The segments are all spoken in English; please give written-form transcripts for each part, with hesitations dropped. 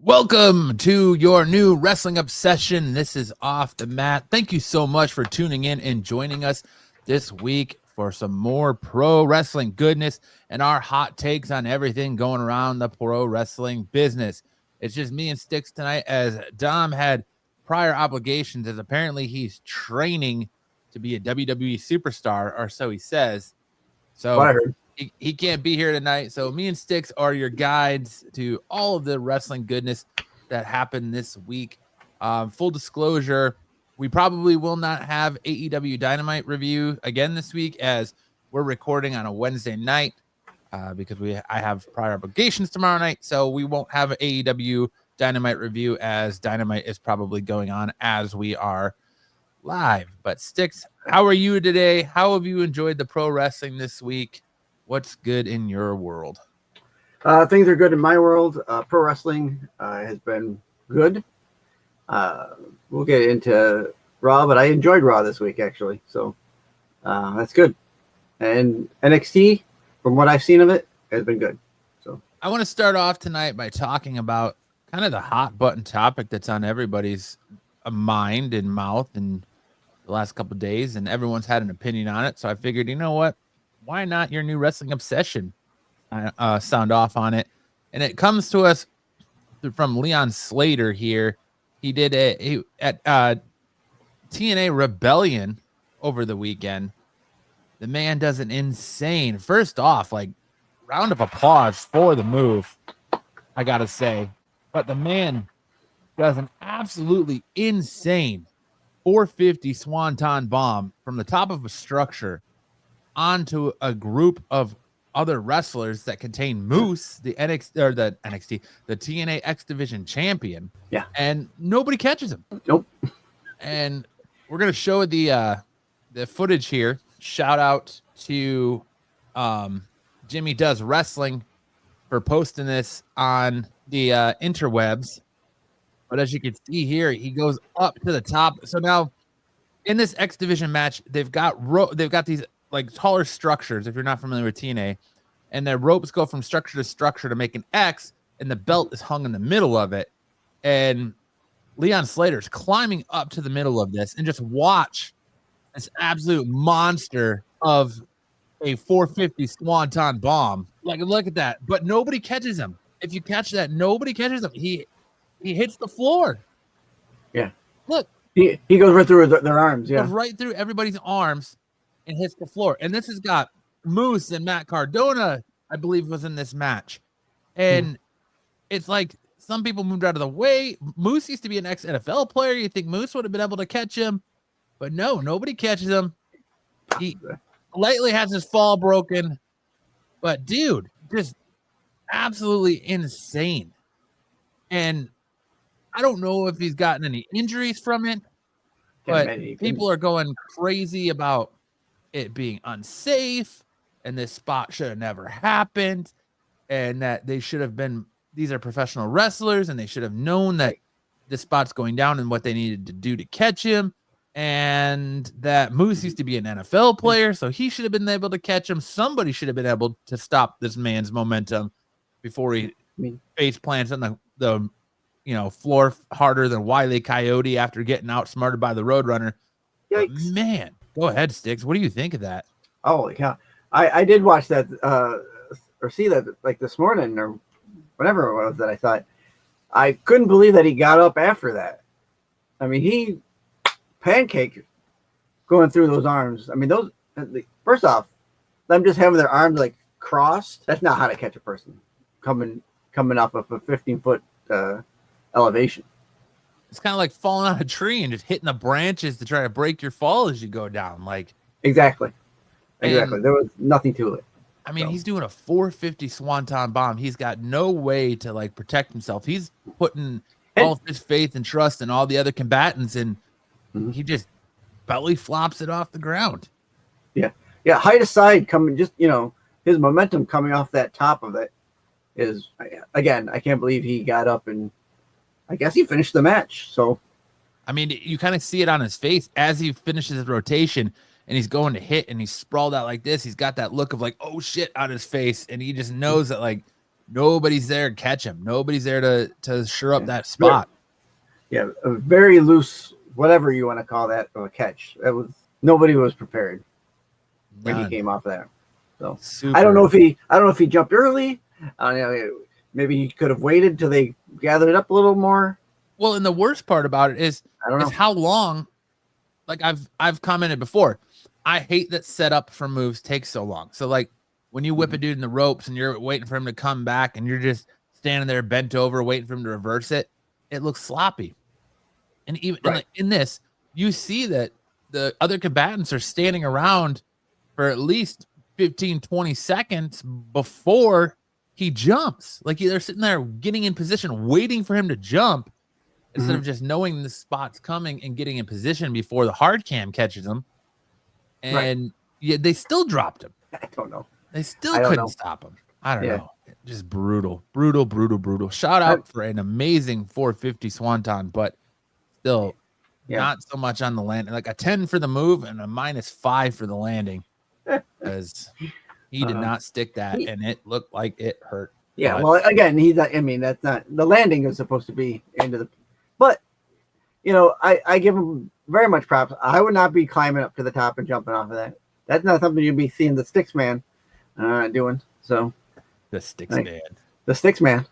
Welcome to your new wrestling obsession. This is Off the Mat. Thank you so much for tuning in and joining us this week for some more pro wrestling goodness and our hot takes on everything going around the pro wrestling business. It's just me and Styx tonight, as Dom had prior obligations, as apparently he's training to be a WWE superstar, or so he says. So he can't be here tonight. So me and Styx are your guides to all of the wrestling goodness that happened this week. Full disclosure, we probably will not have AEW Dynamite review again this week, as we're recording on a Wednesday night because I have prior obligations tomorrow night. So we won't have an AEW Dynamite review, as Dynamite is probably going on as we are live. But Styx, how are you today? How have you enjoyed the pro wrestling this week? What's good in your world? Things are good in my world. Pro wrestling has been good. We'll get into Raw, but I enjoyed Raw this week, actually. So that's good. And NXT, from what I've seen of it, has been good. So I want to start off tonight by talking about kind of the hot button topic that's on everybody's mind and mouth in the last couple of days, and everyone's had an opinion on it. So I figured, you know what? Why not your new wrestling obsession sound off on it? And it comes to us from Leon Slater here. He did at TNA Rebellion over the weekend. The man does an insane, first off, like, round of applause for the move, I gotta say. But the man does an absolutely insane 450 swanton bomb from the top of a structure onto a group of other wrestlers that contain Moose, the TNA X Division champion. Yeah. And nobody catches him. Nope. And we're going to show the footage here. Shout out to Jimmy Does Wrestling for posting this on the interwebs. But as you can see here, he goes up to the top. So now in this X Division match, they've got these like taller structures, if you're not familiar with TNA, and their ropes go from structure to structure to make an X, and the belt is hung in the middle of it. And Leon Slater's climbing up to the middle of this, and just watch this absolute monster of a 450 swanton bomb. Like, look at that. But nobody catches him. If you catch that, nobody catches him. He hits the floor. Yeah. Look. He goes right through their arms. Yeah. Goes right through everybody's arms and hits the floor. And this has got Moose and Matt Cardona, I believe, was in this match. And it's like some people moved out of the way. Moose used to be an ex-NFL player. You think Moose would have been able to catch him. But no, nobody catches him. He lately has his fall broken. But, dude, just absolutely insane. And I don't know if he's gotten any injuries from it, but people are going crazy about it being unsafe, and this spot should have never happened, and that they should have been, these are professional wrestlers, and they should have known that this spot's going down and what they needed to do to catch him, and that Moose used to be an NFL player, so he should have been able to catch him. Somebody should have been able to stop this man's momentum before he face plants on the floor harder than Wile E. Coyote after getting outsmarted by the Roadrunner. Yikes. Man, go ahead, Styx. What do you think of that? Oh, yeah. I did watch that or see that like this morning or whatever it was that I thought. I couldn't believe that he got up after that. I mean, he pancaked going through those arms. I mean, those, first off, them just having their arms like crossed, that's not how to catch a person coming off of a 15-foot elevation. It's kind of like falling out of a tree and just hitting the branches to try to break your fall as you go down. Like, exactly. There was nothing to it. I mean, he's doing a 450 swanton bomb. He's got no way to like protect himself. He's putting all of his faith and trust in all the other combatants, and he just belly flops it off the ground. Yeah. Height aside, coming just his momentum coming off that top of it is, again, I can't believe he got up and I guess he finished the match. So, I mean, you kind of see it on his face as he finishes his rotation and he's going to hit and he's sprawled out like this. He's got that look of like, oh shit, on his face. And he just knows that like nobody's there to catch him. Nobody's there to sure up that spot. Yeah, a very loose, whatever you want to call that, of a catch. Nobody was prepared when he came off there. So I don't know if he jumped early. I don't know. Maybe he could have waited till they gathered it up a little more. Well, and the worst part about it is how long. Like I've commented before, I hate that setup for moves takes so long. So like when you whip a dude in the ropes and you're waiting for him to come back and you're just standing there bent over waiting for him to reverse it, it looks sloppy. And even in this, you see that the other combatants are standing around for at least 15, 20 seconds before he jumps. Like they're sitting there getting in position, waiting for him to jump instead of just knowing the spot's coming and getting in position before the hard cam catches him. And they still dropped him. I don't know. They still couldn't stop him. I don't know. Just brutal. Shout out for an amazing 450 swanton, but still not so much on the landing. Like a 10 for the move and a -5 for the landing, because he did not stick that, and it looked like it hurt. Yeah, but, well, again, that's not the landing is supposed to be into the, but I give him very much props. I would not be climbing up to the top and jumping off of that. That's not something you'd be seeing the Styx man doing. So the Styx man.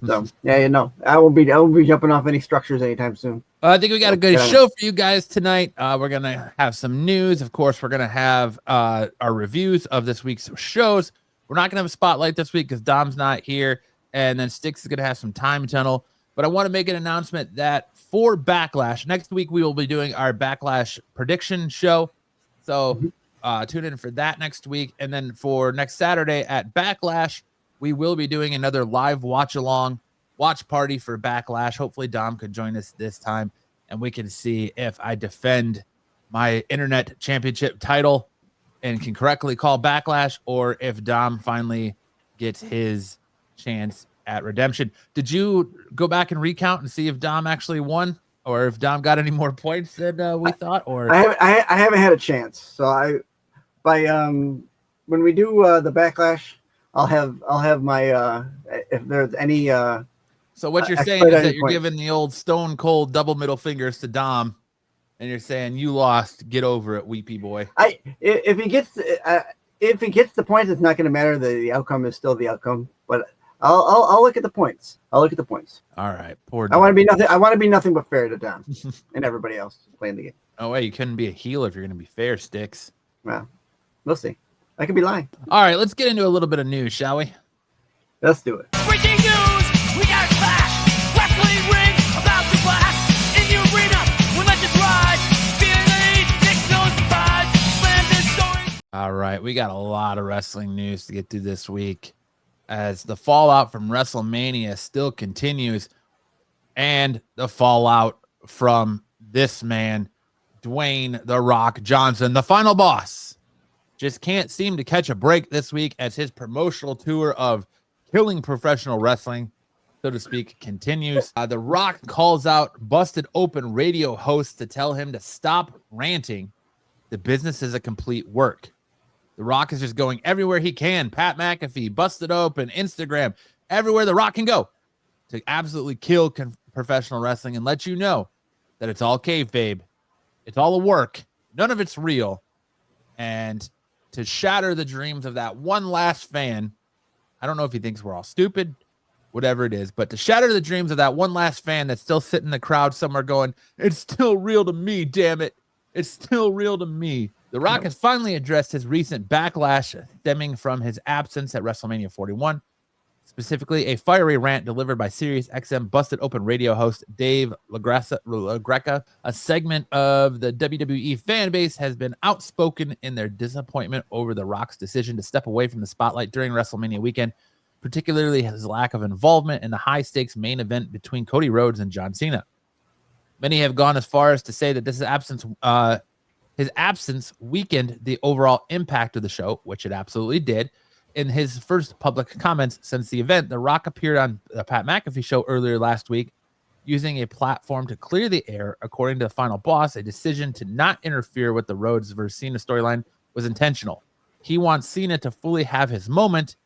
So I won't be jumping off any structures anytime soon. I think we got a good show for you guys tonight. We're gonna have some news. Of course, we're gonna have our reviews of this week's shows. We're not gonna have a spotlight this week because Dom's not here, and then Styx is gonna have some time tunnel. But I want to make an announcement that for Backlash next week we will be doing our Backlash prediction show. So tune in for that next week, and then for next Saturday at Backlash, we will be doing another live watch party for Backlash. Hopefully Dom could join us this time, and we can see if I defend my internet championship title and can correctly call Backlash, or if Dom finally gets his chance at redemption. Did you go back and recount and see if Dom actually won, or if Dom got any more points than we thought? Or I haven't had a chance. So when we do the Backlash, I'll have my if there's any. So what you're saying is that you're giving the old stone cold double middle fingers to Dom, and you're saying you lost. Get over it, weepy boy. If he gets the points, it's not going to matter. The outcome is still the outcome. But I'll look at the points. I'll look at the points. All right, poor Dom. I want to be nothing but fair to Dom and everybody else playing the game. Oh wait, you couldn't be a heel if you're going to be fair, Styx. Well, we'll see. I could be lying. All right, let's get into a little bit of news, shall we? Let's do it. Breaking news! We got a clash! Wrestling ring about to blast! In the arena, we let this ride! All right, we got a lot of wrestling news to get through this week as the fallout from WrestleMania still continues, and the fallout from this man, Dwayne "The Rock" Johnson, the final boss. Just can't seem to catch a break this week as his promotional tour of killing professional wrestling, so to speak, continues. The Rock calls out busted open radio hosts to tell him to stop ranting. The business is a complete work. The Rock is just going everywhere he can. Pat McAfee, Busted Open, Instagram, everywhere The Rock can go to absolutely kill professional wrestling and let you know that it's all kayfabe. It's all a work. None of it's real. And to shatter the dreams of that one last fan, I don't know if he thinks we're all stupid, whatever it is, but to shatter the dreams of that one last fan that's still sitting in the crowd somewhere going, it's still real to me, damn it. It's still real to me. The Rock has finally addressed his recent backlash stemming from his absence at WrestleMania 41, specifically a fiery rant delivered by SiriusXM Busted Open radio host Dave LaGreca. A segment of the WWE fan base has been outspoken in their disappointment over The Rock's decision to step away from the spotlight during WrestleMania weekend, particularly his lack of involvement in the high-stakes main event between Cody Rhodes and John Cena. Many have gone as far as to say that his absence weakened the overall impact of the show, which it absolutely did. In his first public comments since the event, The Rock appeared on the Pat McAfee show earlier last week, using a platform to clear the air. According to the final boss, a decision to not interfere with the Rhodes versus Cena storyline was intentional. He wants Cena to fully have his moment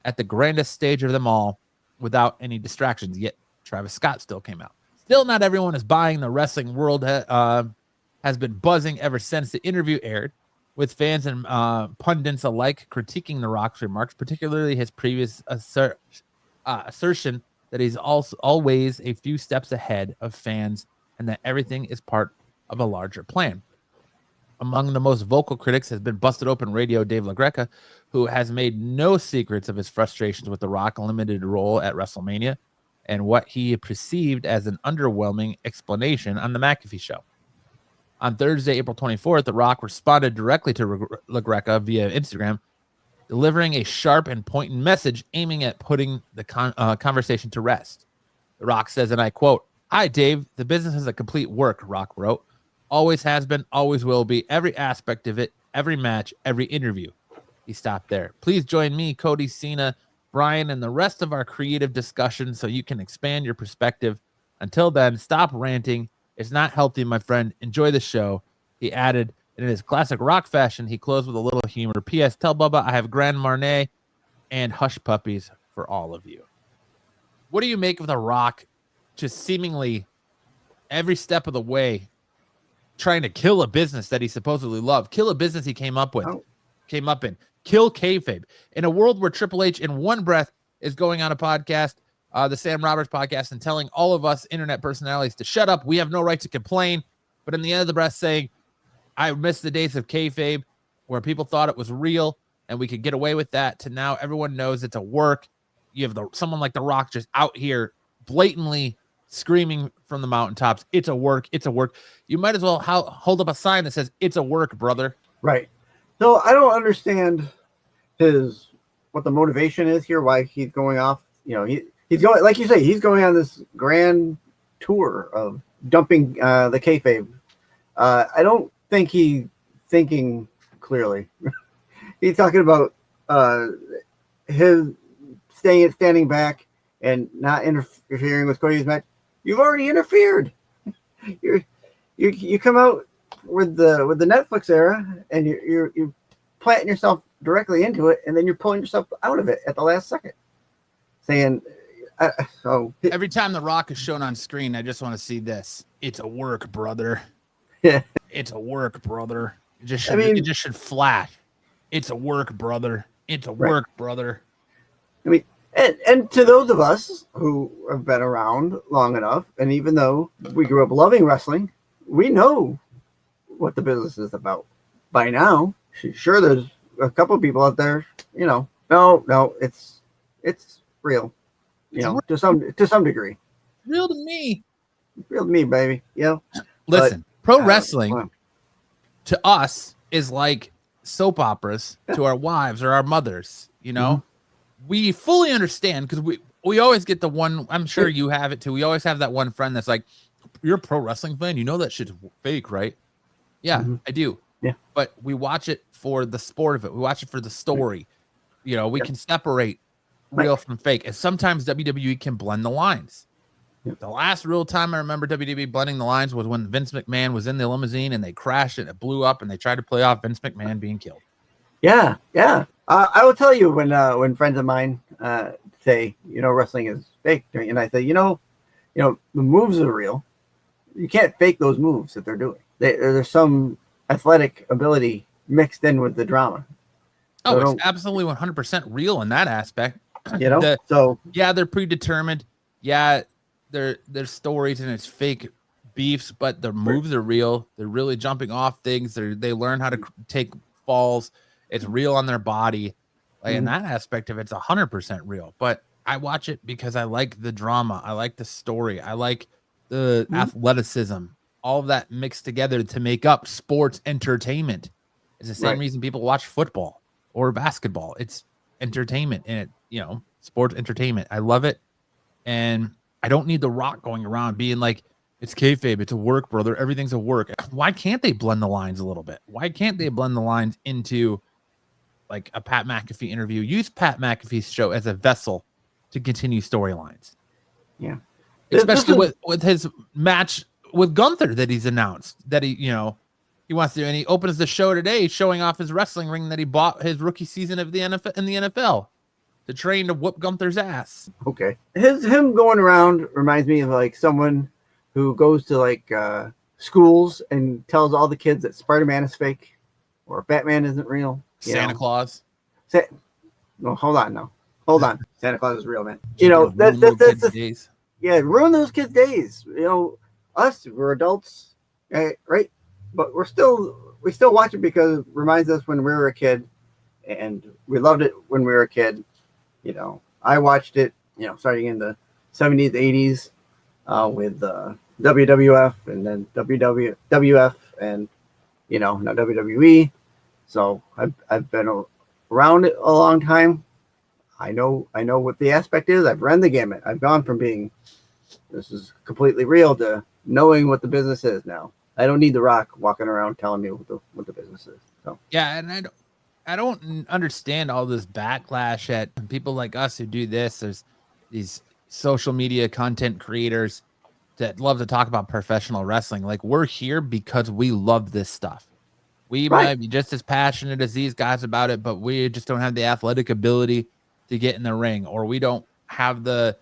at the grandest stage of them all without any distractions. Yet Travis Scott still came out. Still, not everyone is buying. The wrestling world has been buzzing ever since the interview aired, with fans and pundits alike critiquing The Rock's remarks, particularly his previous assertion that he's also always a few steps ahead of fans and that everything is part of a larger plan. Among the most vocal critics has been Busted Open Radio Dave LaGreca, who has made no secrets of his frustrations with The Rock's limited role at WrestleMania and what he perceived as an underwhelming explanation on the McAfee show. On Thursday, April 24th, The Rock responded directly to LaGreca via Instagram, delivering a sharp and poignant message aiming at putting the conversation to rest. The Rock says, and I quote, "Hi, Dave. The business is a complete work," Rock wrote. "Always has been, always will be. Every aspect of it, every match, every interview." He stopped there. "Please join me, Cody, Cena, Brian, and the rest of our creative discussion so you can expand your perspective. Until then, stop ranting. It's not healthy, my friend. Enjoy the show." He added, and in his classic Rock fashion, he closed with a little humor. "P.S. Tell Bubba I have Grand Marnier and Hush Puppies for all of you." What do you make of The Rock just seemingly every step of the way trying to kill a business that he supposedly loved, kill a business he came up in, kill kayfabe in a world where Triple H in one breath is going on a podcast, the Sam Roberts podcast, and telling all of us internet personalities to shut up. We have no right to complain. But in the end of the breath saying, I miss the days of kayfabe where people thought it was real and we could get away with that, to now everyone knows it's a work. You have someone like The Rock just out here blatantly screaming from the mountaintops, "It's a work, it's a work." You might as well hold up a sign that says, "It's a work, brother." Right. So I don't understand what the motivation is here, why he's going off. You know, he's going, like you say, he's going on this grand tour of dumping the kayfabe. I don't think he's thinking clearly. He's talking about his standing back and not interfering with Cody's match. You've already interfered. You come out with the Netflix era, and you're planting yourself directly into it, and then you're pulling yourself out of it at the last second, saying, "So every time The Rock is shown on screen, I just want to see this. It's a work, brother. Yeah, it's a work, brother. It just should flash. It's a work, brother. It's a work, brother." I mean, and to those of us who have been around long enough, and even though we grew up loving wrestling, we know what the business is about by now. Sure, there's a couple of people out there, no, it's real, to some degree. Real to me. Real to me, baby. Listen, pro wrestling to us is like soap operas to our wives or our mothers, Mm-hmm. We fully understand, because we always get the one, I'm sure you have it too. We always have that one friend that's like, "You're a pro wrestling fan. You know that shit's fake, right?" Yeah, mm-hmm. I do. Yeah. But we watch it for the sport of it. We watch it for the story. We can separate real from fake. And sometimes WWE can blend the lines. Yep. The last real time I remember WWE blending the lines was when Vince McMahon was in the limousine and they crashed and it blew up and they tried to play off Vince McMahon being killed. Yeah. I will tell you when friends of mine say, wrestling is fake, and I say, the moves are real. You can't fake those moves that they're doing. There's some athletic ability mixed in with the drama. Oh, so it's absolutely 100% real in that aspect. So they're predetermined. Yeah, there's stories and it's fake beefs, but the moves are real. They're really jumping off things. They learn how to take falls. It's real on their body. Like in that aspect of it's 100% real. But I watch it because I like the drama. I like the story. I like the athleticism. All of that mixed together to make up sports entertainment. It's the same reason people watch football or basketball. It's entertainment, and sports entertainment. I love it. And I don't need The Rock going around being like, "It's kayfabe. It's a work, brother. Everything's a work." Why can't they blend the lines a little bit? Why can't they blend the lines into like a Pat McAfee interview? Use Pat McAfee's show as a vessel to continue storylines. Yeah. Especially with his match with Gunther that he's announced that he wants to, and he opens the show today showing off his wrestling ring that he bought his rookie season of the NFL in the NFL. to train to whoop Gunther's ass. Okay. Him going around reminds me of like someone who goes to like schools and tells all the kids that Spider-Man is fake or Batman isn't real. Santa Claus. No, hold on. Santa Claus is real, man. You know, that's days. Yeah, ruin those kids' days. You know, us, we're adults, right? But we still watch it because it reminds us when we were a kid, and we loved it when we were a kid. You know, I watched it, you know, starting in the 70s, 80s with WWF and then WWF and, you know, now WWE. So I've been around it a long time. I know what the aspect is. I've run the gamut. I've gone from being this is completely real to knowing what the business is now. I don't need The Rock walking around telling me what the business is. So yeah, and I don't understand all this backlash at people like us who do this. There's these social media content creators that love to talk about professional wrestling. Like, we're here because we love this stuff. We might be just as passionate as these guys about it, but we just don't have the athletic ability to get in the ring, or we don't have the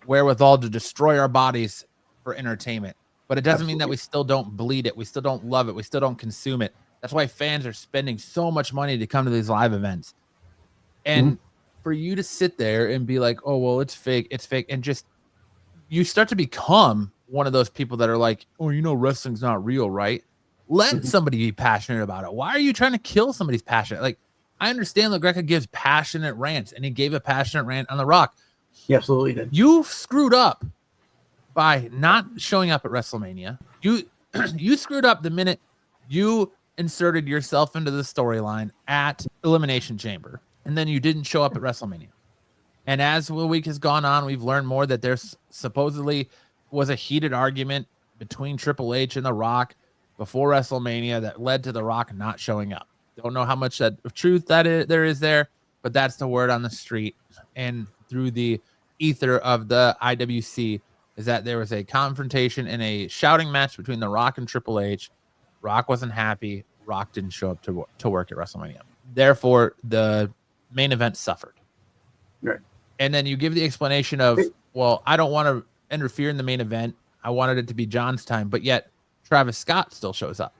wherewithal to destroy our bodies for entertainment. But it doesn't mean that we still don't bleed it. We still don't love it. We still don't consume it. That's why fans are spending so much money to come to these live events. And for you to sit there and be like, oh, well, it's fake, and just you start to become one of those people that are like, oh, you know, wrestling's not real, right? Let somebody be passionate about it. Why are you trying to kill somebody's passion? Like, I understand that Greca gives passionate rants, and he gave a passionate rant on The Rock. He absolutely did. You screwed up by not showing up at WrestleMania. You screwed up the minute you inserted yourself into the storyline at Elimination Chamber, and then you didn't show up at WrestleMania. And as the week has gone on, we've learned more that there's supposedly was a heated argument between Triple H and The Rock before WrestleMania that led to The Rock not showing up. Don't know how much of truth there is there, but that's the word on the street and through the ether of the IWC is that there was a confrontation in a shouting match between The Rock and Triple H. Rock wasn't happy. Rock didn't show up to work at WrestleMania. Therefore, the main event suffered. Right. And then you give the explanation of, well, I don't want to interfere in the main event. I wanted it to be John's time, but yet Travis Scott still shows up.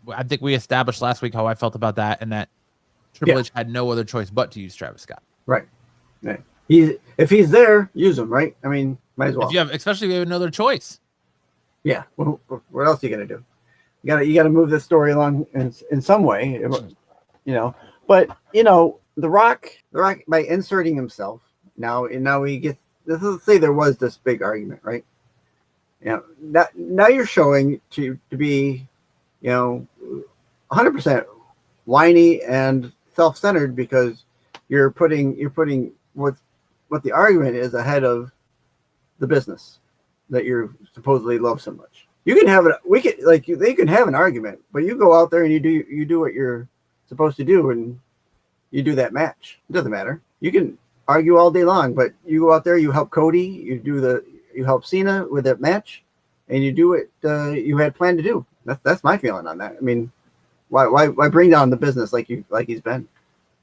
I think we established last week how I felt about that, and that Triple H had no other choice but to use Travis Scott. Right. If he's there, use him, right? I mean, might as well. Especially if you have another choice. Yeah. Well, what else are you gonna do? You gotta move this story along in some way, you know. But you know, The Rock by inserting himself now we get. Let's say there was this big argument, right? You know, now you're showing to be, you know, 100% whiny and self-centered because you're putting what the argument is ahead of the business that you supposedly love so much. You can have it. They can have an argument, but you go out there and you do what you're supposed to do, and you do that match. It doesn't matter. You can argue all day long, but you go out there, you help Cody, you help Cena with that match, and you do what you had planned to do. That's my feeling on that. I mean, why bring down the business like he's been?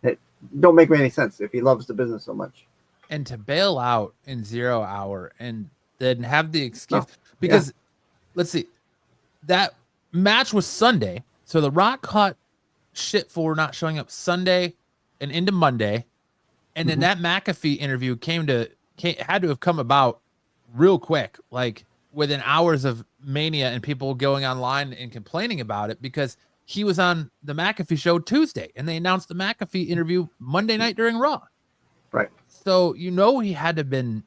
It don't make any sense if he loves the business so much. And to bail out in 0 hour and then have the excuse because let's see, that match was Sunday, so The Rock caught shit for not showing up Sunday and into Monday, and then that McAfee interview had to have come about real quick, like within hours of Mania, and people going online and complaining about it because he was on the McAfee show Tuesday, and they announced the McAfee interview Monday night during Raw. Right. So he had to have been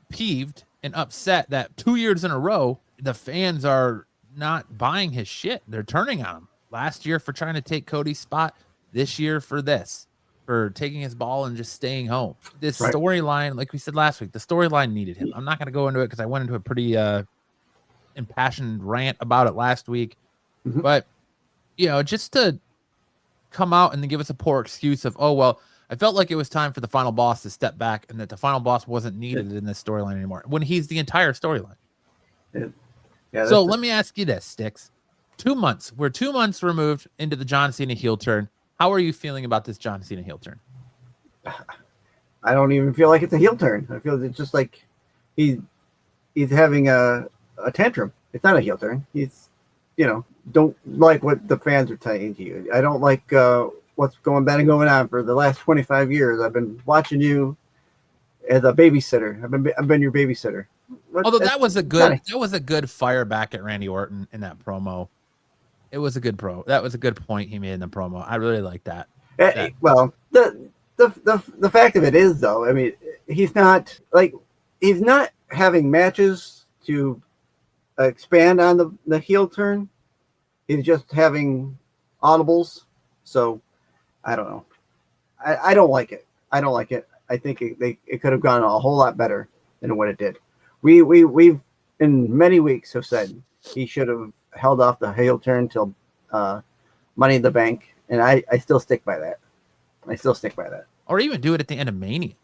peeved and upset that 2 years in a row the fans are not buying his shit. They're turning on him. Last year for trying to take Cody's spot, this year for taking his ball and just staying home. This storyline, like we said last week, the storyline needed him. I'm not going to go into it because I went into a pretty impassioned rant about it last week. But, you know, just to come out and then give us a poor excuse of, oh, well, I felt like it was time for the final boss to step back and that the final boss wasn't needed in this storyline anymore when he's the entire storyline. Yeah, so let me ask you this, Styx. 2 months. We're 2 months removed into the John Cena heel turn. How are you feeling about this John Cena heel turn? I don't even feel like it's a heel turn. I feel it's just like he's having a tantrum. It's not a heel turn. He's, don't like what the fans are saying to you. I don't like what's been going on for the last 25 years. I've been watching you as a babysitter. I've been your babysitter. Although that was a good fire back at Randy Orton in that promo. It was a good That was a good point he made in the promo. I really like that. Well, the fact of it is, though, I mean, he's not having matches to expand on the heel turn. He's just having audibles. So I don't know. I don't like it. I think it could have gone a whole lot better than what it did. We've in many weeks have said he should have held off the heel turn till Money in the Bank, and I still stick by that. Or even do it at the end of Mania.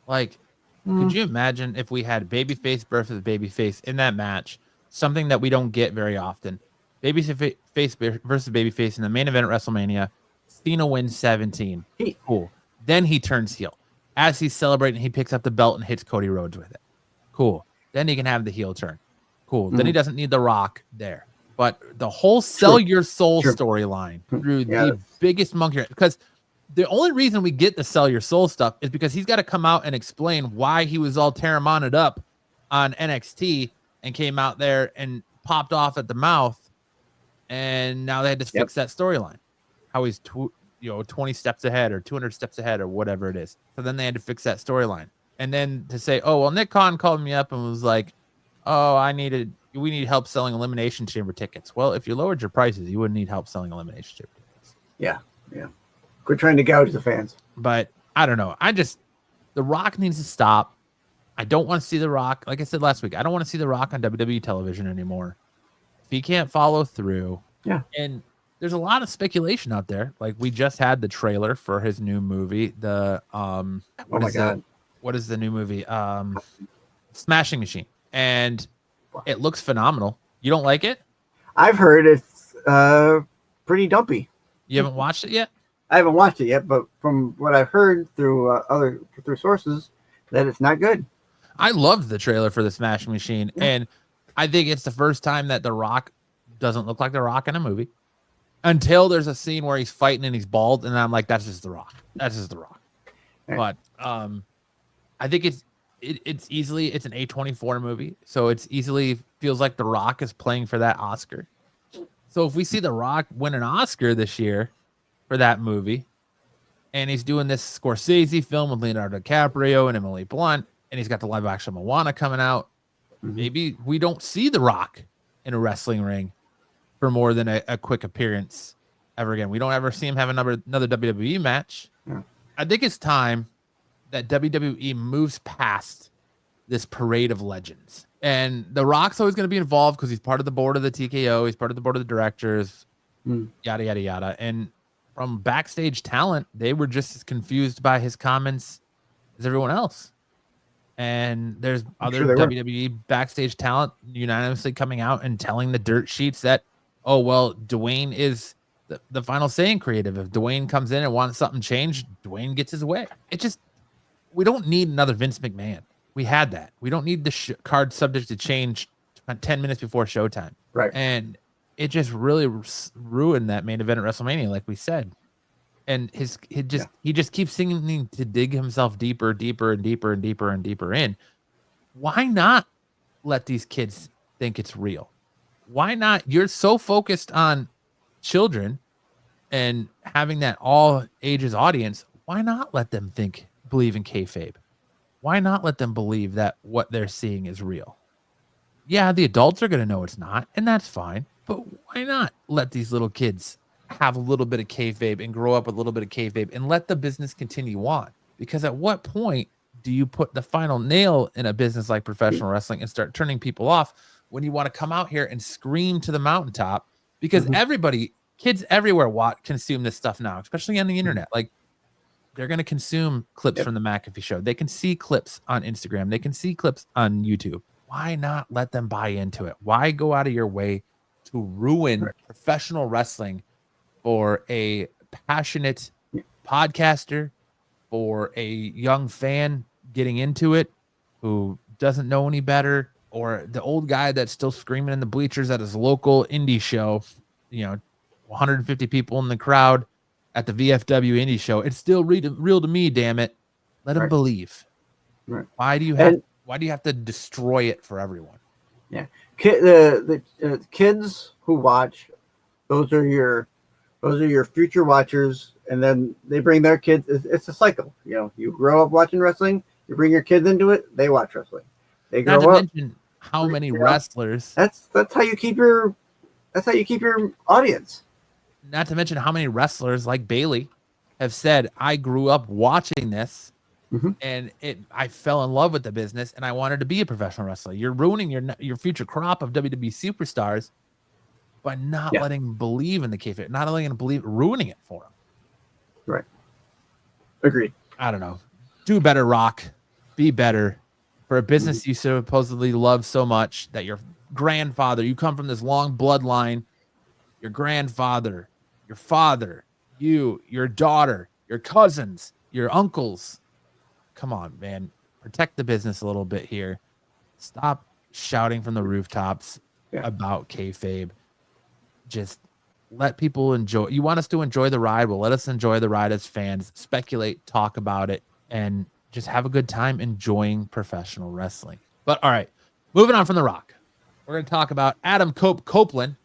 Like, could you imagine if we had babyface versus babyface in that match? Something that we don't get very often. Babyface versus babyface in the main event at WrestleMania. Cena wins 17. Cool. Then he turns heel. As he's celebrating, he picks up the belt and hits Cody Rhodes with it. Cool. Then he can have the heel turn. Cool. Then he doesn't need The Rock there. But the whole sell your soul storyline through the biggest monkey, because the only reason we get the sell your soul stuff is because he's got to come out and explain why he was all Terramonted up on NXT and came out there and popped off at the mouth. And now they had to fix that storyline. How he's 20 steps ahead or 200 steps ahead or whatever it is. So then they had to fix that storyline. And then to say, oh, well, Nick Khan called me up and was like, oh, we need help selling Elimination Chamber tickets. Well, if you lowered your prices, you wouldn't need help selling Elimination Chamber tickets. Yeah. Quit trying to gouge the fans. But I don't know. The Rock needs to stop. I don't want to see The Rock. Like I said last week, I don't want to see The Rock on WWE television anymore. If he can't follow through. Yeah. And there's a lot of speculation out there. Like, we just had the trailer for his new movie. What is the new movie? Smashing Machine. And it looks phenomenal. You don't like it? I've heard it's pretty dumpy. You haven't watched it yet? I haven't watched it yet, but from what I've heard through sources, that it's not good. I loved the trailer for the Smashing Machine, and I think it's the first time that The Rock doesn't look like The Rock in a movie until there's a scene where he's fighting and he's bald, and I'm like, that's just The Rock. That's just The Rock. Right. But I think it's an A24 movie, so it's easily feels like The Rock is playing for that Oscar. So if we see The Rock win an Oscar this year for that movie, and he's doing this Scorsese film with Leonardo DiCaprio and Emily Blunt, and he's got the live action Moana coming out, maybe we don't see The Rock in a wrestling ring for more than a quick appearance ever again. We don't ever see him have another WWE match. Yeah. I think it's time that WWE moves past this parade of legends. And The Rock's always going to be involved because he's part of the board of the TKO. He's part of the board of the directors, yada, yada, yada. And from backstage talent, they were just as confused by his comments as everyone else. And there's other WWE backstage talent unanimously coming out and telling the dirt sheets that, oh, well, Dwayne is the final saying creative. If Dwayne comes in and wants something changed, Dwayne gets his way. We don't need another Vince McMahon. We had that. We don't need the card subject to change 10 minutes before showtime. Right. And it just really ruined that main event at WrestleMania, like we said. And he just keeps seeming to dig himself deeper in. Why not let these kids think it's real? Why not? You're so focused on children and having that all ages audience. Why not let them believe in kayfabe? Why not let them believe that what they're seeing is real? Yeah, the adults are going to know it's not, and that's fine. But why not let these little kids have a little bit of kayfabe and grow up with a little bit of kayfabe and let the business continue on? Because at what point do you put the final nail in a business like professional wrestling and start turning people off when you want to come out here and scream to the mountaintop? Because kids everywhere consume this stuff now, especially on the internet. Like, they're going to consume clips from the McAfee show. They can see clips on Instagram. They can see clips on YouTube. Why not let them buy into it? Why go out of your way to ruin professional wrestling for a passionate podcaster for a young fan getting into it who doesn't know any better, or the old guy that's still screaming in the bleachers at his local indie show, 150 people in the crowd at the VFW indie show. It's still real to me, damn it. Let him believe. Right. Why do you have to destroy it for everyone? Yeah. The kids who watch, those are your future watchers, and then they bring their kids. It's a cycle. You grow up watching wrestling, you bring your kids into it, they watch wrestling. They grow up. Not to mention how many wrestlers. That's how you keep your audience. Not to mention how many wrestlers like Bailey have said, I grew up watching this, and I fell in love with the business, and I wanted to be a professional wrestler. You're ruining your future crop of WWE superstars by not letting them believe in the kayfabe, not letting them believe, ruining it for them. Right. Agreed. I don't know. Do better, Rock. Be better. For a business you supposedly love so much, that your grandfather, you come from this long bloodline, your grandfather, your father, your daughter, your cousins, your uncles. Come on, man. Protect the business a little bit here. Stop shouting from the rooftops about kayfabe. Just let people enjoy. You want us to enjoy the ride? Well, let us enjoy the ride as fans. Speculate, talk about it, and just have a good time enjoying professional wrestling. But all right, moving on from The Rock, we're going to talk about Adam Copeland.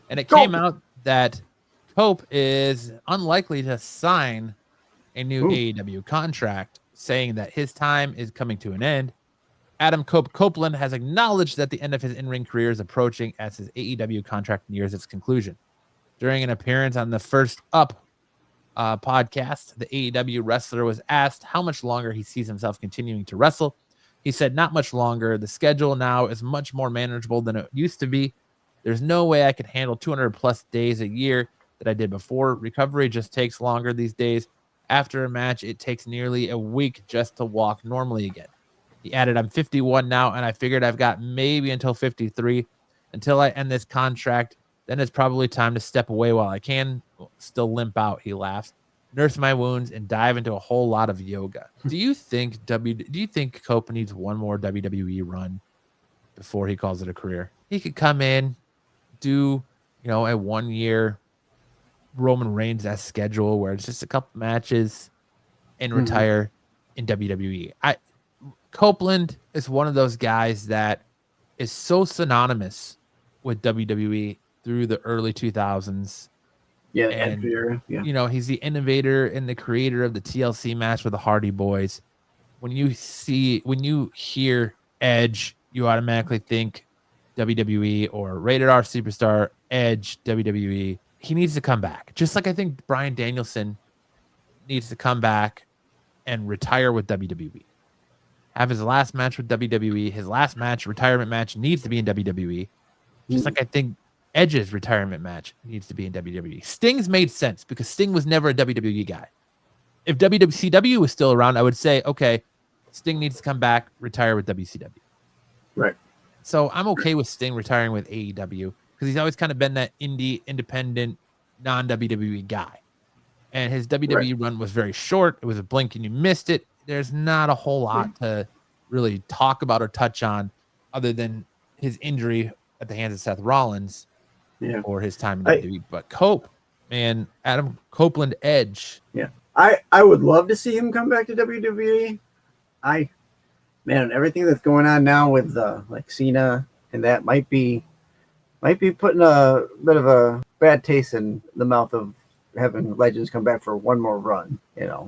And it came out that Cope is unlikely to sign a new AEW contract, saying that his time is coming to an end. Adam Copeland has acknowledged that the end of his in-ring career is approaching as his AEW contract nears its conclusion. During an appearance on the First Up podcast, the AEW wrestler was asked how much longer he sees himself continuing to wrestle. He said, not much longer. The schedule now is much more manageable than it used to be. There's no way I could handle 200 plus days a year that I did before. Recovery just takes longer these days. After a match, it takes nearly a week just to walk normally again. He added, I'm 51 now, and I figured I've got maybe until 53 until I end this contract. Then it's probably time to step away while I can still limp out, he laughs, nurse my wounds, and dive into a whole lot of yoga. Do you think Cope needs one more WWE run before he calls it a career? He could come in, do a 1 year Roman Reigns-esque schedule where it's just a couple matches and retire in WWE. Copeland is one of those guys that is so synonymous with WWE through the early 2000s. Yeah, and yeah. He's the innovator and the creator of the TLC match with the Hardy Boys. When you hear Edge, you automatically think WWE or Rated R Superstar, Edge, WWE. He needs to come back. Just like I think Bryan Danielson needs to come back and retire with WWE. Have his last match with WWE. His last retirement match, needs to be in WWE. Just like I think Edge's retirement match needs to be in WWE. Sting's made sense because Sting was never a WWE guy. If WCW was still around, I would say, okay, Sting needs to come back, retire with WCW. Right. So I'm okay with Sting retiring with AEW because he's always kind of been that indie, independent, non-WWE guy. And his WWE run was very short. It was a blink and you missed it. There's not a whole lot to really talk about or touch on other than his injury at the hands of Seth Rollins or his time in WWE. But Cope, man, Adam Copeland Edge. Yeah. I would love to see him come back to WWE. Everything that's going on now with like Cena and that might be putting a bit of a bad taste in the mouth of having legends come back for one more run,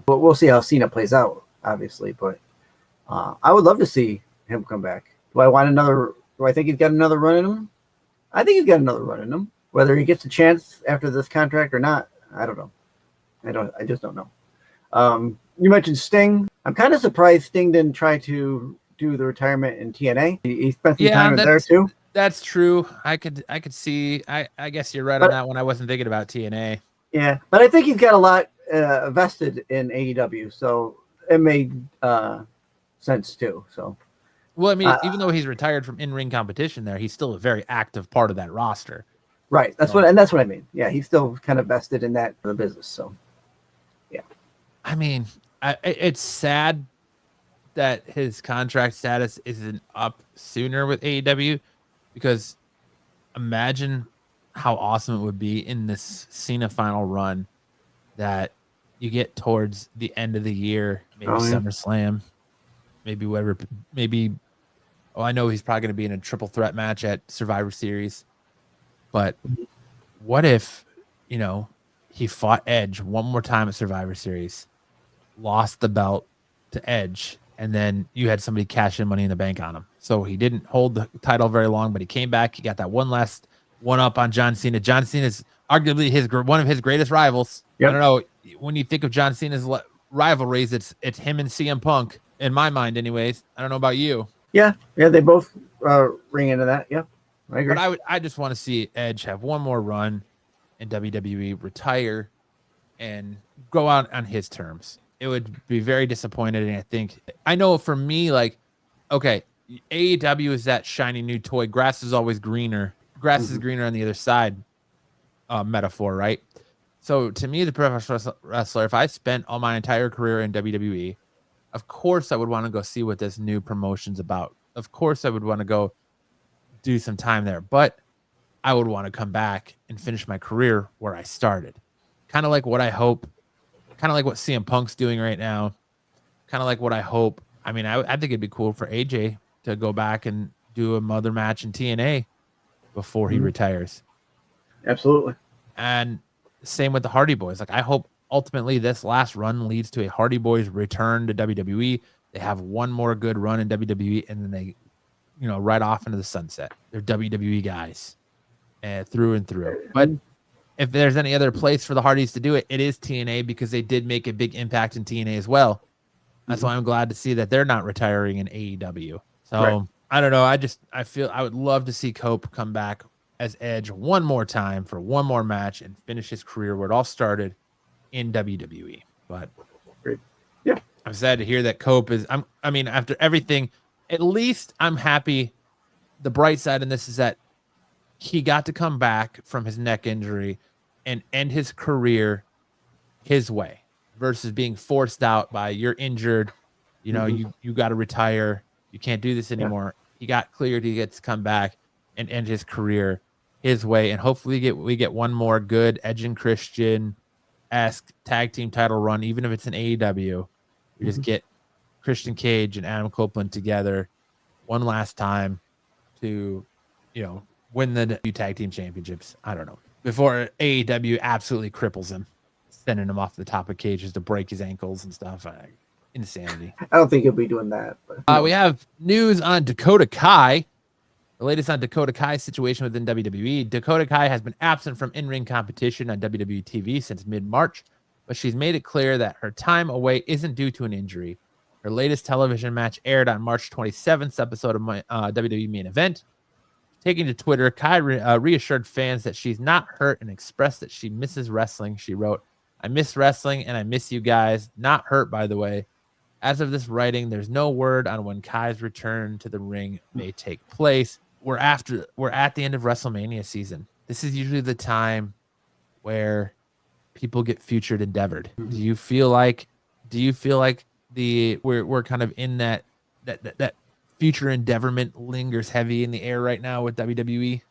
But we'll see how Cena plays out, obviously. But I would love to see him come back. Do I think he's got another run in him? I think he's got another run in him. Whether he gets a chance after this contract or not, I don't know. I just don't know. You mentioned Sting. I'm kind of surprised Sting didn't try to do the retirement in TNA. He spent some time in there too. That's true. I could see. I guess you're right on that one. I wasn't thinking about TNA. Yeah, but I think he's got a lot vested in AEW, so it made sense too. So, well, I mean, even though he's retired from in-ring competition, he's still a very active part of that roster. Right. That's what I mean. Yeah, he's still kind of vested in that the business. So, yeah. I mean, It's sad that his contract status isn't up sooner with AEW, because imagine how awesome it would be in this Cena final run that you get towards the end of the year, maybe SummerSlam, maybe whatever, maybe. Oh, I know he's probably going to be in a triple threat match at Survivor Series, but what if, he fought Edge one more time at Survivor Series, lost the belt to Edge, and then you had somebody cash in Money in the Bank on him. So he didn't hold the title very long, but he came back. He got that one last one up on John Cena. John Cena is arguably one of his greatest rivals. Yep. I don't know, when you think of John Cena's rivalries, it's him and CM Punk in my mind, anyways. I don't know about you. Yeah, they both ring into that. Yeah, I agree. But I just want to see Edge have one more run in WWE, retire, and go out on his terms. It would be very disappointed, and I know for me, like, okay, AEW is that shiny new toy. Grass is always greener. Grass is greener on the other side. Metaphor, right? So to me, the professional wrestler, if I spent all my entire career in WWE, of course I would want to go see what this new promotion's about. Of course I would want to go do some time there, but I would want to come back and finish my career where I started. Kind of like what I hope, kind of like what CM Punk's doing right now, kind of like what I hope. I mean, I think it'd be cool for AJ to go back and do a mother match in TNA before he retires. Absolutely. And same with the Hardy Boys. Like, I hope ultimately this last run leads to a Hardy Boys return to WWE. They have one more good run in WWE, and then they, ride off into the sunset. They're WWE guys through and through. But if there's any other place for the Hardys to do it, it is TNA, because they did make a big impact in TNA as well. That's why I'm glad to see that they're not retiring in AEW. So I don't know. I feel I would love to see Cope come back as Edge one more time for one more match and finish his career where it all started in WWE. But I'm sad to hear that Cope is. I mean, after everything, at least I'm happy. The bright side in this is that he got to come back from his neck injury and end his career his way, versus being forced out by, you're injured, you got to retire, you can't do this anymore. He got cleared. He gets to come back and end his career his way, and hopefully we get one more good Edge and Christian-esque tag team title run, even if it's an AEW. We just get Christian Cage and Adam Copeland together one last time to, win the tag team championships. I don't know, before AEW absolutely cripples him, sending him off the top of cages to break his ankles and stuff. Insanity. I don't think he'll be doing that. But we have news on Dakota Kai. The latest on Dakota Kai's situation within WWE. Dakota Kai has been absent from in-ring competition on WWE TV since mid-March, but she's made it clear that her time away isn't due to an injury. Her latest television match aired on March 27th episode of WWE Main Event. Taking to Twitter, Kai reassured fans that she's not hurt and expressed that she misses wrestling. She wrote, "I miss wrestling and I miss you guys. Not hurt, by the way. As of this writing, there's no word on when Kai's return to the ring may take place." We're at the end of WrestleMania season. This is usually the time where people get featured endeavored. Do you feel like we're kind of in that future endeavorment lingers heavy in the air right now with WWE?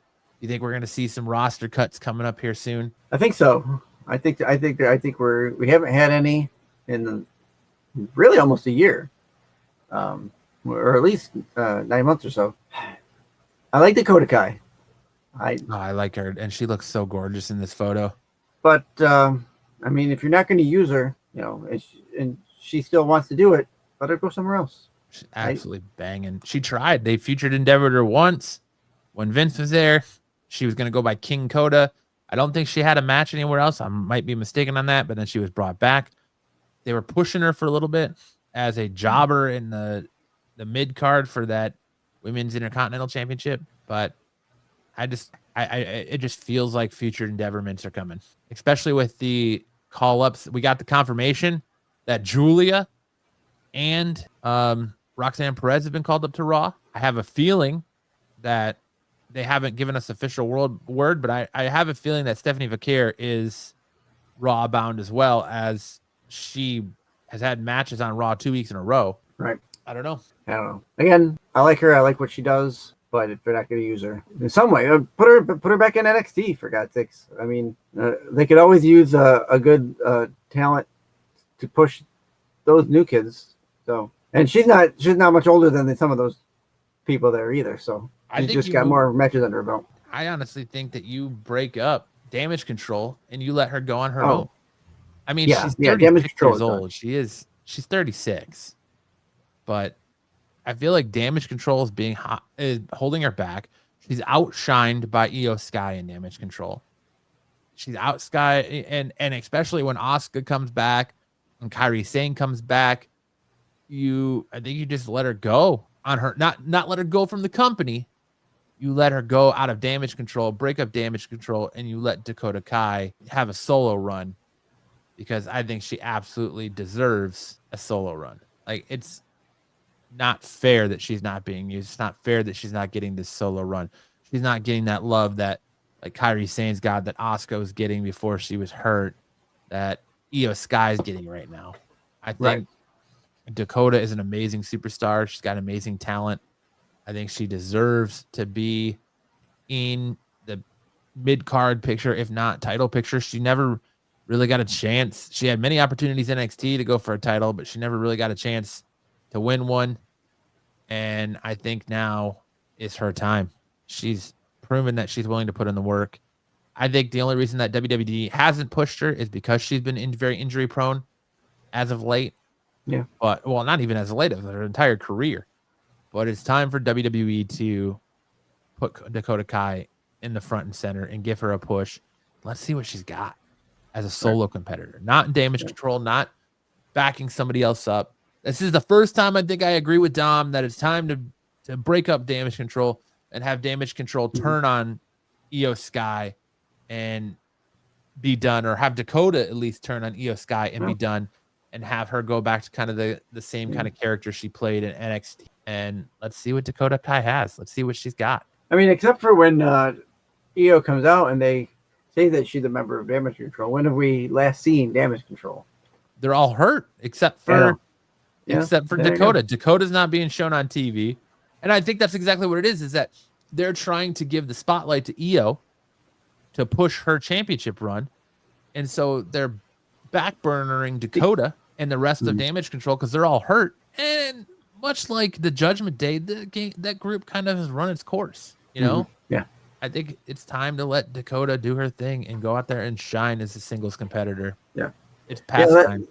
You think we're going to see some roster cuts coming up here soon? I think so. I think we haven't had any in really almost a year, or at least 9 months or so. I like Dakota Kai. I like her, and she looks so gorgeous in this photo. But I mean, if you're not going to use her, and she still wants to do it, let her go somewhere else. She's absolutely banging. She tried. They featured endeavored her once when Vince was there. She was going to go by King Coda. I don't think she had a match anywhere else. I might be mistaken on that, but then she was brought back. They were pushing her for a little bit as a jobber in the mid card for that Women's Intercontinental Championship, but it just feels like future endeavorments are coming, especially with the call-ups. We got the confirmation that Julia and Roxanne Perez have been called up to Raw. I have a feeling that they haven't given us official word, but I have a feeling that Stephanie Vaquer is Raw bound as well, as she has had matches on Raw 2 weeks in a row. Right. I don't know. Again, I like her. I like what she does, but if they're not going to use her in some way, put her back in NXT for God's sakes. I mean, they could always use a good talent to push those new kids. So, and she's not much older than some of those people there either. So she's just got more matches under her belt. I honestly think that you break up Damage Control and you let her go on her own. I mean, she's 36 years old. She's 36, but I feel like Damage Control is holding her back. She's outshined by Io Sky in Damage Control. She's out Sky, and especially when Asuka comes back and Kairi Sane comes back, I think you just let her go on her, not let her go from the company. You let her go out of Damage Control, break up Damage Control, and you let Dakota Kai have a solo run, because I think she absolutely deserves a solo run. Like, it's not fair that she's not being used. It's not fair that she's not getting this solo run. She's not getting that love that like Kairi Sane's got, that Asuka was getting before she was hurt, that Io Sky's getting right now. I think Dakota is an amazing superstar. She's got amazing talent. I think she deserves to be in the mid-card picture, if not title picture. She never really got a chance. She had many opportunities in NXT to go for a title, but she never really got a chance to win one. And I think now is her time. She's proven that she's willing to put in the work. I think the only reason that WWE hasn't pushed her is because she's been very injury prone as of late. Yeah. But, well, not even as late of her entire career. But it's time for WWE to put Dakota Kai in the front and center and give her a push. Let's see what she's got as a solo competitor. Not in Damage Control, not backing somebody else up. This is the first time I think I agree with Dom that it's time to break up Damage Control and have Damage Control turn on Io Sky and be done, or have Dakota at least turn on Io Sky and be done, and have her go back to kind of the same kind of character she played in NXT. And let's see what Dakota Kai has. Let's see what she's got. I mean, except for when Io comes out and they say that she's a member of Damage Control. When have we last seen Damage Control? They're all hurt except for Dakota. Dakota's not being shown on TV. And I think that's exactly what it is that they're trying to give the spotlight to Io to push her championship run. And so they're backburnering Dakota and the rest of Damage Control because they're all hurt. And much like the Judgment Day, that group kind of has run its course, you know? Yeah. I think it's time to let Dakota do her thing and go out there and shine as a singles competitor. Yeah. It's past time.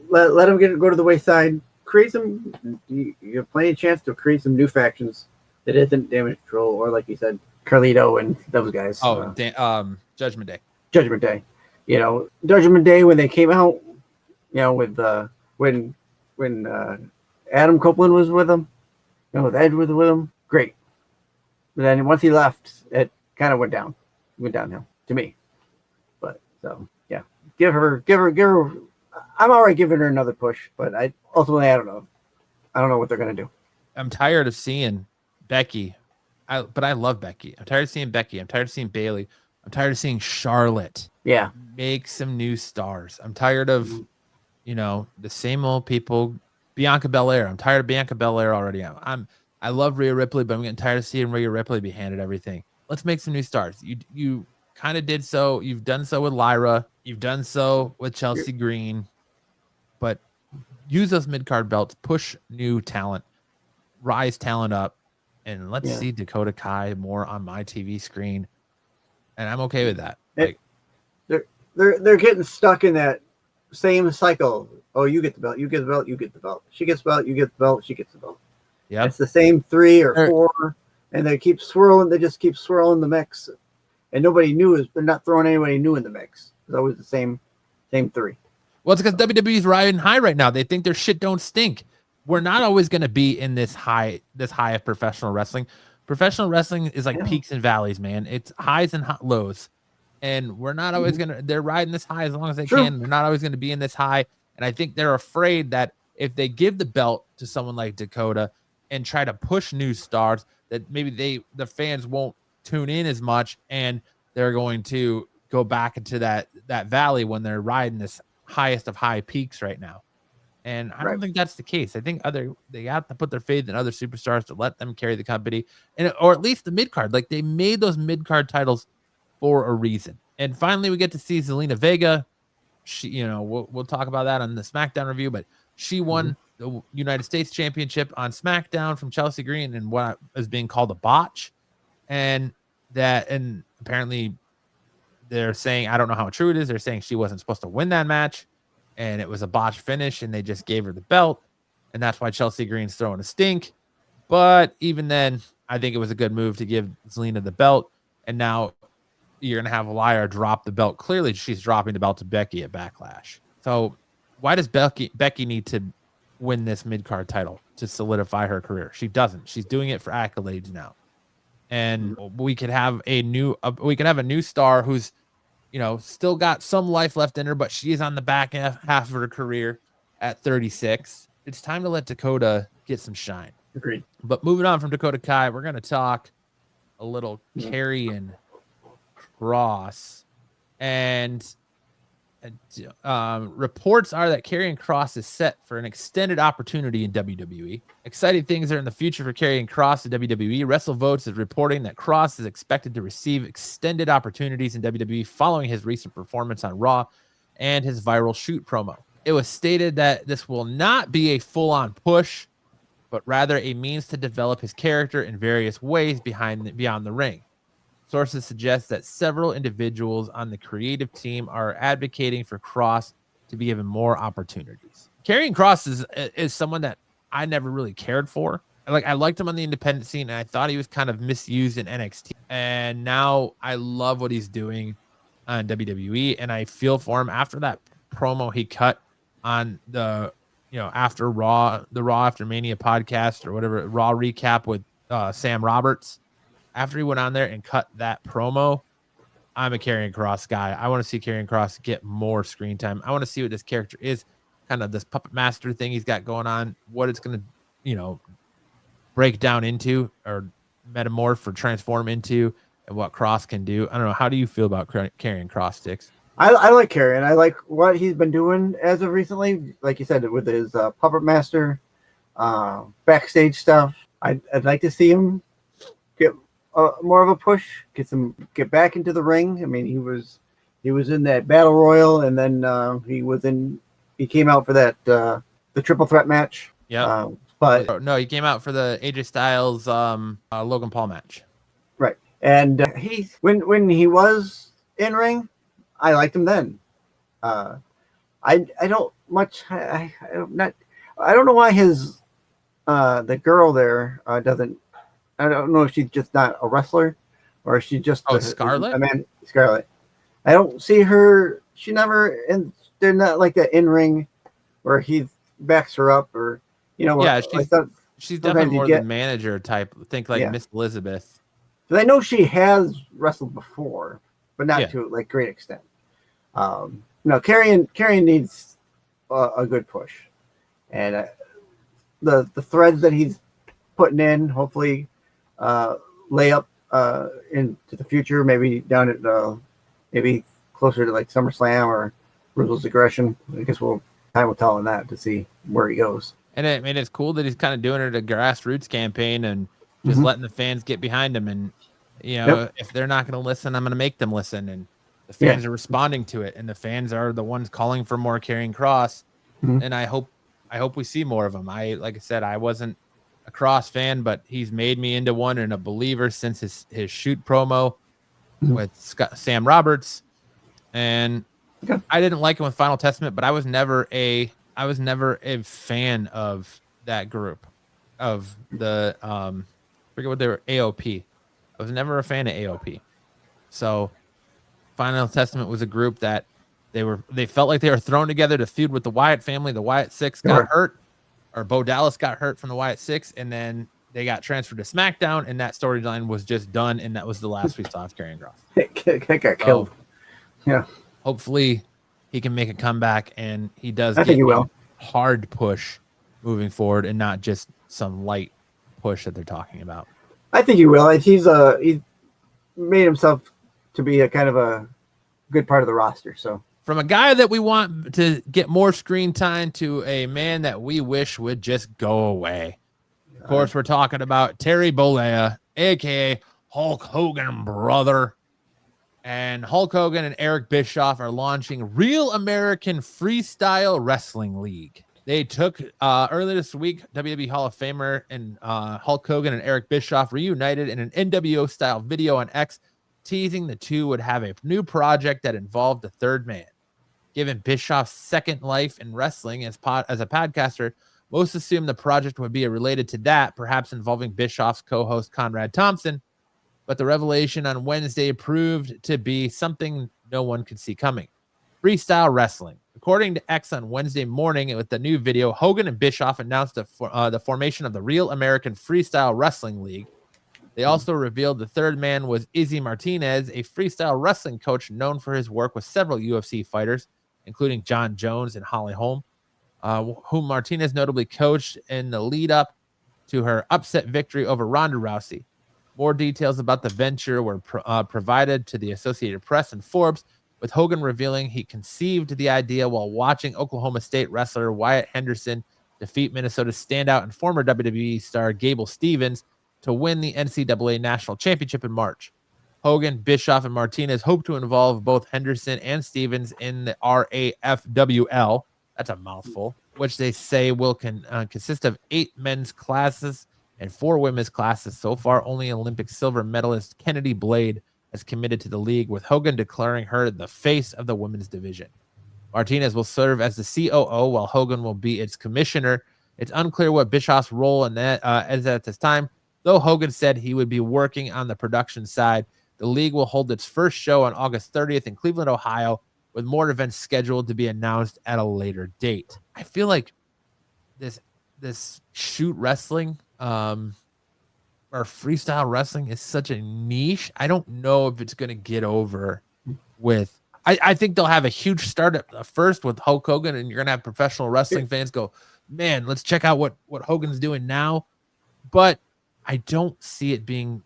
Let them go to the wayside. Create some. You have plenty of chance to create some new factions that isn't Damage Control, or like you said, Carlito and those guys. Oh, Judgment Day. Judgment Day. You know, Judgment Day when they came out. You know, with when Adam Copeland was with them, you know, with Edge was with him. Great. But then once he left, it kind of went downhill to me. But so yeah, give her. I'm all right giving her another push, but I don't know what they're gonna do. I'm tired of seeing Becky, but I love Becky. I'm tired of seeing Becky. I'm tired of seeing Bayley. I'm tired of seeing Charlotte. Yeah, make some new stars. I'm tired of, the same old people. Bianca Belair. I'm tired of Bianca Belair already. I love Rhea Ripley, but I'm getting tired of seeing Rhea Ripley be handed everything. Let's make some new stars. You kind of did so. You've done so with Lyra. You've done so with Chelsea Green. But use those mid-card belts, push new talent, rise talent up, and let's see Dakota Kai more on my TV screen. And I'm okay with that. They're getting stuck in that same cycle. Oh, you get the belt, you get the belt, you get the belt. She gets the belt, you get the belt, she gets the belt. Yeah, it's the same 3 or 4, and they keep swirling. They just keep swirling the mix, and nobody new they're not throwing anybody new in the mix. It's always the same 3. Well, it's because WWE's riding high right now. They think their shit don't stink. We're not always going to be in this high of professional wrestling. Professional wrestling is like peaks and valleys, man. It's highs and lows. And we're not always they're riding this high as long as they can. They're not always going to be in this high. And I think they're afraid that if they give the belt to someone like Dakota and try to push new stars, that maybe the fans won't tune in as much, and they're going to go back into that valley when they're riding this highest of high peaks right now. And I don't think that's the case. I think they have to put their faith in other superstars to let them carry the company, and or at least the mid card. Like they made those mid card titles for a reason. And finally, we get to see Zelina Vega. She, we'll talk about that on the SmackDown review, but she won the United States Championship on SmackDown from Chelsea Green in what is being called a botch, and apparently they're saying, I don't know how true it is. They're saying she wasn't supposed to win that match, and it was a botch finish, and they just gave her the belt, and that's why Chelsea Green's throwing a stink. But even then, I think it was a good move to give Zelina the belt, and now you're going to have Lyra drop the belt. Clearly, she's dropping the belt to Becky at Backlash. So why does Becky need to win this mid-card title to solidify her career? She doesn't. She's doing it for accolades now. And we could have a new star who's, still got some life left in her, but she is on the back half of her career at 36. It's time to let Dakota get some shine. Agreed. But moving on from Dakota Kai, we're going to talk a little Karrion Kross, and reports are that Karrion Kross is set for an extended opportunity in WWE. Exciting things are in the future for Karrion Kross in WWE. WrestleVotes is reporting that Kross is expected to receive extended opportunities in WWE following his recent performance on Raw and his viral shoot promo. It was stated that this will not be a full-on push, but rather a means to develop his character in various ways beyond the ring. Sources suggest that several individuals on the creative team are advocating for Kross to be given more opportunities. Karrion Kross is someone that I never really cared for. I liked him on the independent scene, and I thought he was kind of misused in NXT. And now I love what he's doing on WWE, and I feel for him after that promo he cut on the after Raw, the Raw After Mania podcast or whatever, Raw recap with Sam Roberts. After he went on there and cut that promo, I'm a Karrion Kross guy. I want to see Karrion Kross get more screen time. I want to see what this character is, kind of this puppet master thing he's got going on, what it's going to, break down into or metamorph or transform into, and what Kross can do. I don't know. How do you feel about Karrion Kross, Styx? I like Karrion. I like what he's been doing as of recently. Like you said, with his puppet master, backstage stuff. I'd like to see him get more of a push, get back into the ring. I mean, he was in that battle royal, and then he came out for that the triple threat match. Yeah, but no, he came out for the AJ Styles Logan Paul match. Right, and when he was in ring, I liked him then. I don't much. I don't know why his the girl there doesn't. I don't know if she's just not a wrestler, or if she's just Scarlett. Scarlett. I don't see her. She never. And they're not like that in ring where he backs her up, or Yeah, she's definitely more the manager type. Think like Miss Elizabeth. Because I know she has wrestled before, but not to like great extent. Karrion needs a good push, and the threads that he's putting in, hopefully, lay up into the future. Maybe down at maybe closer to like SummerSlam or Ruthless Aggression. I guess time will tell on that to see where he goes. And it's cool that he's kind of doing it a grassroots campaign and just letting the fans get behind him. And if they're not going to listen, I'm going to make them listen. And the fans are responding to it, and the fans are the ones calling for more Karrion Kross. And I hope we see more of him. Like I said, I wasn't a Kross fan, but he's made me into one and a believer since his shoot promo with Sam Roberts. And I didn't like him with Final Testament, but I was never a fan of that group, of the forget what they were, AOP. I was never a fan of AOP. So Final Testament was a group that they felt like they were thrown together to feud with the Wyatt family. The Wyatt Six got hurt, or Bo Dallas got hurt from the Wyatt Six, and then they got transferred to SmackDown, and that storyline was just done, and that was the last we saw of Karrion Kross. Got killed. Yeah. Hopefully he can make a comeback, and he does. I think he will. Hard push moving forward, and not just some light push that they're talking about. I think he will. He's made himself to be a kind of a good part of the roster. So From a guy that we want to get more screen time to a man that we wish would just go away. Of course, we're talking about Terry Bollea, aka Hulk Hogan brother. And Hulk Hogan and Eric Bischoff are launching Real American Freestyle Wrestling League. They took earlier this week, WWE Hall of Famer and Hulk Hogan and Eric Bischoff reunited in an NWO style video on X, teasing the two would have a new project that involved a third man. Given Bischoff's second life in wrestling as a podcaster, most assumed the project would be related to that, perhaps involving Bischoff's co-host Conrad Thompson. But the revelation on Wednesday proved to be something no one could see coming. Freestyle wrestling. According to X on Wednesday morning with the new video, Hogan and Bischoff announced the formation of the Real American Freestyle Wrestling League. They also revealed the third man was Izzy Martinez, a freestyle wrestling coach known for his work with several UFC fighters, including John Jones and Holly Holm, whom Martinez notably coached in the lead up to her upset victory over Ronda Rousey. More details about the venture were provided to the Associated Press and Forbes, with Hogan revealing he conceived the idea while watching Oklahoma State wrestler Wyatt Henderson defeat Minnesota's standout and former WWE star Gable Stevens to win the NCAA National Championship in March. Hogan, Bischoff, and Martinez hope to involve both Henderson and Stevens in the RAFWL, that's a mouthful, which they say will consist of 8 men's classes and 4 women's classes. So far, only Olympic silver medalist Kennedy Blade has committed to the league, with Hogan declaring her the face of the women's division. Martinez will serve as the COO, while Hogan will be its commissioner. It's unclear what Bischoff's role in that is at this time, though Hogan said he would be working on the production side. The league will hold its first show on August 30th in Cleveland, Ohio, with more events scheduled to be announced at a later date. I feel like this shoot wrestling or freestyle wrestling is such a niche. I don't know if it's going to get over with. I think they'll have a huge start at first with Hulk Hogan, and you're going to have professional wrestling fans go, man, let's check out what Hogan's doing now. But I don't see it being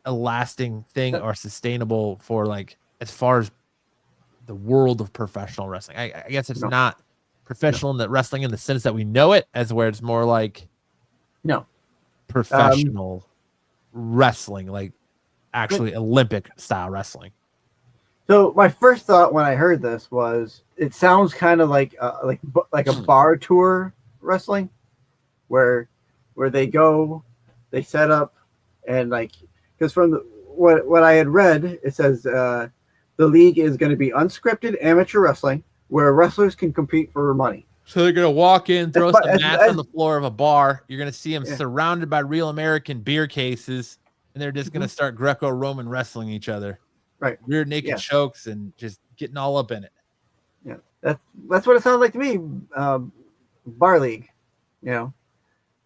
a lasting thing or sustainable for, like, as far as the world of professional wrestling. I guess it's not professional in the wrestling in the sense that we know it, as where it's more like professional wrestling, like actually Olympic style wrestling. So my first thought when I heard this was it sounds kind of like a bar tour wrestling, where they go, they set up, and like, because from what I had read, it says the league is going to be unscripted amateur wrestling where wrestlers can compete for money. So they're going to walk in, throw some mats on the floor of a bar. You're going to see them surrounded by Real American beer cases, and they're just going to start Greco-Roman wrestling each other. Right. Rear naked chokes and just getting all up in it. Yeah. That's what it sounds like to me. Bar league, you know.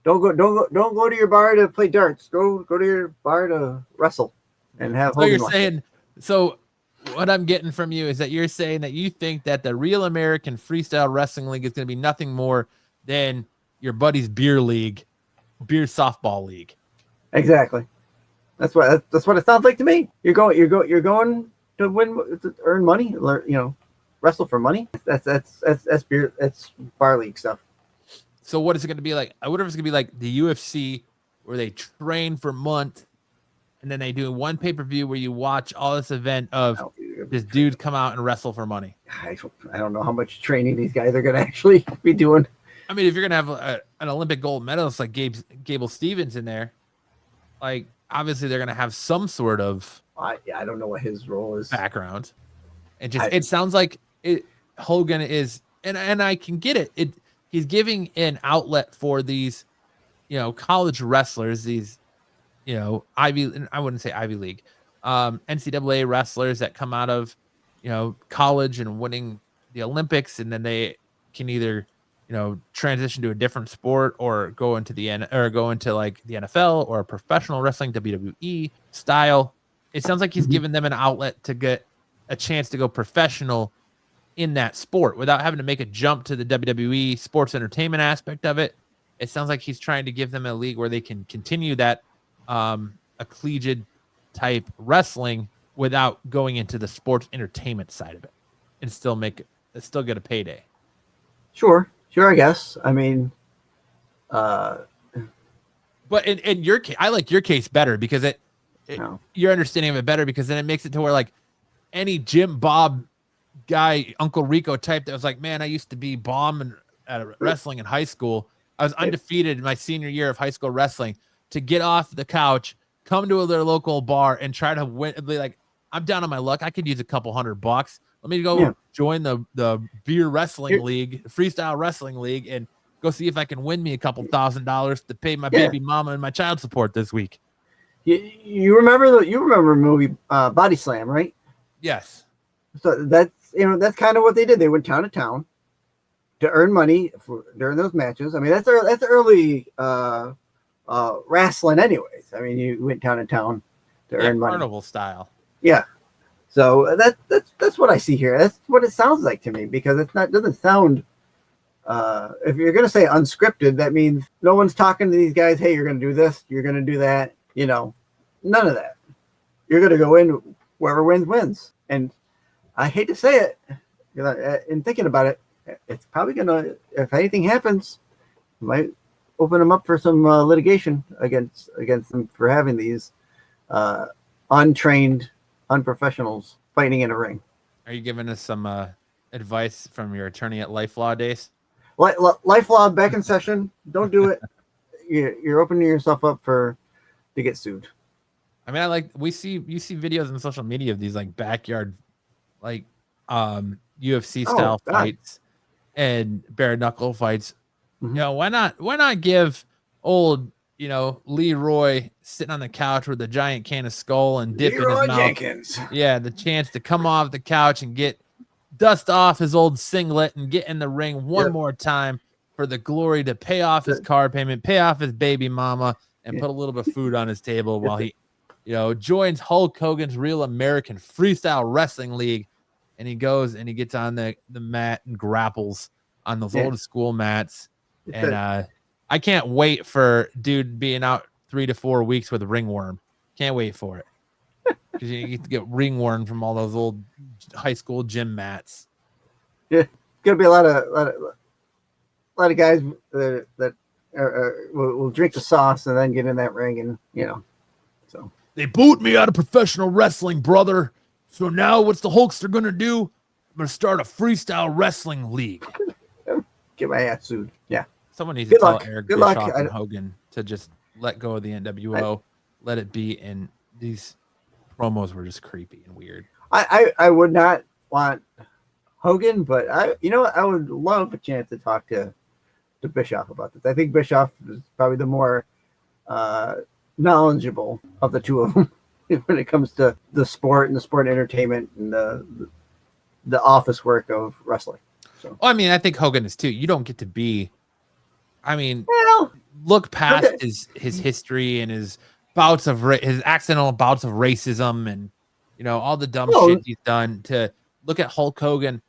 Don't go to your bar to play darts. Go to your bar to wrestle and have. So you're saying, so what I'm getting from you is that you're saying that you think that the Real American Freestyle Wrestling League is going to be nothing more than your buddy's beer softball league. Exactly. That's what it sounds like to me. You're going to win, to earn money, wrestle for money. That's beer. That's bar league stuff. So what is it going to be like? I wonder if it's going to be like the UFC, where they train for months, and then they do one pay-per-view where you watch all this event of this dude come out and wrestle for money. I don't know how much training these guys are going to actually be doing. I mean, if you're going to have an Olympic gold medalist like Gable Stevens in there, like, obviously they're going to have some sort of I don't know what his role is. Background. It sounds like Hogan is, and I can get it. He's giving an outlet for these, college wrestlers, these, I wouldn't say Ivy League, NCAA wrestlers that come out of, college and winning the Olympics, and then they can either, transition to a different sport or go into like the NFL or professional wrestling, WWE style. It sounds like he's given them an outlet to get a chance to go professional in that sport without having to make a jump to the WWE sports entertainment aspect of it. It sounds like he's trying to give them a league where they can continue that a collegiate type wrestling without going into the sports entertainment side of it. and still get a payday. Sure, I guess. I mean, but in your case, I like your case better because your understanding of it better, because then it makes it to where like any Jim Bob guy, Uncle Rico type that was like, man, I used to be bombing at wrestling in high school. I was undefeated in my senior year of high school wrestling. To get off the couch, come to their local bar and try to win. Like, I'm down on my luck. I could use a couple $100. Let me go join the beer wrestling league, freestyle wrestling league, and go see if I can win me a couple $1,000 to pay my baby mama and my child support this week. You remember the movie Body Slam, right? Yes. So that's kind of what they did. They went town to town to earn money during those matches. I mean, that's early wrestling, anyways. I mean, you went town to town to earn money, carnival style. Yeah. So that's what I see here. That's what it sounds like to me, because doesn't sound. If you're gonna say unscripted, that means no one's talking to these guys. Hey, you're gonna do this. You're gonna do that. You know, none of that. You're gonna go in. Whoever wins. And I hate to say it, in thinking about it, it's probably gonna. If anything happens, it might open them up for some litigation against them for having these untrained, unprofessionals fighting in a ring. Are you giving us some advice from your attorney at Life Law days? Life Law back in session. Don't do it. You're opening yourself up to get sued. I mean, you see videos on social media of these like backyard, like UFC style fights and bare knuckle fights. Mm-hmm. You know, why not give old, Leroy sitting on the couch with a giant can of Skull and dip in his mouth. Jenkins. Yeah, the chance to come off the couch and dust off his old singlet and get in the ring one more time for the glory to pay off his car payment, pay off his baby mama, and put a little bit of food on his table while he, joins Hulk Hogan's Real American Freestyle Wrestling League, and he goes and he gets on the mat and grapples on those old school mats. And I can't wait for dude being out 3 to 4 weeks with a ringworm. Can't wait for it. Because you get to get ringworm from all those old high school gym mats. Yeah, it's gonna be a lot of guys that will drink the sauce and then get in that ring, and so they boot me out of professional wrestling, brother. So now what's the Hulkster gonna do? I'm gonna start a freestyle wrestling league. Get my ass sued. Yeah. Someone needs to tell Eric Bischoff and Hogan to just let go of the NWO, let it be. And these promos were just creepy and weird. I would not want Hogan, but I would love a chance to talk to Bischoff about this. I think Bischoff is probably the more knowledgeable of the two of them when it comes to the sport and the sport entertainment and the office work of wrestling. So, I mean, I think Hogan is too. You don't get to be. I mean, look past his history and his his accidental bouts of racism and all the dumb shit he's done. To look at Hulk Hogan,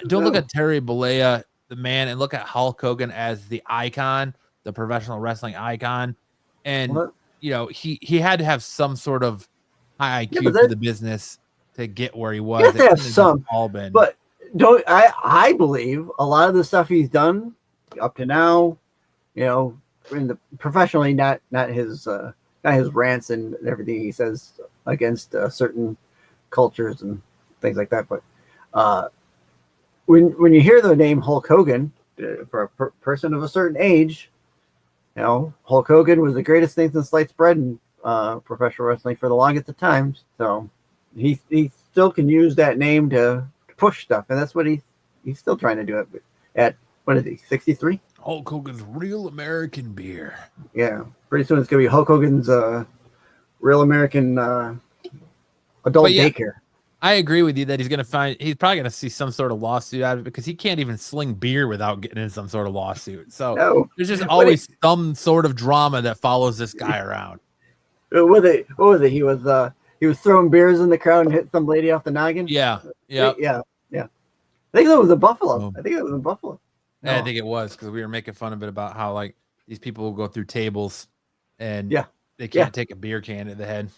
don't look at Terry Bollea, the man, and look at Hulk Hogan as the icon, the professional wrestling icon. And he had to have some sort of high IQ for the business to get where he was. He has to have some, but I believe a lot of the stuff he's done up to now, professionally, not his rants and everything he says against certain cultures and things like that. But when you hear the name Hulk Hogan, for a person of a certain age, Hulk Hogan was the greatest thing since sliced bread in professional wrestling for the longest of times. So he still can use that name to push stuff, and that's what he's still trying to do it at. What is he, 63? Hulk Hogan's Real American Beer. Yeah, pretty soon it's gonna be Hulk Hogan's Real American adult daycare. I agree with you that he's probably gonna see some sort of lawsuit out of it, because he can't even sling beer without getting in some sort of lawsuit. So there's just always some sort of drama that follows this guy around. What was it? He was throwing beers in the crowd and hit some lady off the noggin. Yeah. I think that was a Buffalo. No. I think it was, because we were making fun of it about how like these people will go through tables and they can't take a beer can to the head.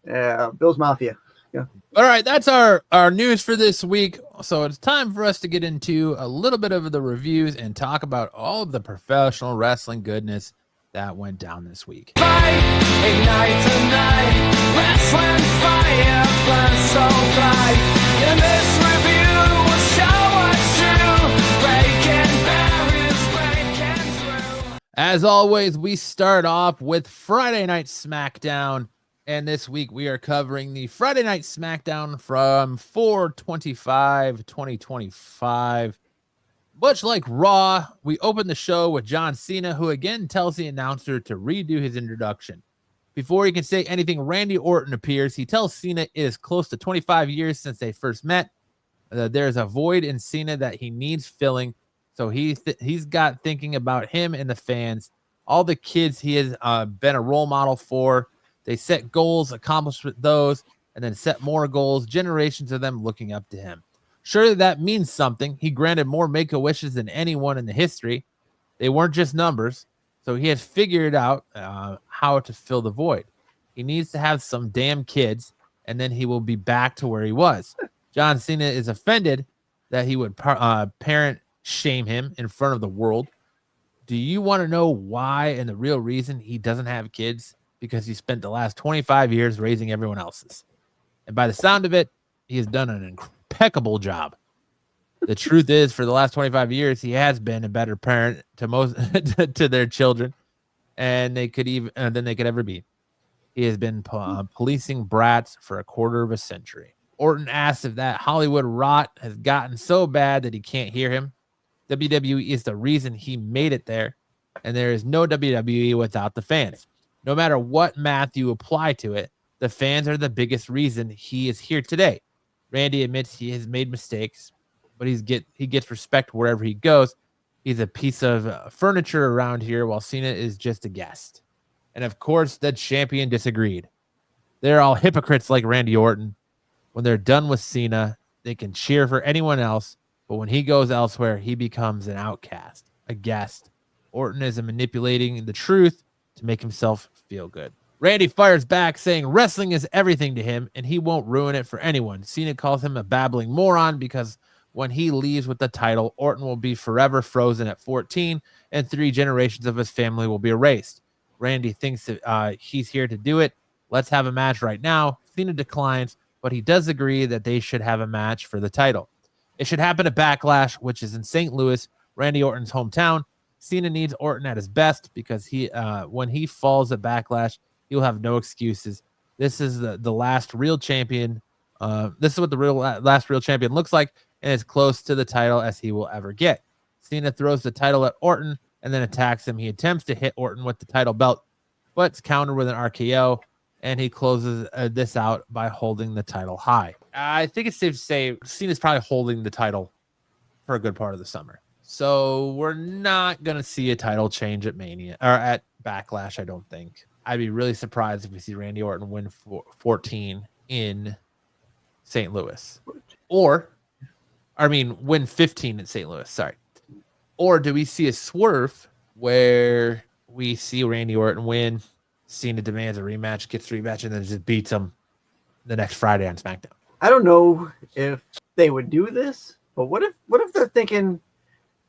Yeah, Bill's Mafia. Yeah. But All right, that's our news for this week. So it's time for us to get into a little bit of the reviews and talk about all of the professional wrestling goodness that went down this week. Fight, ignite tonight. Wrestling fire burns so bright. And this review will show us true. Breaking barriers, breaking through. As always, we start off with Friday Night SmackDown. And this week we are covering the Friday Night SmackDown from 4/25/2025. Much like Raw, we open the show with John Cena, who again tells the announcer to redo his introduction. Before he can say anything, Randy Orton appears. He tells Cena it is close to 25 years since they first met. There's a void in Cena that he needs filling. So he's got thinking about him and the fans, all the kids he has been a role model for. They set goals, accomplish those, and then set more goals, generations of them looking up to him. Surely that means something. He granted more Make-A-Wishes than anyone in the history. They weren't just numbers, so he has figured out how to fill the void. He needs to have some damn kids, and then he will be back to where he was. John Cena is offended that he would parent shame him in front of the world. Do you want to know why and the real reason he doesn't have kids? Because he spent the last 25 years raising everyone else's. And by the sound of it, he has done an impeccable job. The truth is, for the last 25 years, he has been a better parent to most to their children, and they could even than they could ever be. He has been policing brats for a quarter of a century. Orton asks if that Hollywood rot has gotten so bad that he can't hear him. WWE is the reason he made it there, and there is no WWE without the fans. No matter what math you apply to it, the fans are the biggest reason he is here today. Randy admits he has made mistakes, but he gets respect wherever he goes. He's a piece of furniture around here, while Cena is just a guest. And of course, the champion disagreed. They're all hypocrites like Randy Orton. When they're done with Cena, they can cheer for anyone else, but when he goes elsewhere, he becomes an outcast, a guest. Orton is manipulating the truth to make himself feel good. Randy fires back, saying wrestling is everything to him, and he won't ruin it for anyone. Cena calls him a babbling moron because when he leaves with the title, Orton will be forever frozen at 14, and 3 generations of his family will be erased. Randy thinks that he's here to do it. Let's have a match right now. Cena declines, but he does agree that they should have a match for the title. It should happen at Backlash, which is in St. Louis, Randy Orton's hometown. Cena needs Orton at his best because when he falls at Backlash, he'll have no excuses. This is the last real champion. This is what the last real champion looks like, and as close to the title as he will ever get. Cena throws the title at Orton and then attacks him. He attempts to hit Orton with the title belt, but it's countered with an RKO, and he closes this out by holding the title high. I think it's safe to say Cena's probably holding the title for a good part of the summer. So we're not going to see a title change at Mania or at Backlash, I don't think. I'd be really surprised if we see Randy Orton win 14 in St. Louis. Win 15 in St. Louis, sorry. Or do we see a swerve where we see Randy Orton win, Cena demands a rematch, gets the rematch, and then just beats him the next Friday on SmackDown? I don't know if they would do this, but what if they're thinking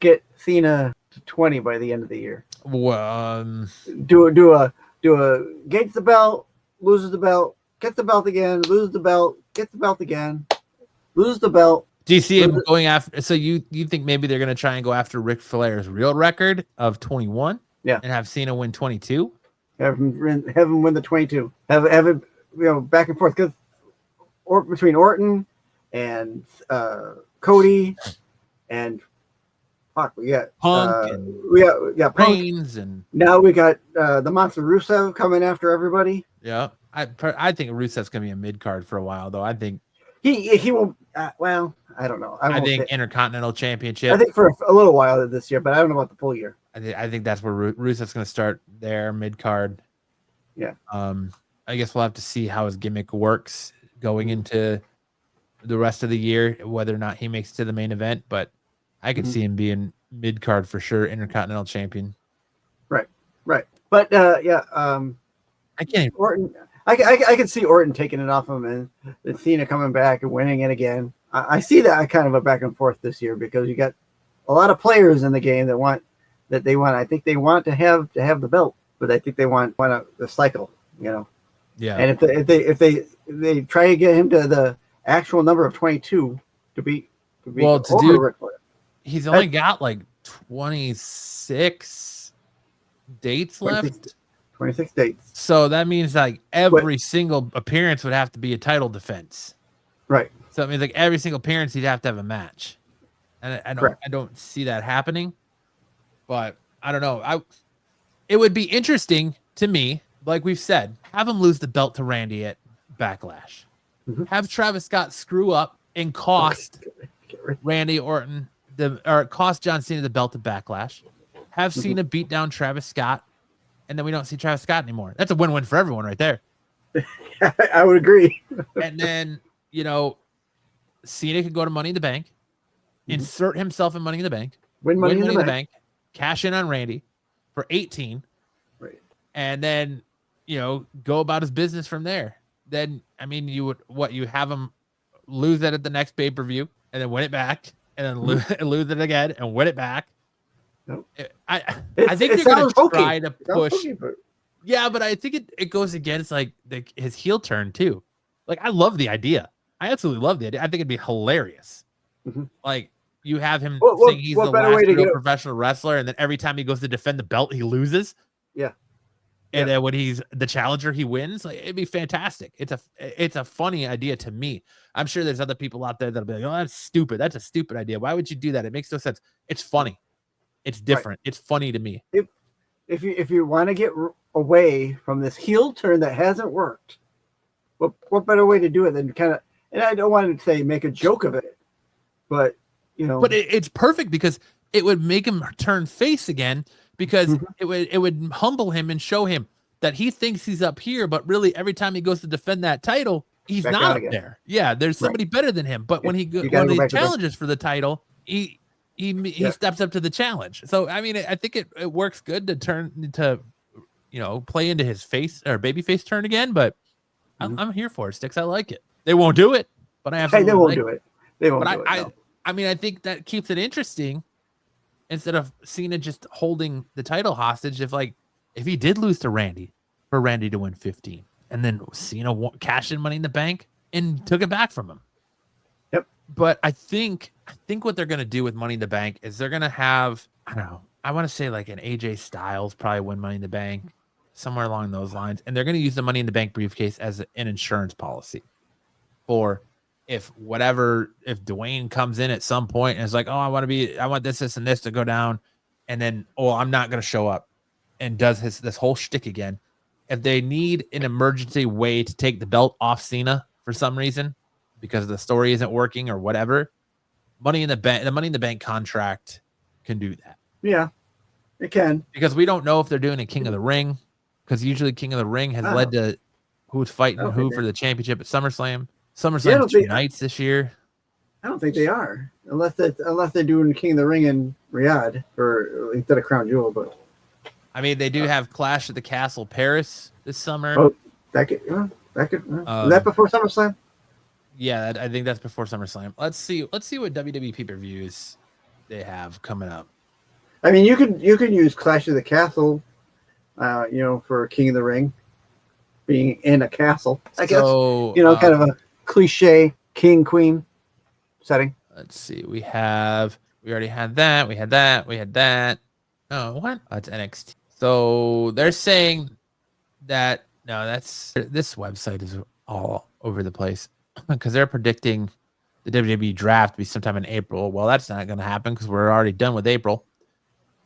get Cena to 20 by the end of the year? Well, do a gains the belt, loses the belt, gets the belt again, loses the belt, gets the belt again, loses the belt. Do you see him going after? So you think maybe they're going to try and go after Ric Flair's real record of 21? Yeah, and have Cena win 22. Have him win the 22. Have it back and forth because between Orton and Cody and we got Punk, we got Punk. Reigns, and now we got the Monster Rusev coming after everybody. Yeah, I think Rusev's gonna be a mid card for a while, though. I think he won't. Well, I don't know. I think Intercontinental Championship. I think for a little while this year, but I don't know about the full year. I think that's where Rusev's gonna start there, mid card. Yeah. I guess we'll have to see how his gimmick works going into the rest of the year, whether or not he makes it to the main event, but I could see him being mid card for sure, Intercontinental Champion. Right. But I can't. Orton. I could see Orton taking it off him and then Cena coming back and winning it again. I see that kind of a back and forth this year because you got a lot of players in the game that want. I think they want to have the belt, but I think they want the cycle, Yeah. And if they try to get him to the actual number of 22 to be Well, to over do- Ric Flair. He's only got like 26 dates 26 left. 26 dates. So that means like every single appearance would have to be a title defense. Right. So it means like every single appearance he'd have to have a match. And I don't see that happening. But I don't know. It would be interesting to me, like we've said, have him lose the belt to Randy at Backlash. Mhm. Have Travis Scott screw up and cost Randy Orton or cost John Cena the belt at Backlash. Have Cena beat down Travis Scott, and then we don't see Travis Scott anymore. That's a win-win for everyone right there. I would agree. And then, Cena could go to Money in the Bank, insert himself in Money in the Bank, Win Money in the Bank. cash in on Randy for 18, Right. and then, go about his business from there. Then, I mean, you have him lose it at the next pay-per-view and then win it back and then lose it again and win it back. Nope. I think they're going to try to push. But Yeah, but I think it goes against like his heel turn too. Like I love the idea. I absolutely love the idea. I think it'd be hilarious. Mhm. Like you have him What saying he's the better last way to real get it? professional wrestler, and then every time he goes to defend the belt, he loses. Yeah. And then when he's the challenger, he wins. Like it'd be fantastic. It's a funny idea to me. I'm sure there's other people out there that'll be like, "Oh, that's stupid. That's a stupid idea. Why would you do that? It makes no sense." It's funny. It's different. It's funny to me. if you want to get away from this heel turn that hasn't worked, what better way to do it than kind of? And I don't want to say make a joke of it, but But it's perfect because it would make him turn face again because it would humble him and show him that he thinks he's up here, but really every time he goes to defend that title, he's Back not down up again. there. Yeah, there's somebody better than him. But when he You gotta go when back he to challenges for the title, he steps up to the challenge. So I mean, I think it works good to turn to play into his face or babyface turn again. But I'm here for it, Styx. I like it. They won't do it, but I absolutely they won't like do it. They won't But do it. No. I mean, I think that keeps it interesting instead of Cena just holding the title hostage. If he did lose to Randy, for Randy to win 15, and then Cena cashed in Money in the Bank and took it back from him. Yep. But I think what they're going to do with Money in the Bank is they're going to have, I don't know, I want to say like an AJ Styles probably win Money in the Bank, somewhere along those lines. And they're going to use the Money in the Bank briefcase as an insurance policy for if Dwayne comes in at some point and is like, oh, I want this, and this to go down. And then, I'm not going to show up, and does this whole shtick again. If they need an emergency way to take the belt off Cena for some reason, because the story isn't working or whatever, the Money in the Bank contract can do that. Yeah, it can. Because we don't know if they're doing a King of the Ring, because usually King of the Ring has led to who's fighting who for the championship at SummerSlam. SummerSlam 2 nights this year. I don't think they are, unless they're doing King of the Ring in Riyadh or instead of Crown Jewel. But I mean, they do have Clash at the Castle Paris this summer. oh, that could is that before SummerSlam? Yeah, I think that's before SummerSlam. Let's see what WWE pay-per-views they have coming up. I mean, you could use Clash of the Castle, for King of the Ring, being in a castle. I guess kind of a cliche king queen setting. Let's see. We already had that. We had that. Oh, what? That's NXT. So they're saying that this website is all over the place because they're predicting the WWE draft to be sometime in April. Well, that's not going to happen because we're already done with April.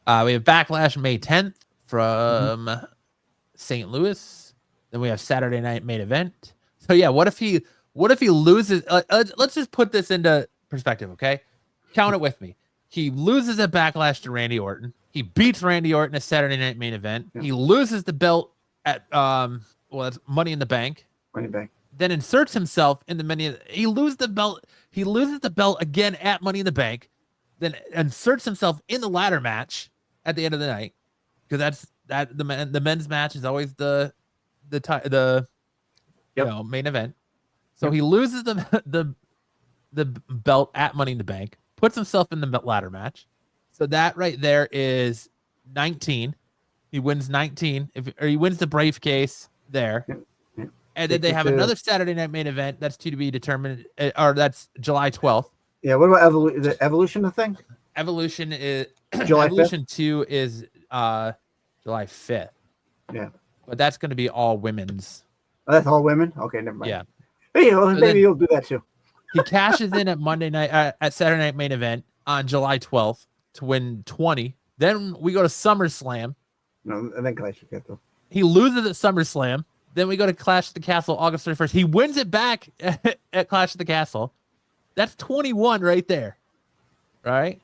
We have Backlash May 10th from St. Louis. Then we have Saturday Night Main Event. So yeah, what if he loses? Let's just put this into perspective, okay? Count it with me. He loses at Backlash to Randy Orton. He beats Randy Orton at Saturday Night Main Event. Yeah. He loses the belt at that's Money in the Bank. Money in the Bank. Then inserts himself in the many. He loses the belt. He loses the belt again at Money in the Bank. Then inserts himself in the ladder match at the end of the night, because the men's match is always the Yep. main event. So he loses the belt at Money in the Bank, puts himself in the ladder match. So that right there is 19. He wins 19. Or he wins the briefcase there. Yep. And then they have another Saturday night main event that's to be determined, or that's July 12th. Yeah, what about the Evolution of thing? Evolution is July Evolution 2 is July 5th. Yeah. But that's going to be all women's. Oh, that's all women? Okay, never mind. Yeah. Hey, well, So maybe you'll do that too. He cashes in at Monday night at Saturday night main event on July 12th to win 20. Then we go to SummerSlam. No, and then Clash of the Castle. He loses at SummerSlam. Then we go to Clash of the Castle August 31st. He wins it back at Clash of the Castle. That's 21 right there. Right?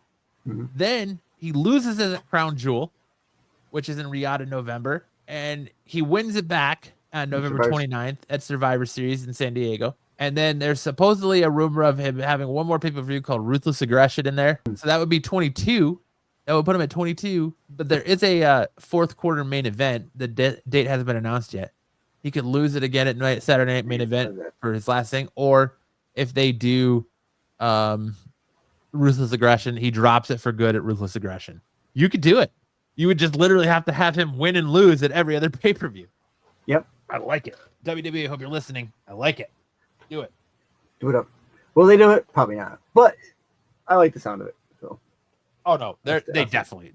Mm-hmm. Then he loses it at Crown Jewel, which is in Riyadh in November. And he wins it back on November 29th at Survivor Series in San Diego. And then there's supposedly a rumor of him having one more pay-per-view called Ruthless Aggression in there. So that would be 22. That would put him at 22. But there is a fourth quarter main event. The date hasn't been announced yet. He could lose it again at Saturday night main event for his last thing. Or if they do Ruthless Aggression, he drops it for good at Ruthless Aggression. You could do it. You would just literally have to have him win and lose at every other pay-per-view. Yep. I like it. WWE, I hope you're listening. I like it. Do it. Do it up. Will they do it? Probably not. But I like the sound of it. So. Oh no, they definitely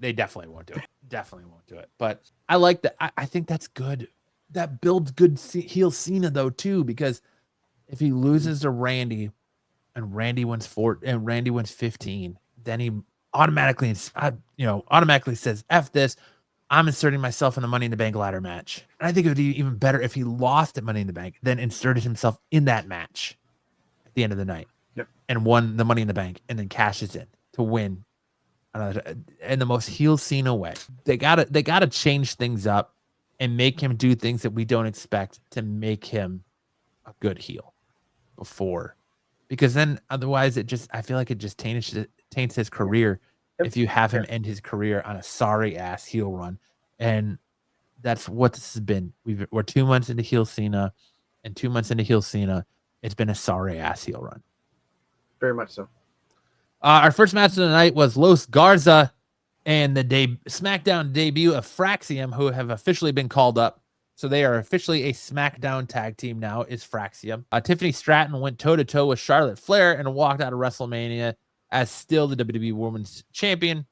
won't do it. Definitely won't do it. But I like that. I think that's good. That builds good heel Cena though too, because if he loses to Randy, and Randy wins 15, then he automatically says, "F this. I'm inserting myself in the Money in the Bank ladder match." And I think it would be even better if he lost at Money in the Bank, then inserted himself in that match at the end of the night, and won the Money in the Bank, and then cashes in to win in the most heel Cena way. They gotta change things up and make him do things that we don't expect to make him a good heel before, because then otherwise I feel like it just taints his career. If you have him end his career on a sorry ass heel run, and that's what this has been. We're 2 months into heel Cena, and 2 months into heel Cena, it's been a sorry ass heel run. Very much so. Our first match of the night was Los Garza and the SmackDown debut of Fraxium, who have officially been called up. So they are officially a SmackDown tag team now, is Fraxium. Tiffany Stratton went toe-to-toe with Charlotte Flair and walked out of WrestleMania as still the WWE Women's Champion.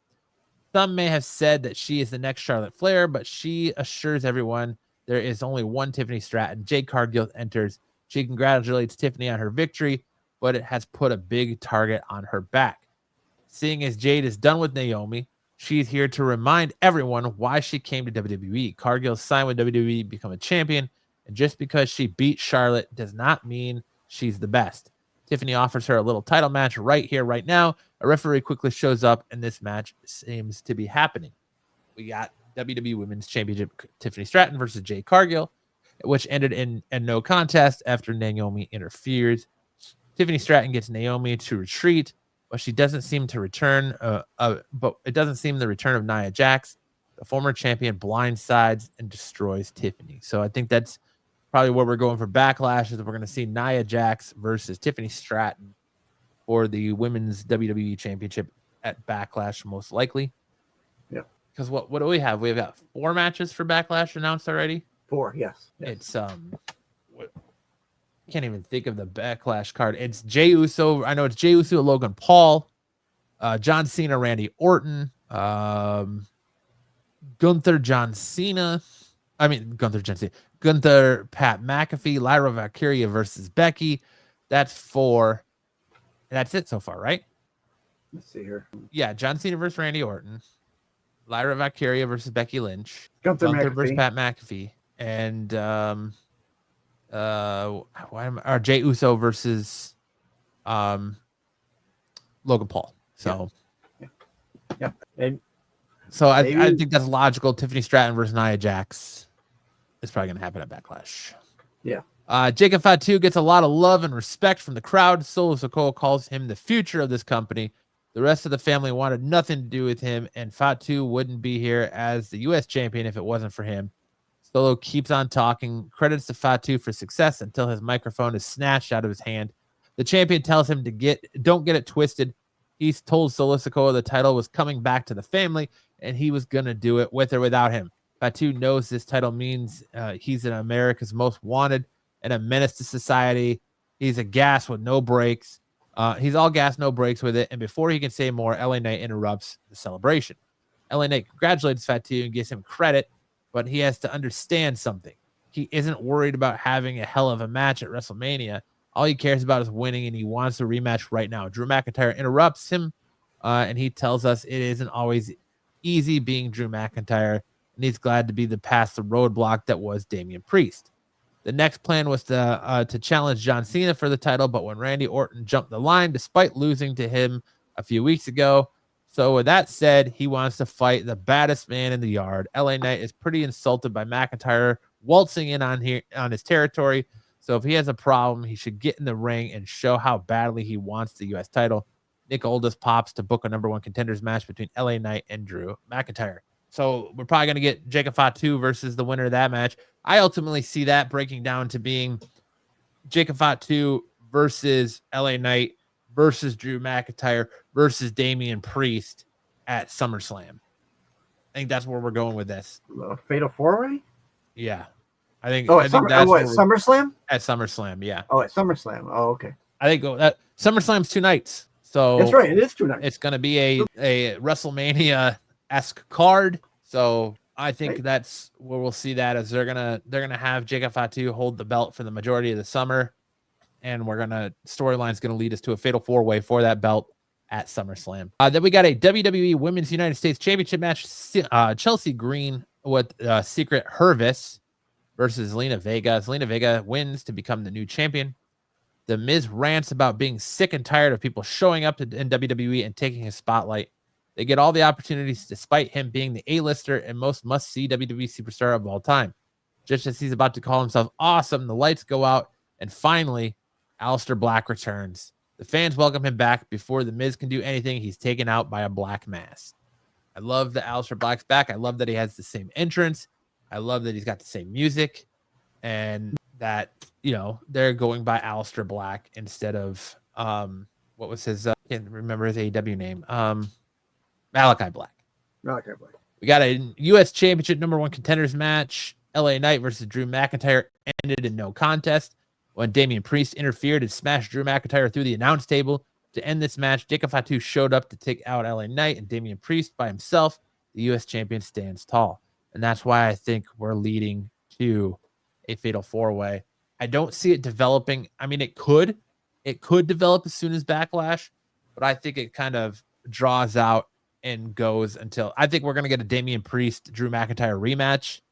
Some may have said that she is the next Charlotte Flair, but she assures everyone there is only one Tiffany Stratton. Jade Cargill enters. She congratulates Tiffany on her victory, but it has put a big target on her back. Seeing as Jade is done with Naomi, she's here to remind everyone why she came to WWE. Cargill signed with WWE, become a champion, and just because she beat Charlotte does not mean she's the best. Tiffany offers her a little title match right here, right now. A referee quickly shows up, and this match seems to be happening. We got WWE Women's Championship Tiffany Stratton versus Jade Cargill, which ended in a no contest after Naomi interferes. Tiffany Stratton gets Naomi to retreat, but she doesn't seem to return. But it doesn't seem the return of Nia Jax. The former champion blindsides and destroys Tiffany. So I think that's probably where we're going for Backlash, is we're going to see Nia Jax versus Tiffany Stratton for the Women's WWE Championship at Backlash, most likely. Yeah. Because what do we have? We've got 4 matches for Backlash announced already. 4, yes. It's I can't even think of the Backlash card. It's Jey Uso. I know it's Jey Uso, Logan Paul, John Cena, Randy Orton, Gunther, Pat McAfee, Lyra Valkyria versus Becky. That's 4. That's it so far, right? Let's see here. Yeah, John Cena versus Randy Orton, Lyra Valkyria versus Becky Lynch, Gunther versus Pat McAfee, and Jey Uso versus Logan Paul. So yeah. And so I think that's logical. Tiffany Stratton versus Nia Jax is probably going to happen at Backlash. Yeah. Jacob Fatu gets a lot of love and respect from the crowd. Solo Sikoa calls him the future of this company. The rest of the family wanted nothing to do with him, and Fatu wouldn't be here as the U.S. champion if it wasn't for him. Solo keeps on talking, credits the Fatu for success until his microphone is snatched out of his hand. The champion tells him to don't get it twisted. He's told Solo Sikoa the title was coming back to the family, and he was going to do it with or without him. Fatu knows this title means he's in America's most wanted and a menace to society. He's a gas with no brakes. He's all gas, no brakes with it. And before he can say more, LA Knight interrupts the celebration. LA Knight congratulates Fatu and gives him credit, but he has to understand something. He isn't worried about having a hell of a match at WrestleMania. All he cares about is winning, and he wants a rematch right now. Drew McIntyre interrupts him, and he tells us it isn't always easy being Drew McIntyre, and he's glad to be past the roadblock that was Damian Priest. The next plan was to challenge John Cena for the title, but when Randy Orton jumped the line, despite losing to him a few weeks ago. So with that said, he wants to fight the baddest man in the yard. LA Knight is pretty insulted by McIntyre waltzing in on his territory. So if he has a problem, he should get in the ring and show how badly he wants the U.S. title. Nick Aldis pops to book a number one contenders match between LA Knight and Drew McIntyre. So we're probably going to get Jacob Fatu versus the winner of that match. I ultimately see that breaking down to being Jacob Fatu versus LA Knight versus Drew McIntyre versus Damian Priest at SummerSlam. I think that's where we're going with this. Fatal 4-way? Yeah. I think that's SummerSlam? At SummerSlam, yeah. Oh, at SummerSlam. Oh, okay. I think that SummerSlam's 2 nights. So that's right. It is 2 nights. It's going to be a WrestleMania-esque card. So I think that's where we'll see that, as they're gonna have Jacob Fatu hold the belt for the majority of the summer, and storyline's gonna lead us to a fatal 4-way for that belt at SummerSlam. Then we got a WWE Women's United States Championship match. Chelsea Green with Secret Hervis versus Zelina Vega. Zelina Vega wins to become the new champion. The Miz rants about being sick and tired of people showing up in WWE and taking his spotlight. They get all the opportunities despite him being the A-lister and most must-see WWE superstar of all time. Just as he's about to call himself awesome, the lights go out, and finally, Aleister Black returns. The fans welcome him back. Before the Miz can do anything, he's taken out by a black mass. I love that Aleister Black's back. I love that he has the same entrance. I love that he's got the same music, and that, they're going by Aleister Black instead of what was his? I can't remember his AEW name. Malachi Black. We got a U.S. Championship number one contenders match. LA Knight versus Drew McIntyre ended in no contest when Damian Priest interfered and smashed Drew McIntyre through the announce table. To end this match, Jacob Fatu showed up to take out LA Knight and Damian Priest by himself. The U.S. champion stands tall. And that's why I think we're leading to a fatal 4-way. I don't see it developing. I mean, it could develop as soon as Backlash, but I think it kind of draws out and goes until I think we're going to get a Damian Priest Drew McIntyre rematch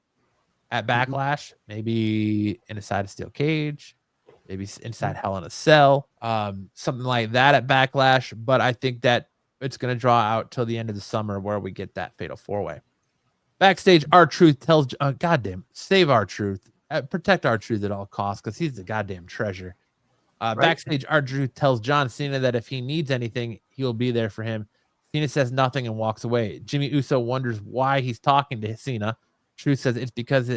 at Backlash, maybe inside a steel cage, maybe inside Hell in a Cell, something like that at Backlash. But I think that it's going to draw out till the end of the summer where we get that fatal 4-way. Backstage, R-Truth tells, save R-Truth, protect R-Truth at all costs, because he's the goddamn treasure. Right. Backstage, R-Truth tells John Cena that if he needs anything, he'll be there for him. Cena says nothing and walks away. Jimmy Uso wonders why he's talking to Cena. Truth says it's because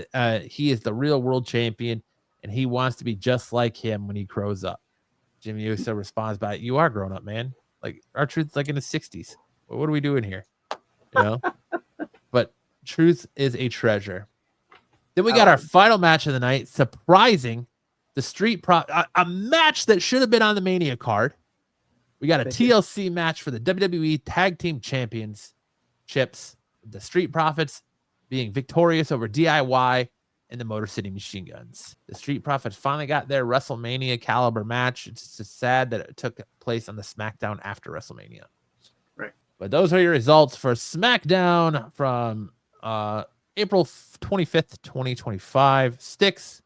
he is the real world champion and he wants to be just like him when he grows up. Jimmy Uso responds by, "You are grown up, man. Like, R-Truth's like in his 60s. What are we doing here?" But Truth is a treasure. Then we got our final match of the night. Surprising, a match that should have been on the Mania card. We got a TLC match for the WWE Tag Team Championships. The Street Profits being victorious over DIY and the Motor City Machine Guns. The Street Profits finally got their WrestleMania caliber match. It's just sad that it took place on the SmackDown after WrestleMania. Right. But those are your results for SmackDown from April 25th, 2025. Styx,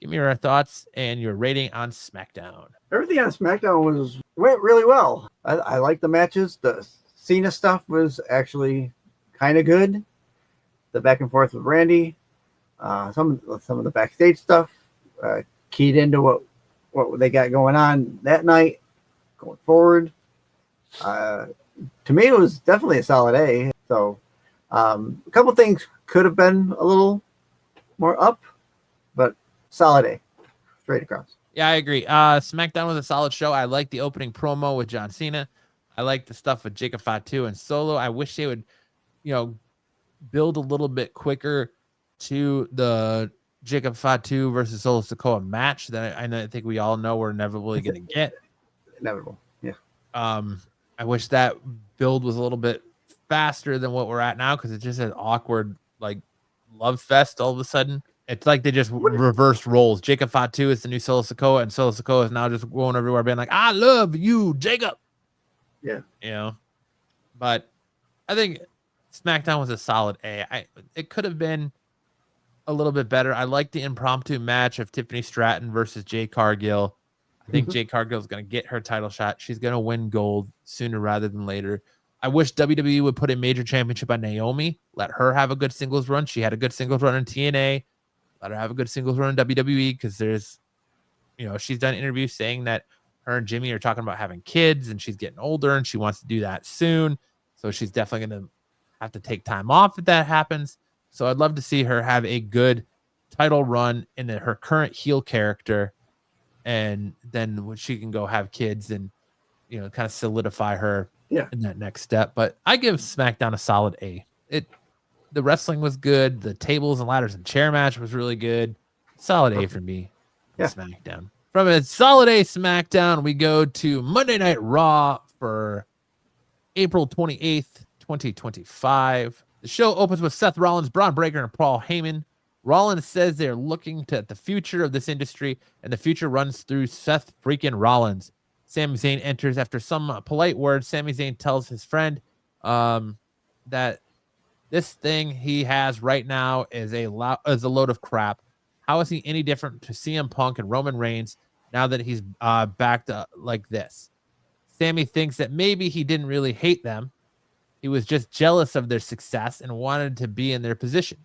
give me your thoughts and your rating on SmackDown. Everything on SmackDown went really well. I like the matches. The Cena stuff was actually kind of good. The back and forth with Randy, some of the backstage stuff keyed into what they got going on that night. Going forward, to me, it was definitely a solid A. So a couple things could have been a little more up, but solid A, straight across. Yeah, I agree. SmackDown was a solid show. I like the opening promo with John Cena. I like the stuff with Jacob Fatu and Solo. I wish they would, build a little bit quicker to the Jacob Fatu versus Solo Sikoa match that I think we all know we're inevitably going to get. Inevitable. Yeah. I wish that build was a little bit faster than what we're at now, because it's just an awkward love fest all of a sudden. It's like they just reversed roles. Jacob Fatu is the new Solo Sikoa, and Solo Sikoa is now just going everywhere being like, I love you, Jacob. Yeah. But I think SmackDown was a solid A. It could have been a little bit better. I like the impromptu match of Tiffany Stratton versus Jade Cargill. I think Jade Cargill is going to get her title shot. She's going to win gold sooner rather than later. I wish WWE would put a major championship on Naomi. Let her have a good singles run. She had a good singles run in TNA. Let her have a good singles run in WWE, because there's, she's done interviews saying that her and Jimmy are talking about having kids, and she's getting older and she wants to do that soon. So she's definitely going to have to take time off if that happens. So I'd love to see her have a good title run in her current heel character, and then when she can go have kids and, kind of solidify her in that next step. But I give SmackDown a solid A. The wrestling was good. The tables and ladders and chair match was really good. Solid A for me. Yeah. SmackDown. From a solid A SmackDown, we go to Monday Night Raw for April 28th, 2025. The show opens with Seth Rollins, Braun Breaker, and Paul Heyman. Rollins says they're looking to the future of this industry, and the future runs through Seth freaking Rollins. Sami Zayn enters after some polite words. Sami Zayn tells his friend that this thing he has right now is a load of crap. How is he any different to CM Punk and Roman Reigns now that he's backed up like this? Sami thinks that maybe he didn't really hate them. He was just jealous of their success and wanted to be in their position.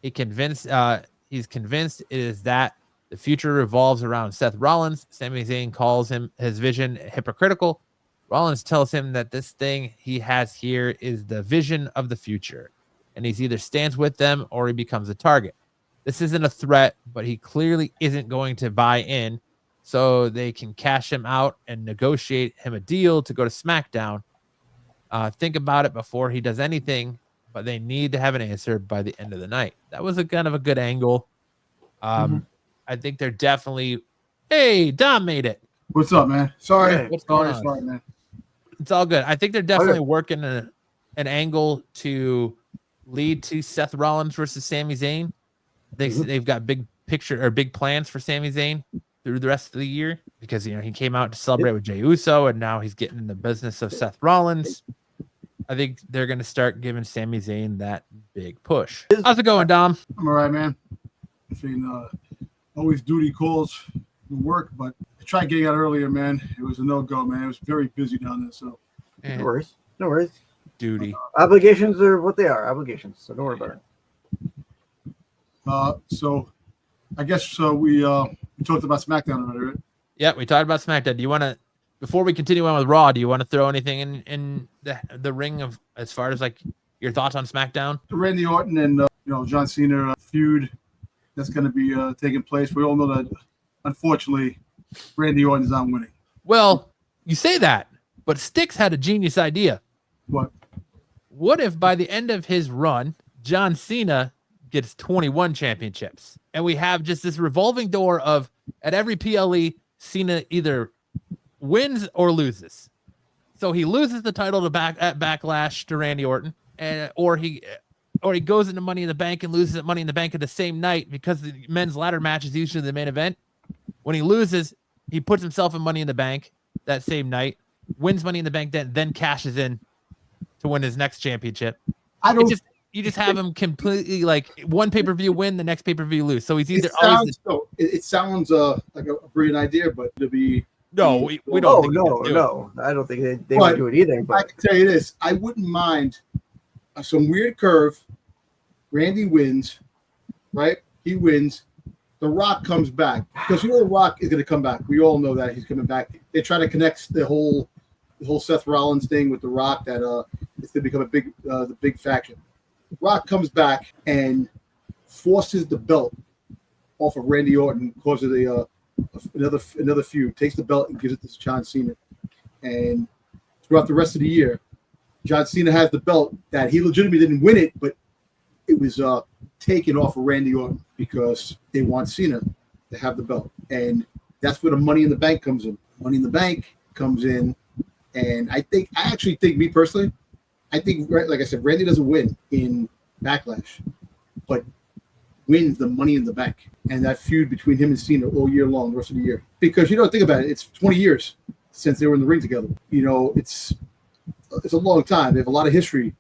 He's convinced it is that the future revolves around Seth Rollins. Sami Zayn calls his vision hypocritical. Rollins tells him that this thing he has here is the vision of the future, and he's either stands with them or he becomes a target. This isn't a threat, but he clearly isn't going to buy in, so they can cash him out and negotiate him a deal to go to SmackDown. Think about it before he does anything, but they need to have an answer by the end of the night. That was a kind of a good angle. I think they're definitely. Hey, Dom made it. What's up, man? Sorry. What's going on? Sorry, man. It's all good. I think they're definitely working an angle to lead to Seth Rollins versus Sami Zayn. They've got big plans for Sami Zayn through the rest of the year, because he came out to celebrate with Jey Uso, and now he's getting in the business of Seth Rollins. I think they're going to start giving Sami Zayn that big push. How's it going, Dom? I'm all right, man. I mean, always duty calls to work, but I tried getting out earlier, man. It was a no-go, man. It was very busy down there, so. No worries. Duty. Obligations are what they are, obligations, so don't worry about it. So I guess we talked about SmackDown already, right? Yeah, we talked about SmackDown. Do you want to, before we continue on with Raw, do you want to throw anything in the ring of, as far as your thoughts on SmackDown? The Randy Orton and John Cena feud that's going to be taking place. We all know that, unfortunately, Randy Orton is not winning. Well, you say that, but Styx had a genius idea. What if by the end of his run, John Cena gets 21 championships, and we have just this revolving door of, at every PLE, Cena either wins or loses. So he loses the title at Backlash to Randy Orton, or he goes into Money in the Bank and loses at Money in the Bank at the same night, because the men's ladder match is usually the main event. When he loses, he puts himself in Money in the Bank that same night, wins Money in the Bank, then cashes in to win his next championship. You just have him completely one pay-per-view win, the next pay-per-view lose. So he's either it sounds like a brilliant idea, but to be we don't. No. I don't think they would do it either. But I can tell you this: I wouldn't mind some weird curve. Randy wins, right? He wins. The Rock comes back, because The Rock is going to come back. We all know that he's coming back. They try to connect the whole Seth Rollins thing with The Rock, that it's going to become the big faction. Rock comes back, and forces the belt off of Randy Orton, causes another feud, takes the belt and gives it to John Cena. And throughout the rest of the year, John Cena has the belt that he legitimately didn't win it, but it was taken off of Randy Orton because they want Cena to have the belt. And that's where the Money in the Bank comes in. Money in the Bank comes in, and I actually think, me personally, I think, like I said, Randy doesn't win in Backlash, but wins the Money in the Bank. And that feud between him and Cena all year long, the rest of the year. Because, think about it, it's 20 years since they were in the ring together. It's a long time. They have a lot of history,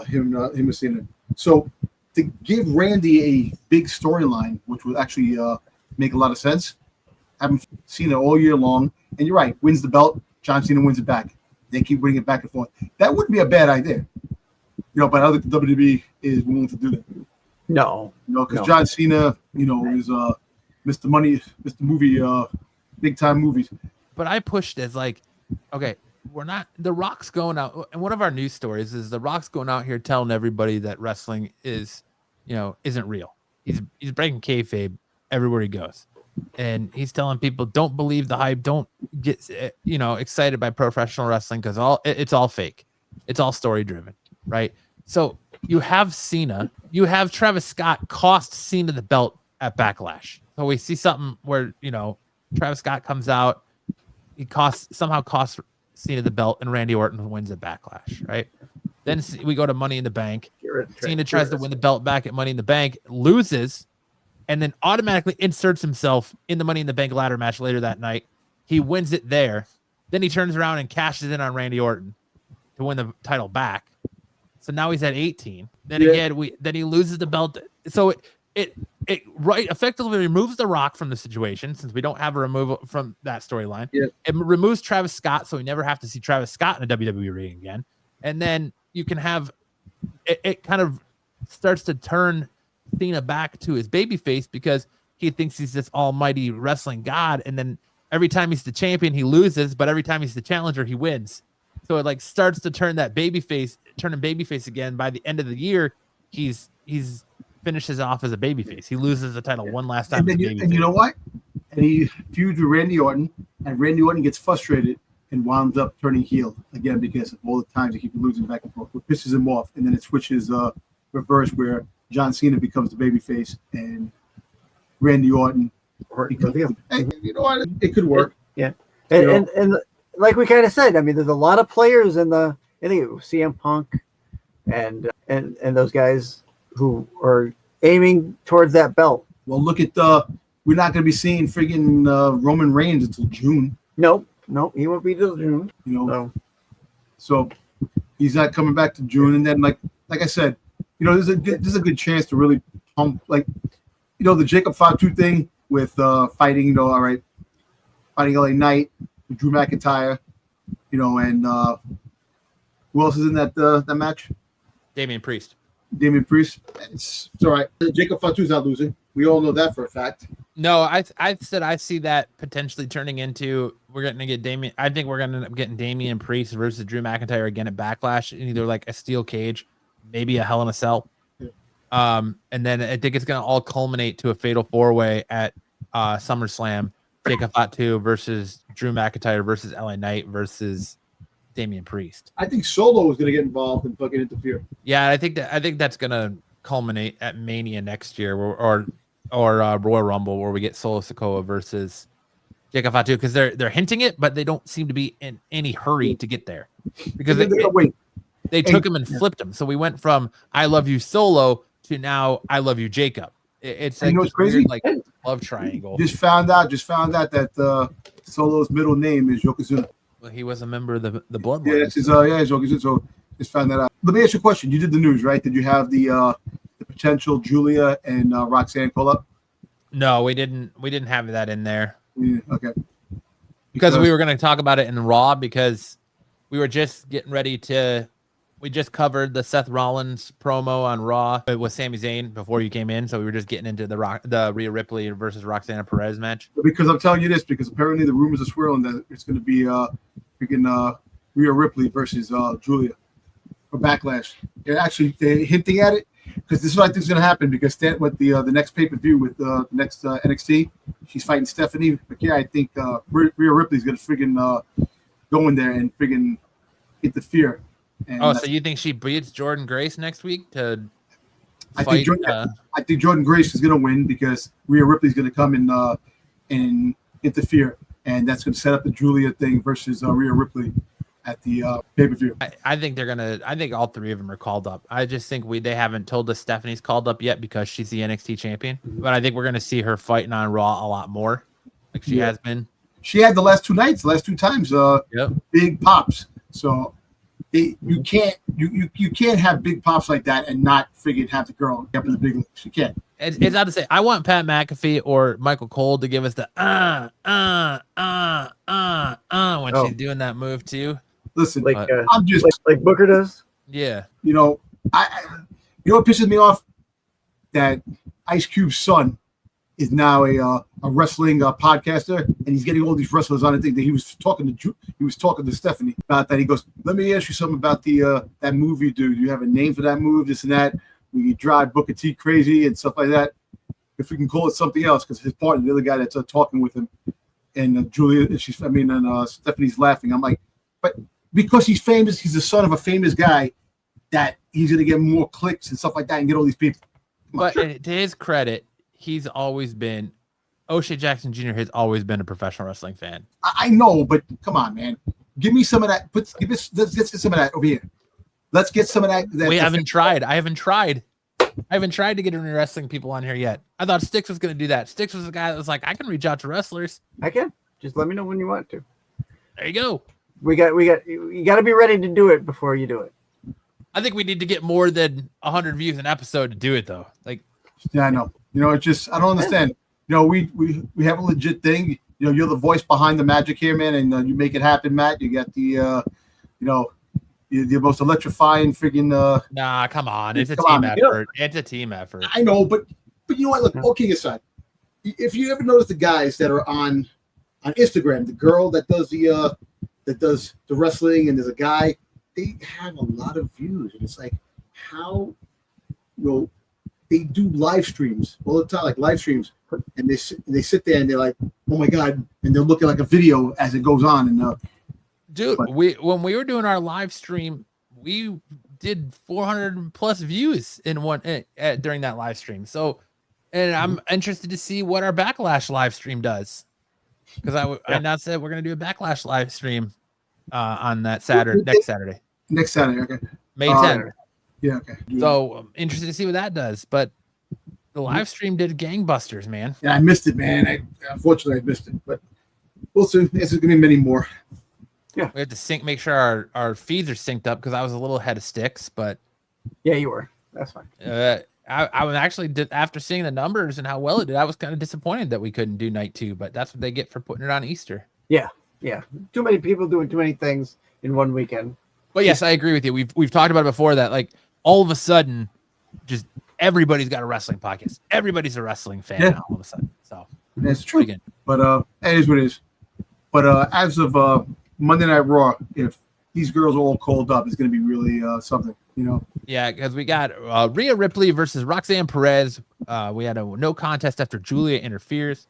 him and Cena. So to give Randy a big storyline, which would actually make a lot of sense, having Cena all year long, and you're right, wins the belt, John Cena wins it back. They keep winning it back and forth. That wouldn't be a bad idea. But I don't think the WWE is willing to do that. No. Because John Cena, is Mr. Money, Mr. Movie, big time movies. But I pushed as like, okay, we're not. The Rock's going out, and one of our news stories is the Rock's going out here telling everybody that wrestling is, isn't real. He's breaking kayfabe everywhere he goes, and he's telling people don't believe the hype, don't get excited by professional wrestling because it's all fake, it's all story driven, right? So you have Cena, you have Travis Scott cost Cena the belt at Backlash. So we see something where Travis Scott comes out, he somehow costs Cena the belt, and Randy Orton wins at Backlash, right? Then we go to Money in the Bank. Cena tries to win the belt back at Money in the Bank, loses, and then automatically inserts himself in the Money in the Bank ladder match later that night. He wins it there. Then he turns around and cashes in on Randy Orton to win the title back. So now he's at 18. Then again, then he loses the belt. So it effectively removes The Rock from the situation, since we don't have a removal from that storyline. Yeah. It removes Travis Scott, so we never have to see Travis Scott in a WWE ring again. And then you can have it kind of starts to turn Cena back to his babyface because he thinks he's this almighty wrestling god. And then every time he's the champion, he loses, but every time he's the challenger, he wins. So it starts to turn him babyface again. By the end of the year, he's finishes off as a babyface. He loses the title one last time. And you know what? And he feuds with Randy Orton, and Randy Orton gets frustrated and winds up turning heel again because of all the times he keeps losing back and forth. It pisses him off, and then it switches reverse where John Cena becomes the babyface and Randy Orton becomes the heel. Hey, you know what? It could work. Yeah. And like we kind of said, I mean, there's a lot of players in I think it was CM Punk and those guys who are aiming towards that belt. Well, look at we're not going to be seeing friggin' Roman Reigns until June. Nope, he won't be till June. So he's not coming back to June. And then, like I said, there's a good chance to really pump, the Jacob Fatu thing with fighting, fighting LA Knight, Drew McIntyre, and who else is in that match? Damian Priest. It's all right. Jacob Fatu's not losing. We all know that for a fact. No, I said I see that potentially turning into we're going to get Damian. I think we're going to end up getting Damian Priest versus Drew McIntyre again at Backlash in either a steel cage, maybe a Hell in a Cell. Yeah. And then I think it's going to all culminate to a fatal 4-way at SummerSlam. Jacob Fatu versus Drew McIntyre versus LA Knight versus Damian Priest. I think Solo is going to get involved and fucking interfere. Yeah, I think that's going to culminate at Mania next year, or Royal Rumble, where we get Solo Sikoa versus Jacob Fatu, because they're hinting it, but they don't seem to be in any hurry to get there because they took him and flipped him. So we went from I love you Solo to now I love you Jacob. It's what's crazy? Weird, love triangle. Just found out that Solo's middle name is Yokozuna. Well, he was a member of the Bloodline. Yeah, it's Yokozuna. So just found that out. Let me ask you a question. You did the news, right? Did you have the potential Julia and Roxanne call up? No, we didn't have that in there. Yeah, okay. Because we were going to talk about it in Raw, because we were just getting ready to. We just covered the Seth Rollins promo on Raw with Sami Zayn before you came in, so we were just getting into the Rhea Ripley versus Roxanne Perez match. Because I'm telling you this, because apparently the rumors are swirling that it's going to be Rhea Ripley versus Julia for Backlash. They're hinting at it, because this is what I think is going to happen. Because with the next pay-per-view with the next NXT, she's fighting Stephanie. But yeah, I think Rhea Ripley's going to friggin' go in there and friggin' interfere. And so you think she beats Jordan Grace next week to I fight? think Jordan Grace is going to win because Rhea Ripley's going to come and interfere, and that's going to set up the Julia thing versus Rhea Ripley at the pay-per-view. I think they're gonna. I think all three of them are called up. I just think they haven't told us Stephanie's called up yet because she's the NXT champion. But I think we're gonna see her fighting on Raw a lot more, like she has been. She had the last two times, big pops. So you can't have big pops like that and not friggin' have the girl up in the big leagues. You can't. It's not to say I want Pat McAfee or Michael Cole to give us the when she's doing that move too. Listen, I'm just like Booker does. Yeah. You know, what pisses me off? That Ice Cube's son is now a wrestling podcaster, and he's getting all these wrestlers on. I think that he was talking to Stephanie about that. He goes, "Let me ask you something about that move you do. Do you have a name for that move? This and that. Where you drive Booker T crazy and stuff like that. If we can call it something else, because his partner, the other guy that's talking with him, and Julia, and Stephanie's laughing. I'm like, but because he's famous, he's the son of a famous guy, that he's gonna get more clicks and stuff like that, and get all these people. But to his credit, he's always been O'Shea Jackson Jr. has always been a professional wrestling fan. I know, but come on, man, give me some of that. Let's get some of that over here. Let's get some of that. We haven't tried. I haven't tried to get any wrestling people on here yet. I thought Styx was going to do that. Styx was the guy that was like, I can reach out to wrestlers. I can. Just let me know when you want to. There you go. You got to be ready to do it before you do it. I think we need to get more than 100 views an episode to do it though. Like, yeah, I know. You know, it's just, I don't understand. You know, we have a legit thing. You know, you're the voice behind the magic here, man, and you make it happen, Matt. You got the, you're the most electrifying friggin' nah, come on. It's a team effort. It's a team effort. I know, but you know what? Look, all kidding aside, if you ever notice the guys that are on Instagram, the girl that does the wrestling, and there's a guy, they have a lot of views, and it's like, how, they do live streams all the time, like live streams, and they sit there and they're like, oh my god, and they're looking like a video as it goes on, and dude, when we were doing our live stream, we did 400 plus views in one during that live stream. So, and I'm interested to see what our Backlash live stream does, because I announced that we're gonna do a Backlash live stream on that Saturday, next Saturday. Next Saturday, okay. May 10th. Yeah, okay. So I'm interested to see what that does, but the live stream did gangbusters, man. Yeah, I missed it, man. Unfortunately, I missed it, but we'll see. There's gonna be many more. Yeah, we have to make sure our feeds are synced up, because I was a little ahead of Styx, but yeah, you were. That's fine. I was actually, after seeing the numbers and how well it did, I was kind of disappointed that we couldn't do night 2, but that's what they get for putting it on Easter. Yeah. Too many people doing too many things in one weekend. But yes, I agree with you. We've talked about it before, that like all of a sudden, just everybody's got a wrestling podcast. Everybody's a wrestling fan now all of a sudden. So that's true. Again. But it is what it is. But as of Monday Night Raw, if these girls are all called up, it's going to be really something, you know? Yeah, because we got Rhea Ripley versus Roxanne Perez. We had a no contest after Julia interferes.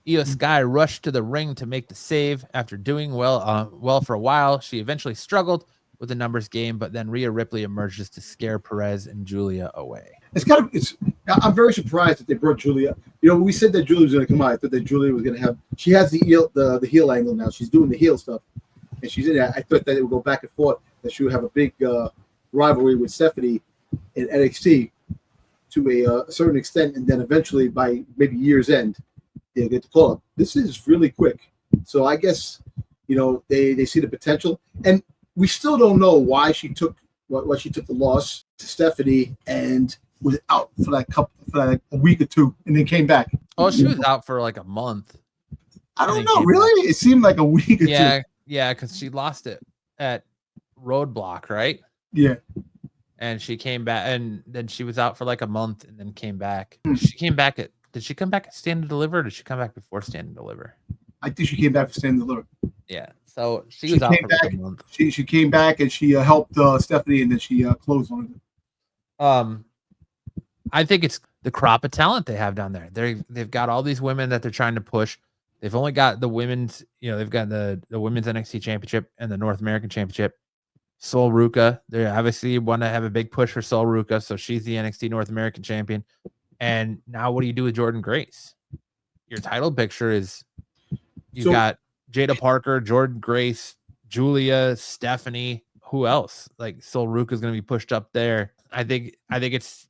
Io Sky rushed to the ring to make the save after doing well for a while. She eventually struggled with the numbers game, but then Rhea Ripley emerges to scare Perez and Julia away. I'm very surprised that they brought Julia. You know, we said that Julia was going to come out. I thought that Julia was going to have. She has the heel angle now. She's doing the heel stuff, and she's in there. I thought that it would go back and forth. That she would have a big rivalry with Stephanie in NXT to a certain extent, and then eventually, by maybe year's end, they'll get the call up. This is really quick, so I guess they see the potential, and we still don't know why she took the loss to Stephanie and was out for like a week or two, and then came back. Oh, she was out for like a month. I don't know, really. It seemed like a week or two. Yeah, because she lost it at Roadblock, right? Yeah. And she came back, and then she was out for like a month, and then came back. She came back did she come back at Stand and Deliver, or did she come back before Stand and Deliver? I think she came back for Stand and Deliver. Yeah. So she was out for like a month. She came back and she helped Stephanie, and then she closed on it. I think it's the crop of talent they have down there. They've got all these women that they're trying to push. They've only got the women's, they've got the women's NXT championship and the North American championship. Sol Ruka, they obviously want to have a big push for Sol Ruka, so she's the NXT North American champion. And now what do you do with Jordynne Grace? Your title picture is you've got Jada Parker, Jordynne Grace, Julia, Stephanie. Who else? Like Sol Ruka is going to be pushed up there. I think it's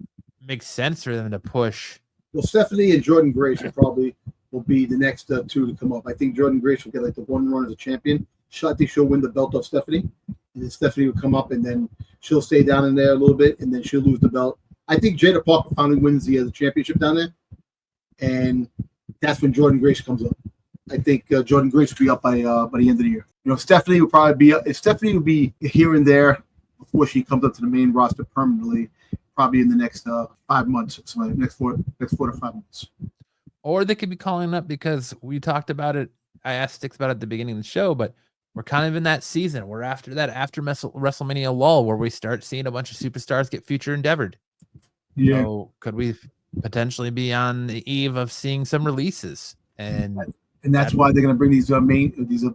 makes sense for them to push. Well, Stephanie and Jordynne Grace will be the next two to come up. I think Jordynne Grace will get like the one run as a champion. I think she'll win the belt off Stephanie, and then Stephanie will come up, and then she'll stay down in there a little bit, and then she'll lose the belt. I think Jada Parker finally wins the championship down there, and that's when Jordynne Grace comes up. I think Jordynne Grace will be up by the end of the year. Stephanie will probably be up. Stephanie will be here and there before she comes up to the main roster permanently, probably in the next 5 months. So next 4 to 5 months. Or they could be calling up because we talked about it. I asked Styx about it at the beginning of the show, but we're kind of in that season. We're after WrestleMania lull where we start seeing a bunch of superstars get future endeavored. Yeah. So could we potentially be on the eve of seeing some releases? And that's why they're going to bring these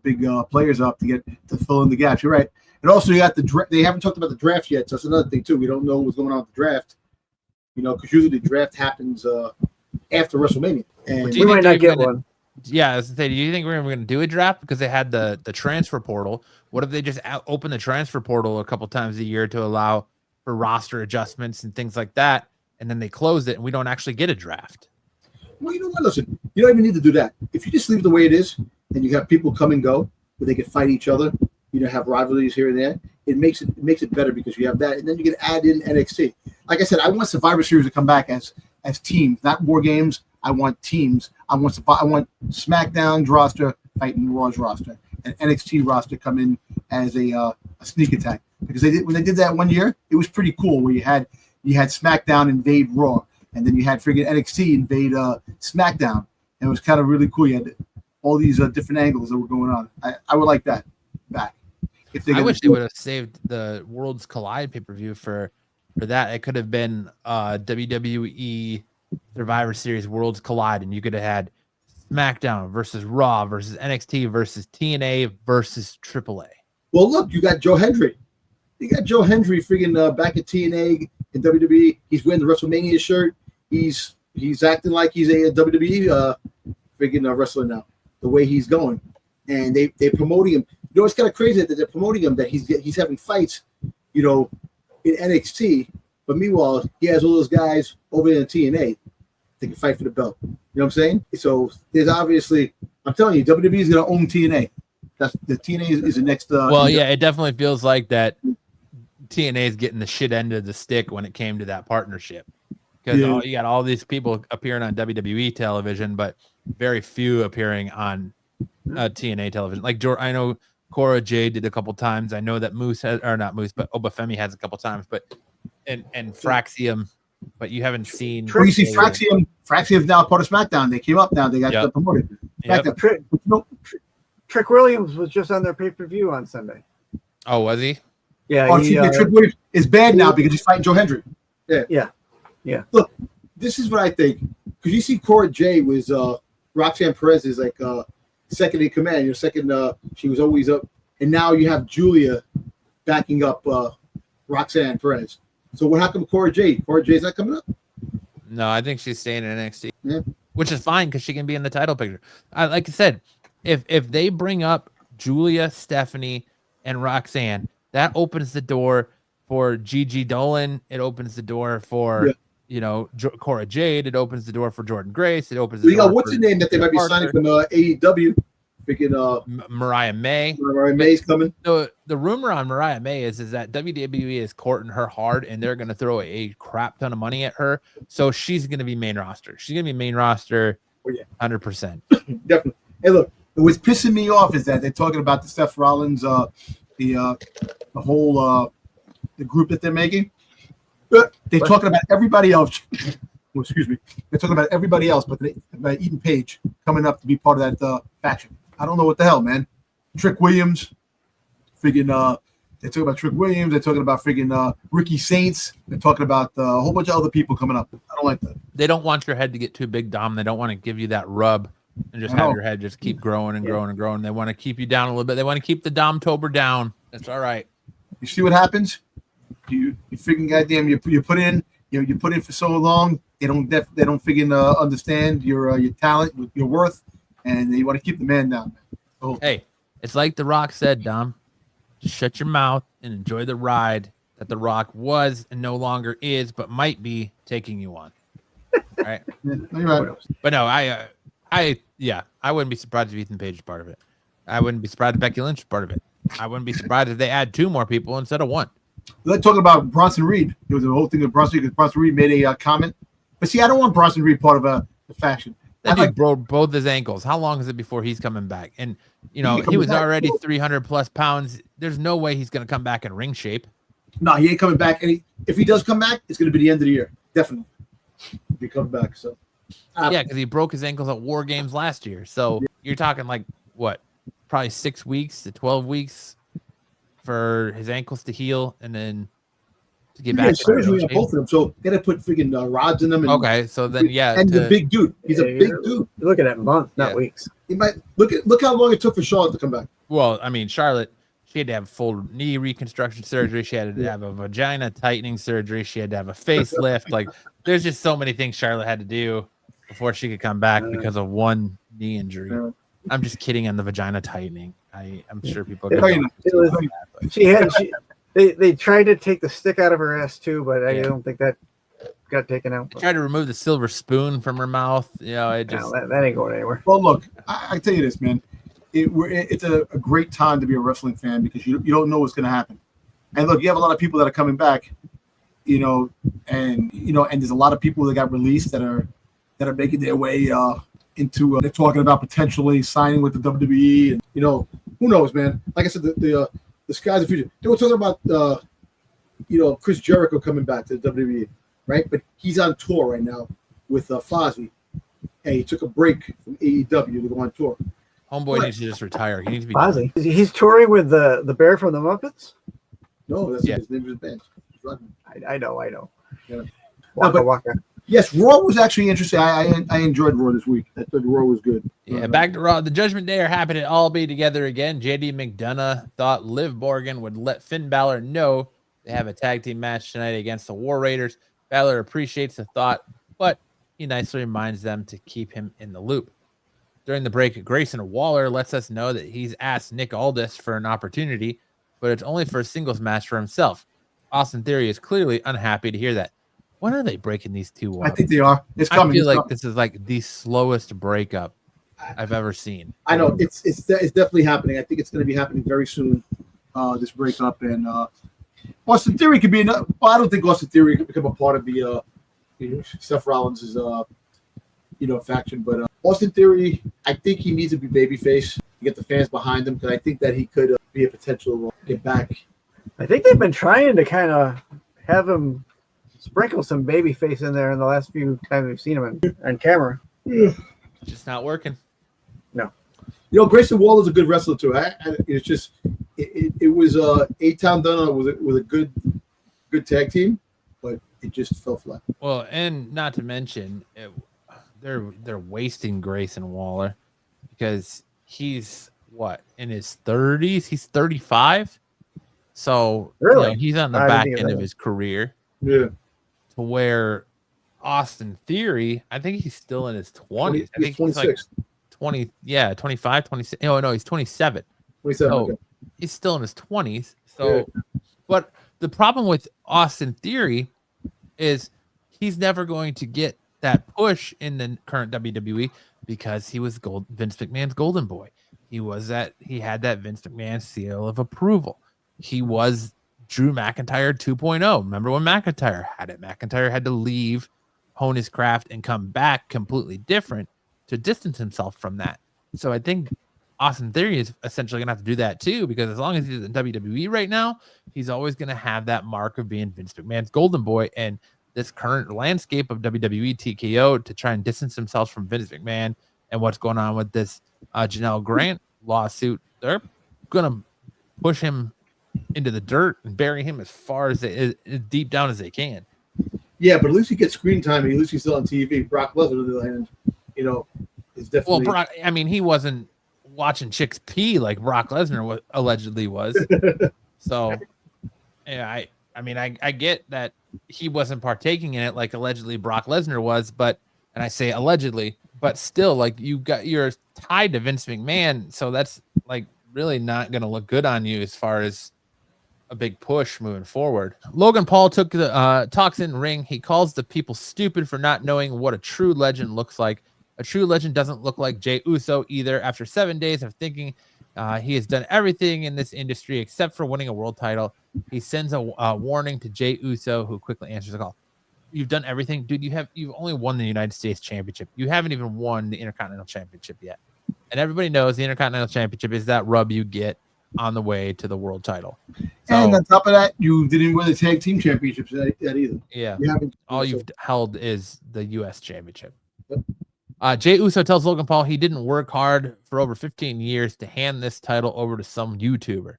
big players up to fill in the gaps. You're right. And also you got they haven't talked about the draft yet. So that's another thing too. We don't know what's going on with the draft, because usually the draft happens after WrestleMania. And we might not get one. Yeah, I was gonna say, do you think we're going to do a draft because they had the transfer portal? What if they just open the transfer portal a couple times a year to allow for roster adjustments and things like that, and then they close it and we don't actually get a draft? Well, you know what? Listen, you don't even need to do that. If you just leave it the way it is, and you have people come and go, where they can fight each other, have rivalries here and there, it makes it better because you have that, and then you can add in NXT. Like I said, I want Survivor Series to come back as teams, not war games. I want teams. I want SmackDown's roster fighting Raw's roster, and NXT roster come in as a sneak attack, because when they did that one year, it was pretty cool. Where you had SmackDown invade Raw, and then you had friggin' NXT invade SmackDown, and it was kind of really cool. You had all these different angles that were going on. I would like that back. I wish they would have saved the Worlds Collide pay-per-view for that. It could have been WWE Survivor Series Worlds Collide, and you could have had SmackDown versus Raw versus NXT versus TNA versus AAA. Well, look, you got Joe Hendry. You got Joe Hendry friggin' back at TNA in WWE. He's wearing the WrestleMania shirt. He's acting like he's a WWE friggin' wrestler now. The way he's going, and they're promoting him. It's kind of crazy that they're promoting him, that he's having fights, in NXT. But meanwhile, he has all those guys over in TNA that can fight for the belt. You know what I'm saying? So there's obviously, I'm telling you, WWE is going to own TNA. That's the TNA is the next. Yeah, it definitely feels like that. TNA is getting the shit end of the stick when it came to that partnership, because you got all these people appearing on WWE television, but very few appearing on TNA television. Like I know Cora Jade did a couple times. I know that Obafemi has a couple times, but and Fraxium, but you haven't seen. You see Fraxium is now part of SmackDown. They came up now. They got promoted. Trick Williams was just on their pay-per-view on Sunday. Oh, was he? Yeah. Trick Williams is bad now because he's fighting Joe Hendry. Yeah. Look, this is what I think, because you see Cora Jade was Roxanne Perez is like second in command. She was always up, and now you have Julia backing up Roxanne Perez. So what happened to Cora Jade? Cora Jade's not coming up? No, I think she's staying in NXT. Yeah. Which is fine because she can be in the title picture. Like I said, if they bring up Julia, Stephanie, and Roxanne, that opens the door for Gigi Dolan. It opens the door for Cora Jade. It opens the door for Jordynne Grace. It opens the door. What's the name that they might be signing from AEW? Freaking Mariah May. Mariah May's coming. The rumor on Mariah May is that WWE is courting her hard, and they're going to throw a crap ton of money at her. So she's going to be main roster. She's going to be main roster 100%. Definitely. Hey, look, what's pissing me off is that they're talking about the Seth Rollins, the whole the group that they're making. They're talking about everybody else. Well, excuse me. They're talking about everybody else, but Eden Page coming up to be part of that faction. I don't know what the hell, man. Trick Williams, friggin' they're talking about Trick Williams. They're talking about friggin' Ricky Saints. They're talking about a whole bunch of other people coming up. I don't like that. They don't want your head to get too big, Dom. They don't want to give you that rub and just have your head just keep growing and growing and growing. They want to keep you down a little bit. They want to keep the Dom-tober down. That's all right. You see what happens? You freaking goddamn you put in you put in for so long. They don't freaking understand your talent, your worth, and they want to keep the man down. Oh. Hey, it's like The Rock said, Dom. Just shut your mouth and enjoy the ride that The Rock was and no longer is, but might be taking you on. All right. You're right. But no, I wouldn't be surprised if Ethan Page is part of it. I wouldn't be surprised if Becky Lynch is part of it. I wouldn't be surprised if they add 2 more people instead of 1. Let's talk about Bronson Reed. There was a whole thing with Bronson Reed because Bronson Reed made a comment. But see, I don't want Bronson Reed part of the faction. That dude broke both his ankles. How long is it before he's coming back? And he was already 300 plus pounds. There's no way he's going to come back in ring shape. No, he ain't coming back. And if he does come back, it's going to be the end of the year. Definitely. If he comes back. So yeah, because he broke his ankles at War Games last year. So you're talking like what? Probably 6 weeks to 12 weeks for his ankles to heal and then to get back. Surgery on both of them, so they had to put freaking rods in them. And, okay, so then and the big dude, he's a big dude. You're looking at months, not weeks. He might look how long it took for Charlotte to come back. Well, I mean, Charlotte, she had to have full knee reconstruction surgery. She had to have a vagina tightening surgery. She had to have a facelift. Like, there's just so many things Charlotte had to do before she could come back because of one knee injury. Yeah. I'm just kidding on the vagina tightening. I'm sure people. They tried to take the stick out of her ass too, but I don't think that got taken out. They tried to remove the silver spoon from her mouth. It just that ain't going anywhere. Well, look, I tell you this, man. It's a great time to be a wrestling fan because you don't know what's going to happen. And look, you have a lot of people that are coming back, and there's a lot of people that got released that are making their way into. They're talking about potentially signing with the WWE, and who knows, man. Like I said, the sky's the future. They were talking about Chris Jericho coming back to the WWE, right? But he's on tour right now with Fozzy, and he took a break from AEW to go on tour. Homeboy needs to just retire. He needs to be Fozzy. He's touring with the bear from the Muppets. No, that's his name of his band. I know. Yeah. Waka. Yes, Raw was actually interesting. I enjoyed Raw this week. I thought Raw was good. Yeah, back to Raw. The Judgment Day are happy to all be together again. JD McDonough thought Liv Morgan would let Finn Balor know they have a tag team match tonight against the War Raiders. Balor appreciates the thought, but he nicely reminds them to keep him in the loop. During the break, Grayson Waller lets us know that he's asked Nick Aldis for an opportunity, but it's only for a singles match for himself. Austin Theory is clearly unhappy to hear that. When are they breaking these two up? I think they are. It's coming. I feel like this is like the slowest breakup I've ever seen. I know it's definitely happening. I think it's going to be happening very soon. This breakup and Austin Theory could be enough. Well, I don't think Austin Theory could become a part of the Seth Rollins's faction, but Austin Theory, I think he needs to be babyface to get the fans behind him because I think that he could be a potential get back. I think they've been trying to kind of have him sprinkle some baby face in there in the last few times we've seen him on camera. Just not working. No. Grayson Waller's a good wrestler too. It's just it was A-Town done with a good tag team, but it just fell flat. Well, and not to mention they're wasting Grayson Waller because he's in his 30s. He's 35, so really he's on the back end of his career. Yeah. To where Austin Theory, I think he's still in his 20s. I think he's like 20, 25, 26. No, he's 27. 27. So okay. He's still in his 20s. So, but the problem with Austin Theory is he's never going to get that push in the current WWE because he was Vince McMahon's golden boy. He had that Vince McMahon seal of approval. He was Drew McIntyre 2.0. Remember when McIntyre had it? McIntyre had to leave, hone his craft, and come back completely different to distance himself from that. So I think Austin Theory is essentially going to have to do that too, because as long as he's in WWE right now, he's always going to have that mark of being Vince McMahon's golden boy. And this current landscape of WWE TKO to try and distance himself from Vince McMahon and what's going on with this Janelle Grant lawsuit, they're going to push him into the dirt and bury him as far as deep down as they can. Yeah, but at least he gets screen time. And at least he's still on TV. Brock Lesnar, on the other hand, is definitely. Well, Brock, I mean, he wasn't watching chicks pee like Brock Lesnar allegedly was. So, yeah, I mean, I get that he wasn't partaking in it like allegedly Brock Lesnar was, but, and I say allegedly, but still, like, you're tied to Vince McMahon, so that's like really not going to look good on you as far as a big push moving forward. Logan Paul took the talks in ring. He calls the people stupid for not knowing what a true legend looks like. A true legend doesn't look like Jey Uso either. After 7 days of thinking he has done everything in this industry except for winning a world title, he sends a warning to Jey Uso, who quickly answers the call. You've done everything, dude. You've only won the United States Championship. You haven't even won the Intercontinental Championship yet. And everybody knows the Intercontinental Championship is that rub you get on the way to the world title. So, and on top of that, you didn't win the tag team championships that either. Yeah. You all you've held is the U.S. Championship. Yep. Jey Uso tells Logan Paul he didn't work hard for over 15 years to hand this title over to some YouTuber.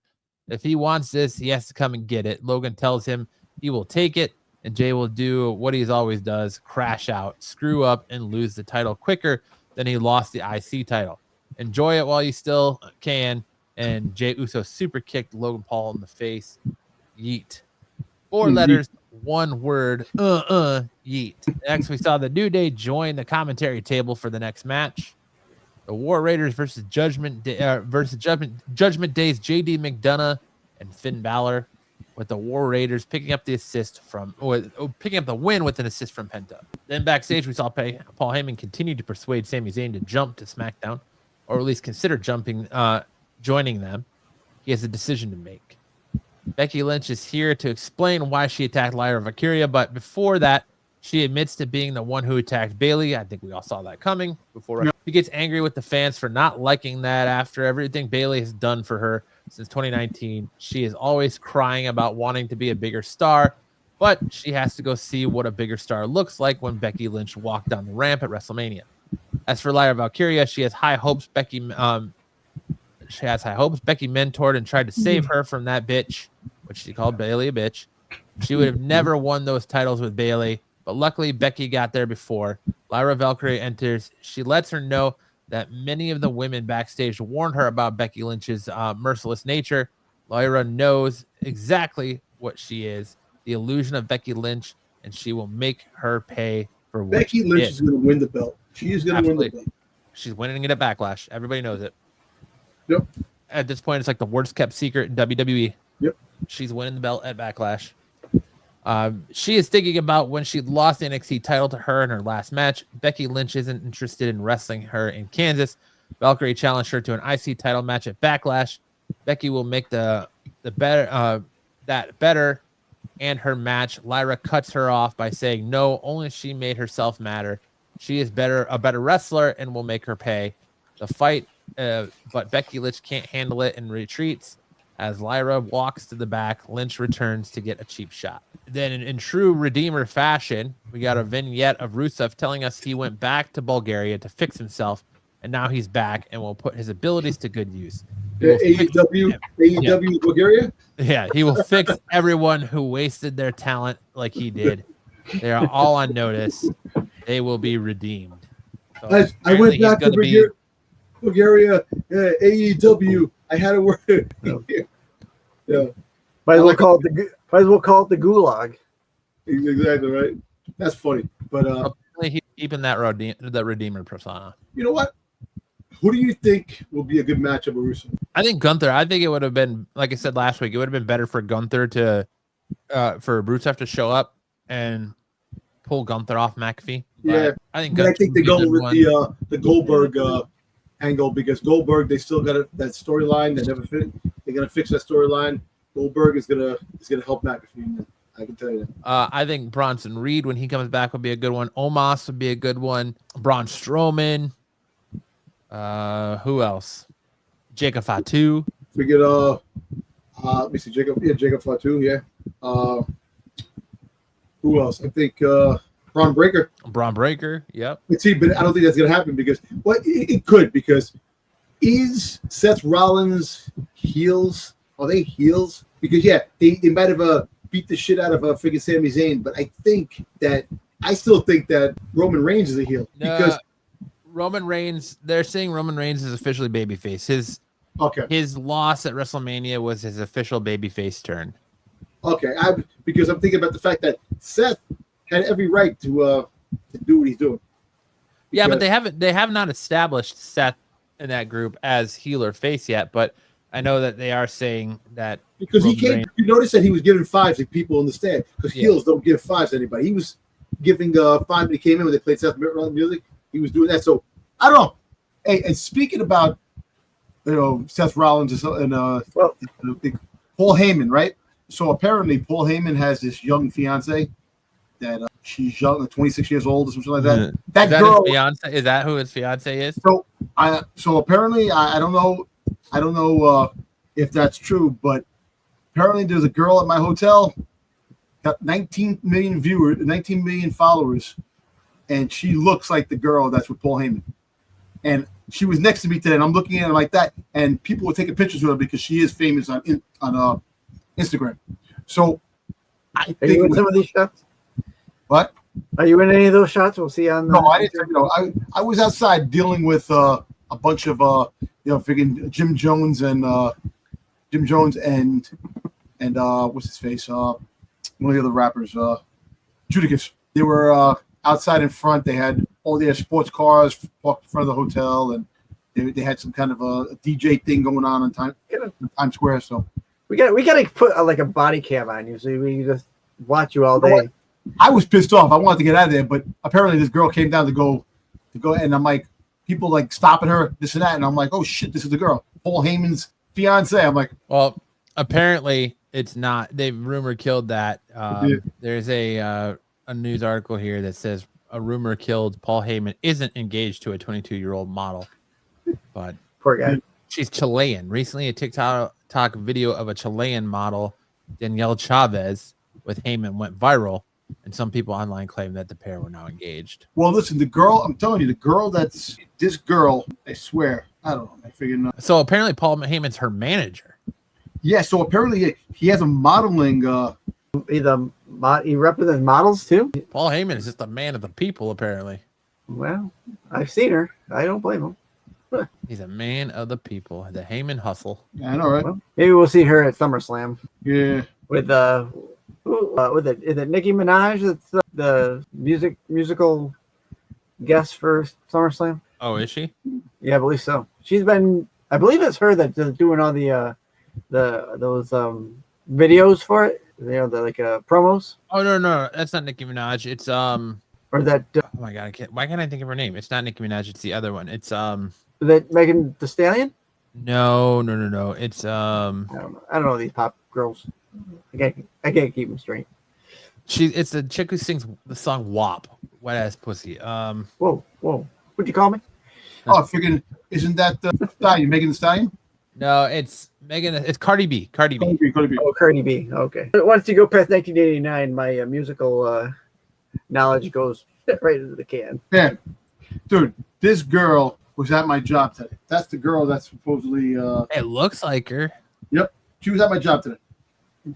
If he wants this, he has to come and get it. Logan tells him he will take it, and Jey will do what he's always does, crash out, screw up, and lose the title quicker than he lost the IC title. Enjoy it while you still can. And Jey Uso super kicked Logan Paul in the face. Yeet. 4 letters, 1 word. Yeet. Next, we saw the New Day join the commentary table for the next match. The War Raiders versus Judgment Day's JD McDonough and Finn Balor, with the War Raiders picking up the win with an assist from Penta. Then backstage, we saw Paul Heyman continue to persuade Sami Zayn to jump to SmackDown, or at least consider joining them. He has a decision to make. Becky Lynch is here to explain why she attacked Lyra Valkyria, but before that, she admits to being the one who attacked Bayley. I think we all saw that coming before. Yeah. She gets angry with the fans for not liking that after everything Bayley has done for her since 2019. She is always crying about wanting to be a bigger star, but she has to go see what a bigger star looks like when Becky Lynch walked down the ramp at WrestleMania. As for Lyra Valkyria, she has high hopes. Becky mentored and tried to save her from that bitch, which she called Bayley a bitch. She would have never won those titles with Bayley, but luckily Becky got there before. Lyra Valkyria enters. She lets her know that many of the women backstage warned her about Becky Lynch's merciless nature. Lyra knows exactly what she is, the illusion of Becky Lynch, and she will make her pay for what Becky Lynch is going to win the belt. She is going to win the belt. She's winning it at Backlash. Everybody knows it. Yep. At this point, it's like the worst kept secret in WWE. Yep. She's winning the belt at Backlash. She is thinking about when she lost the NXT title to her in her last match. Becky Lynch isn't interested in wrestling her in Kansas. Valkyrie challenged her to an IC title match at Backlash. Becky will make the better and her match. Lyra cuts her off by saying no, only she made herself matter. She is a better wrestler and will make her pay. The fight, but Becky Lynch can't handle it and retreats. As Lyra walks to the back, Lynch returns to get a cheap shot. Then in true Redeemer fashion, we got a vignette of Rusev telling us he went back to Bulgaria to fix himself, and now he's back and will put his abilities to good use. AEW Bulgaria? Yeah, he will fix everyone who wasted their talent like he did. They are all on notice. They will be redeemed. So I went back to Bulgaria, AEW. I had a word. Yeah. Might as well call it the gulag. Exactly right. That's funny. But he's keeping that Redeemer persona. You know what? Who do you think will be a good matchup with Rusev? I think Gunther. I think it would have been, like I said last week, it would have been better for Gunther for Rusev to show up and pull Gunther off McAfee. Yeah, I think they go with the Goldberg angle, because Goldberg, they still got that storyline that never fit. They're gonna fix that storyline. Goldberg is gonna help McAfee. I can tell you that. I think Bronson Reed, when he comes back, would be a good one. Omos would be a good one. Braun Strowman. Who else? Jacob Fatu. We get let me see, Jacob Fatu. Yeah. Who else? I think Braun Breaker. Braun Breaker. Yep. Let's see, but I don't think that's gonna happen because it could, because is Seth Rollins heels? Are they heels? Because they might have beat the shit out of freaking Sami Zayn, but I still think that Roman Reigns is a heel because Roman Reigns, they're saying Roman Reigns is officially babyface. His loss at WrestleMania was his official babyface turn. Okay, because I'm thinking about the fact that Seth had every right to do what he's doing. Yeah, but they have not established Seth in that group as heel or face yet, but I know that they are saying that because Roman he came. Reigns, You notice that he was giving fives to people in the stand because heels don't give fives to anybody. He was giving five when he came in when they played Seth Rollins music. He was doing that. So I don't know. Hey, and speaking about Seth Rollins and Paul Heyman, right? So apparently Paul Heyman has this young fiance that she's young, 26 years old or something like that. That girl, his fiance? Is that who his fiance is? So apparently I don't know if that's true, but apparently there's a girl at my hotel, got 19 million followers, and she looks like the girl that's with Paul Heyman. And she was next to me today, and I'm looking at her like that, and people were taking pictures of her because she is famous on Instagram. So are you in some of these shots? What? Are you in any of those shots? We'll see on. No, I didn't. I was outside dealing with a bunch of freaking Jim Jones and what's his face? One of the other rappers, Judicus. They were outside in front. They had all their sports cars parked in front of the hotel, and they had some kind of a DJ thing going on in Times Square. So we got to put a body cam on you so we can just watch you all day. I was pissed off. I wanted to get out of there, but apparently this girl came down to go, and I'm like, people like stopping her, this and that, and I'm like, oh shit, this is the girl, Paul Heyman's fiance. I'm like, well, apparently it's not. They've rumor killed that. There's a news article here that says a rumor killed Paul Heyman isn't engaged to a 22-year-old model, but poor guy. She's Chilean. Recently, a TikTok video of a Chilean model, Danielle Chavez, with Heyman went viral. And some people online claim that the pair were now engaged. Well, listen, the girl, I'm telling you, this girl, I swear, I don't know, I figured out. So apparently Paul Heyman's her manager. Yeah, so apparently he has a modeling. He represents models too? Paul Heyman is just a man of the people, apparently. Well, I've seen her. I don't blame him. He's a man of the people. The Heyman hustle. Yeah, I know, right? Well, maybe we'll see her at SummerSlam. Yeah. With is it Nicki Minaj that's the musical guest for SummerSlam? Oh, is she? Yeah, I believe so. I believe it's her that's doing all those videos for it. The promos. Oh no, that's not Nicki Minaj. It's or that. Oh my god, why can't I think of her name? It's not Nicki Minaj. It's the other one. It's that Megan Thee Stallion. No. It's I don't know these pop girls. I can't keep them straight. It's the chick who sings the song WAP, Wet Ass Pussy. Whoa. What'd you call me? Oh, freaking! Isn't that the Stallion? Megan Thee Stallion? No, it's Megan. It's Cardi B. Cardi B. Oh, Cardi B. Okay. Once you go past 1989, my musical knowledge goes right into the can. Yeah, dude, this girl was at my job today. That's the girl that's supposedly. It looks like her. Yep, she was at my job today,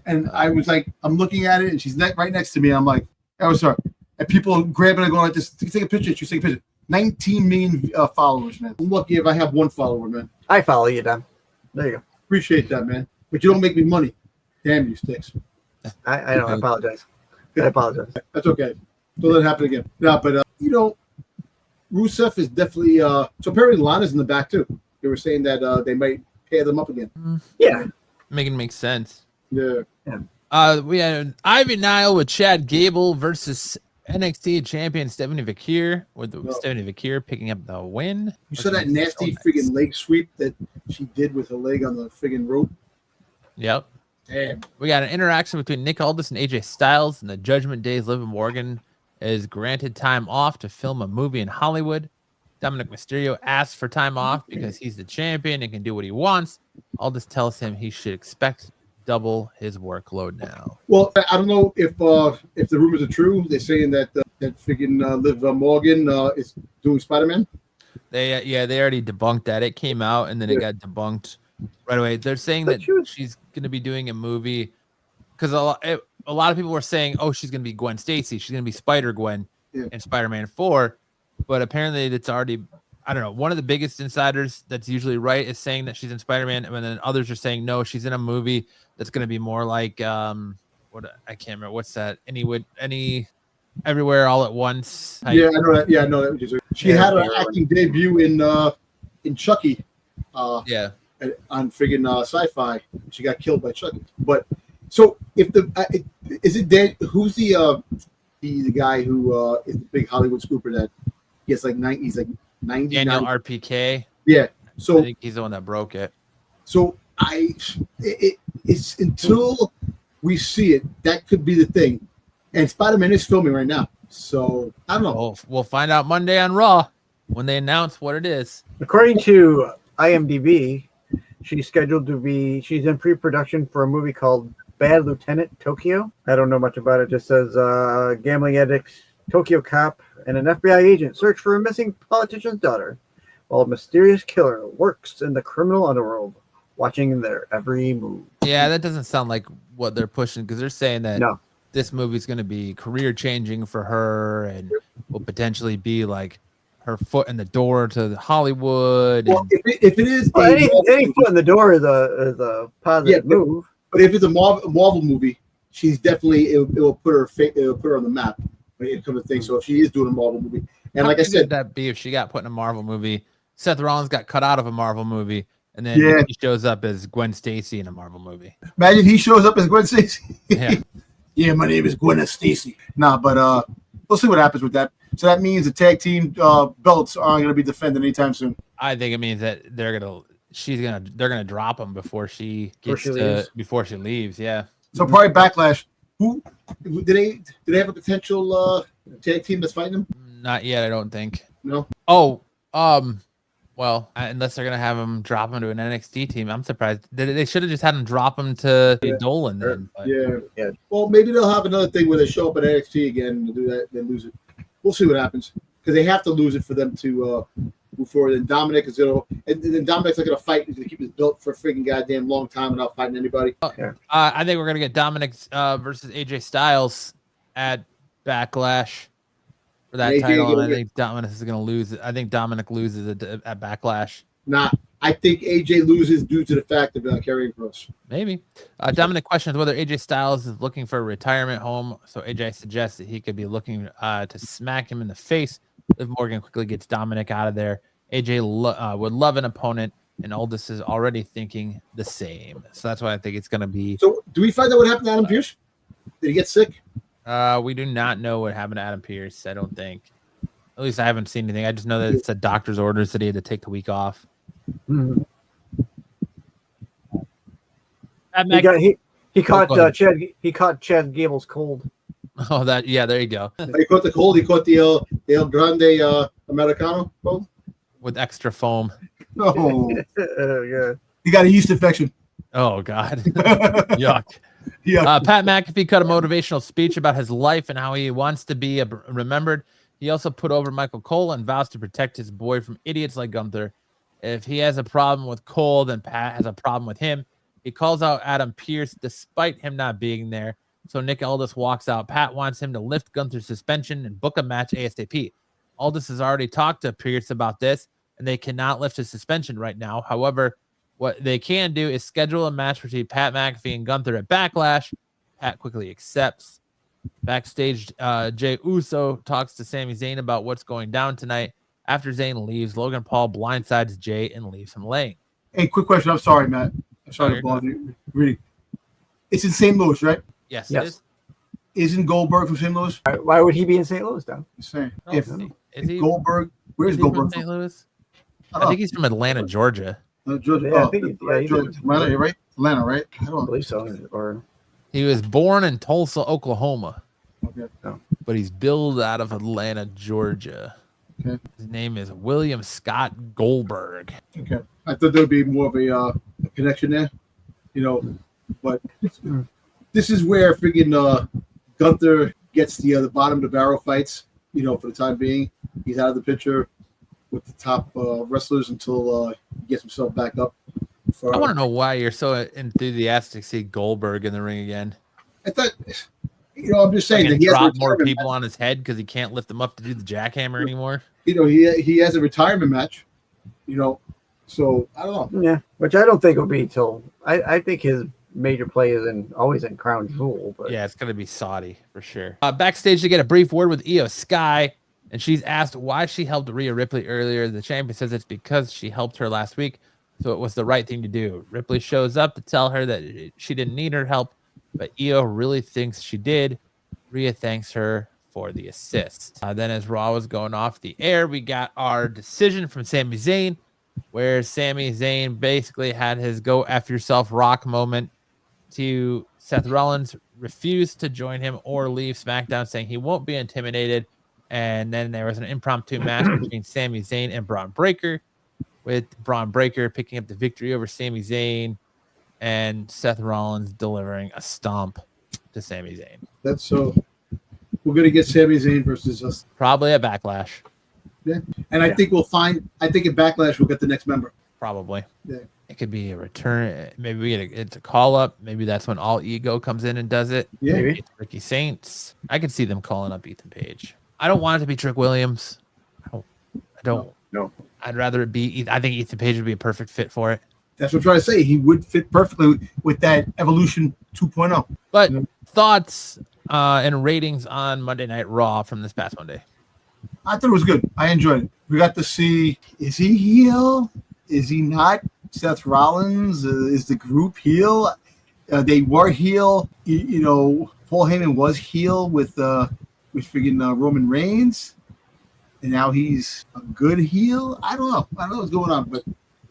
and I was like, I'm looking at it, and she's right next to me. And I'm like, oh, sorry. And people grabbing and going like this. Take a picture. She take a picture. 19 million followers, man. I'm lucky if I have one follower, man. I follow you, Don. There you go. Appreciate that, man. But you don't make me money. Damn you, Styx. I know. I apologize. I apologize. That's okay. Don't let it happen again. Yeah, but Rusev is definitely. So apparently Lana's in the back too. They were saying that they might pair them up again. Yeah, Making makes sense. Yeah. We had Ivy Nile with Chad Gable versus NXT champion Stephanie Vakir, with Stephanie Vakir picking up the win. You saw that nasty friggin' leg sweep that she did with her leg on the friggin' rope? Yep. Damn. We got an interaction between Nick Aldis and AJ Styles, and the Judgment Day's Liv Morgan is granted time off to film a movie in Hollywood. Dominic Mysterio asks for time off because he's the champion and can do what he wants. Aldis tells him he should expect double his workload now. Well, I don't know if the rumors are true. They're saying that friggin' Liv Morgan is doing Spider-Man. They already debunked that. It came out and then it got debunked right away. They're saying that she's going to be doing a movie because a lot of people were saying, oh, she's gonna be Gwen Stacy, she's gonna be Spider-Gwen in Spider-Man 4, but apparently it's already, I don't know, one of the biggest insiders that's usually right is saying that she's in Spider-Man, and then others are saying no, she's in a movie that's gonna be more like what, I can't remember what's that, any Everywhere All at Once type. Yeah, I know that. Yeah, I know that. She had an acting debut in Chucky. On friggin' Sci-Fi. She got killed by Chucky. But so if is it Dan? Who's the guy who is the big Hollywood scooper that gets like 90? He's like 90. Daniel RPK. Yeah. So I think he's the one that broke it. So it's until we see it, that could be the thing. And Spider-Man is filming right now. So I don't know. We'll find out Monday on Raw when they announce what it is. According to IMDb, she's in pre-production for a movie called Bad Lieutenant Tokyo. I don't know much about it. It just says gambling addict, Tokyo cop, and an FBI agent search for a missing politician's daughter, while a mysterious killer works in the criminal underworld, watching their every move. Yeah, that doesn't sound like what they're pushing, because they're saying that this movie's going to be career changing for her and will potentially be like her foot in the door to Hollywood. Well, if it is any foot in the door is a positive move. But if it's a Marvel movie, she's definitely it will put her on the map when it comes to things. So if she is doing a Marvel movie, and like I said, that be if she got put in a Marvel movie? Seth Rollins got cut out of a Marvel movie, and then he shows up as Gwen Stacy in a Marvel movie. Imagine he shows up as Gwen Stacy. Yeah. Yeah, my name is Gwen Stacy. Nah, but we'll see what happens with that. So that means the tag team belts aren't going to be defended anytime soon. I think it means that they're gonna drop them before she leaves. Yeah. So probably Backlash. Who did they have a potential tag team that's fighting them? Not yet, I don't think. No. Oh, well, unless they're gonna have him drop him to an NXT team, I'm surprised. They should have just had him drop him to Dolan. Then, yeah. Well, maybe they'll have another thing where they show up at NXT again and do that, then lose it. We'll see what happens, because they have to lose it for them to move forward. And Dominic is gonna, and then Dominic's not gonna fight. He's gonna keep his belt for a freaking goddamn long time without fighting anybody. I think we're gonna get Dominic versus AJ Styles at Backlash for that title, and I think Dominic is going to lose. I think Dominic loses at Backlash. Nah, I think AJ loses due to the fact of carrying cross. Maybe. Dominic questions whether AJ Styles is looking for a retirement home, so AJ suggests that he could be looking to smack him in the face. Liv Morgan quickly gets Dominic out of there. AJ would love an opponent, and Aldous is already thinking the same. So that's why I think it's going to be. So do we find out what happened to Adam Pearce? Did he get sick? We do not know what happened to Adam Pearce. I don't think. At least I haven't seen anything. I just know that it's a doctor's orders that he had to take the week off. Mm-hmm. He caught Chad Gable's cold. Oh, there you go. He caught the cold. He caught the El Grande Americano cold with extra foam. Oh, yeah. He got a yeast infection. Oh God, yuck. Yeah. Pat McAfee cut a motivational speech about his life and how he wants to be remembered. He also put over Michael Cole and vows to protect his boy from idiots like Gunther. If he has a problem with Cole, then Pat has a problem with him. He calls out Adam Pearce despite him not being there. So Nick Aldis walks out. Pat wants him to lift Gunther's suspension and book a match ASAP. Aldis has already talked to Pearce about this, and they cannot lift his suspension right now. However, what they can do is schedule a match between Pat McAfee and Gunther at Backlash. Pat quickly accepts. Backstage, Jey Uso talks to Sami Zayn about what's going down tonight. After Zayn leaves, Logan Paul blindsides Jey and leaves him laying. Hey, quick question. I'm sorry, Matt. I'm sorry to bother you. Really. It's in St. Louis, right? Yes, it is. Isn't Goldberg from St. Louis? Why would he be in St. Louis, though? Just saying. No, If Goldberg, where's Goldberg from St. Louis? I think he's from Atlanta, Georgia. Georgia. Yeah, I think Georgia. Atlanta, right? Atlanta, right? I don't believe so. Or he was born in Tulsa, Oklahoma. Okay. No. But he's billed out of Atlanta, Georgia. Okay. His name is William Scott Goldberg. Okay. I thought there would be more of a connection there, but this is where freaking Gunther gets the bottom of the barrel fights, for the time being. He's out of the picture with the top wrestlers until he gets himself back up. I want to know why you're so enthusiastic to see Goldberg in the ring again. I thought, I'm just saying Like, that he has a drop more retirement people match. on his head because he can't lift them up to do the jackhammer anymore. He has a retirement match. So I don't know. Yeah, which I don't think will be till I think his major play is always in Crown Jewel. But Yeah, it's gonna be Saudi for sure. Backstage, to get a brief word with Io Sky, and she's asked why she helped Rhea Ripley earlier. The champion says it's because she helped her last week, so it was the right thing to do. Ripley shows up to tell her that she didn't need her help, but Io really thinks she did. Rhea thanks her for the assist. Then, as Raw was going off the air, we got our decision from Sami Zayn, where Sami Zayn basically had his "go F yourself" Rock moment to Seth Rollins, refused to join him or leave SmackDown, saying he won't be intimidated. And then there was an impromptu match between Sami Zayn and Braun Breaker, with Braun Breaker picking up the victory over Sami Zayn and Seth Rollins delivering a stomp to Sami Zayn. That's so. We're gonna get Sami Zayn versus us. Probably a Backlash. Yeah, and I think we'll find. I think in Backlash we'll get the next member. Probably. Yeah. It could be a return. Maybe we get it's a call up. Maybe that's when All Ego comes in and does it. Yeah. maybe. It's Ricky Saints. I could see them calling up Ethan Page. I don't want it to be Trick Williams. I don't. No. I'd rather it be. I think Ethan Page would be a perfect fit for it. That's what I'm trying to say. He would fit perfectly with that Evolution 2.0. But Yeah. thoughts and ratings on Monday Night Raw from this past Monday. I thought it was good. I enjoyed it. We got to see, is he heel? Is he not? Seth Rollins? Is the group heel? They were heel. Paul Heyman was heel with freaking Roman Reigns. And now he's a good heel? I don't know. I don't know what's going on, but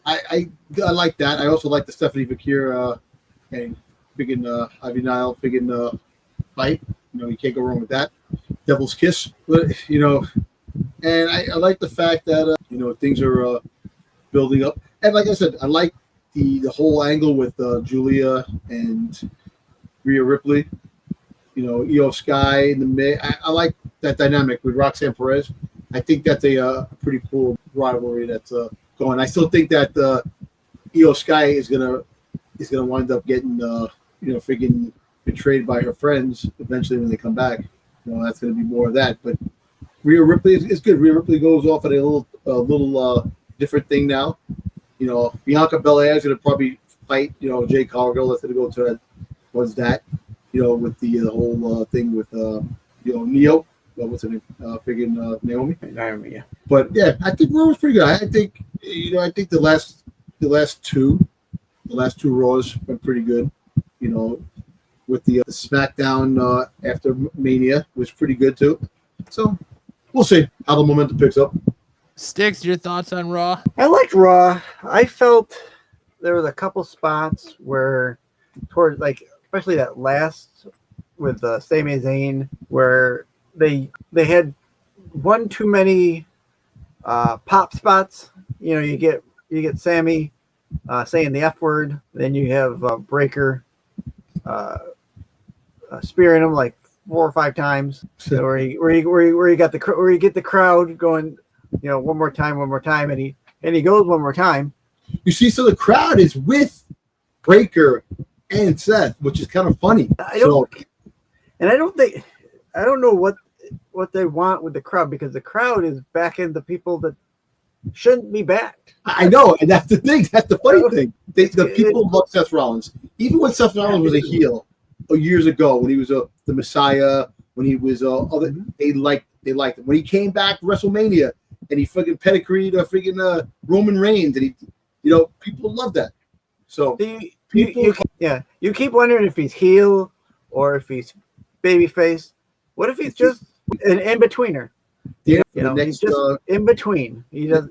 I like that. I also like the Stephanie Bakir and freaking Ivy Nile freaking fight. You can't go wrong with that. Devil's Kiss. But, and I like the fact that, things are building up. And like I said, I like the whole angle with Julia and Rhea Ripley. Io Sky in the mid. I like that dynamic with Roxanne Perez. I think that's a pretty cool rivalry that's going. I still think that Io Sky is gonna wind up getting freaking betrayed by her friends eventually when they come back. That's gonna be more of that. But Rhea Ripley is good. Rhea Ripley goes off at a little different thing now. Bianca Belair is gonna probably fight Jay Cargill. That's gonna go to that. What's that? With the whole thing with Neo. What's her name? Friggin' Naomi. Naomi, yeah. But yeah, I think Raw was pretty good. I think the last two Raws went pretty good. With the SmackDown after Mania was pretty good too. So we'll see how the momentum picks up. Styx, your thoughts on Raw? I liked Raw. I felt there was a couple spots where, towards especially that last with Sami Zayn, where they had one too many pop spots. You get Sammy saying the F word, then you have Breaker spearing him like 4 or 5 times, where you get the crowd going, one more time, and he goes one more time. You see, so the crowd is with Breaker and Seth, which is kind of funny. I don't know what they want with the crowd, because the crowd is backing the people that shouldn't be backed. I know, and that's the thing. That's the funny thing. The people love Seth Rollins, even when Seth Rollins was a heel years ago, when he was the Messiah, when he was they liked him. When he came back to WrestleMania and he fucking pedigreed freaking Roman Reigns, and people love that. So you keep wondering if he's heel or if he's babyface. What if he's just an in-betweener? He's just in between. He does,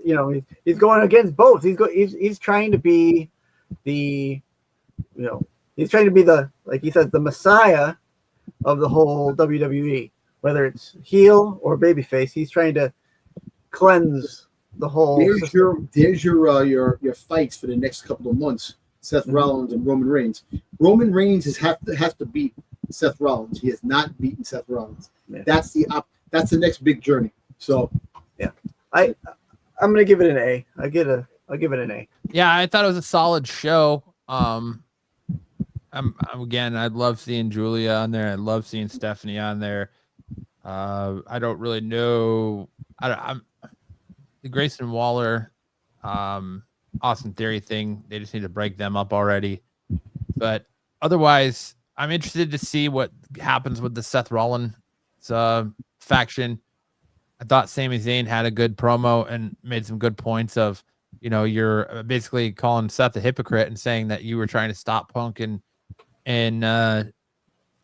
he's going against both. He's trying to be the, he's trying to be the, like he says, the Messiah of the whole WWE. Whether it's heel or babyface, he's trying to cleanse the whole. There's your fights for the next couple of months. Seth Rollins and Roman Reigns. Roman Reigns has to beat Seth Rollins. He has not beaten Seth Rollins. Yeah. That's the next big journey. So, yeah, I'm gonna give it an A. I'll give it an A. Yeah, I thought it was a solid show. Again, I love seeing Julia on there. I love seeing Stephanie on there. I don't really know. I'm the Grayson Waller, Austin Theory thing. They just need to break them up already. But otherwise, I'm interested to see what happens with the Seth Rollins faction. I thought Sami Zayn had a good promo and made some good points of, you're basically calling Seth a hypocrite and saying that you were trying to stop Punk and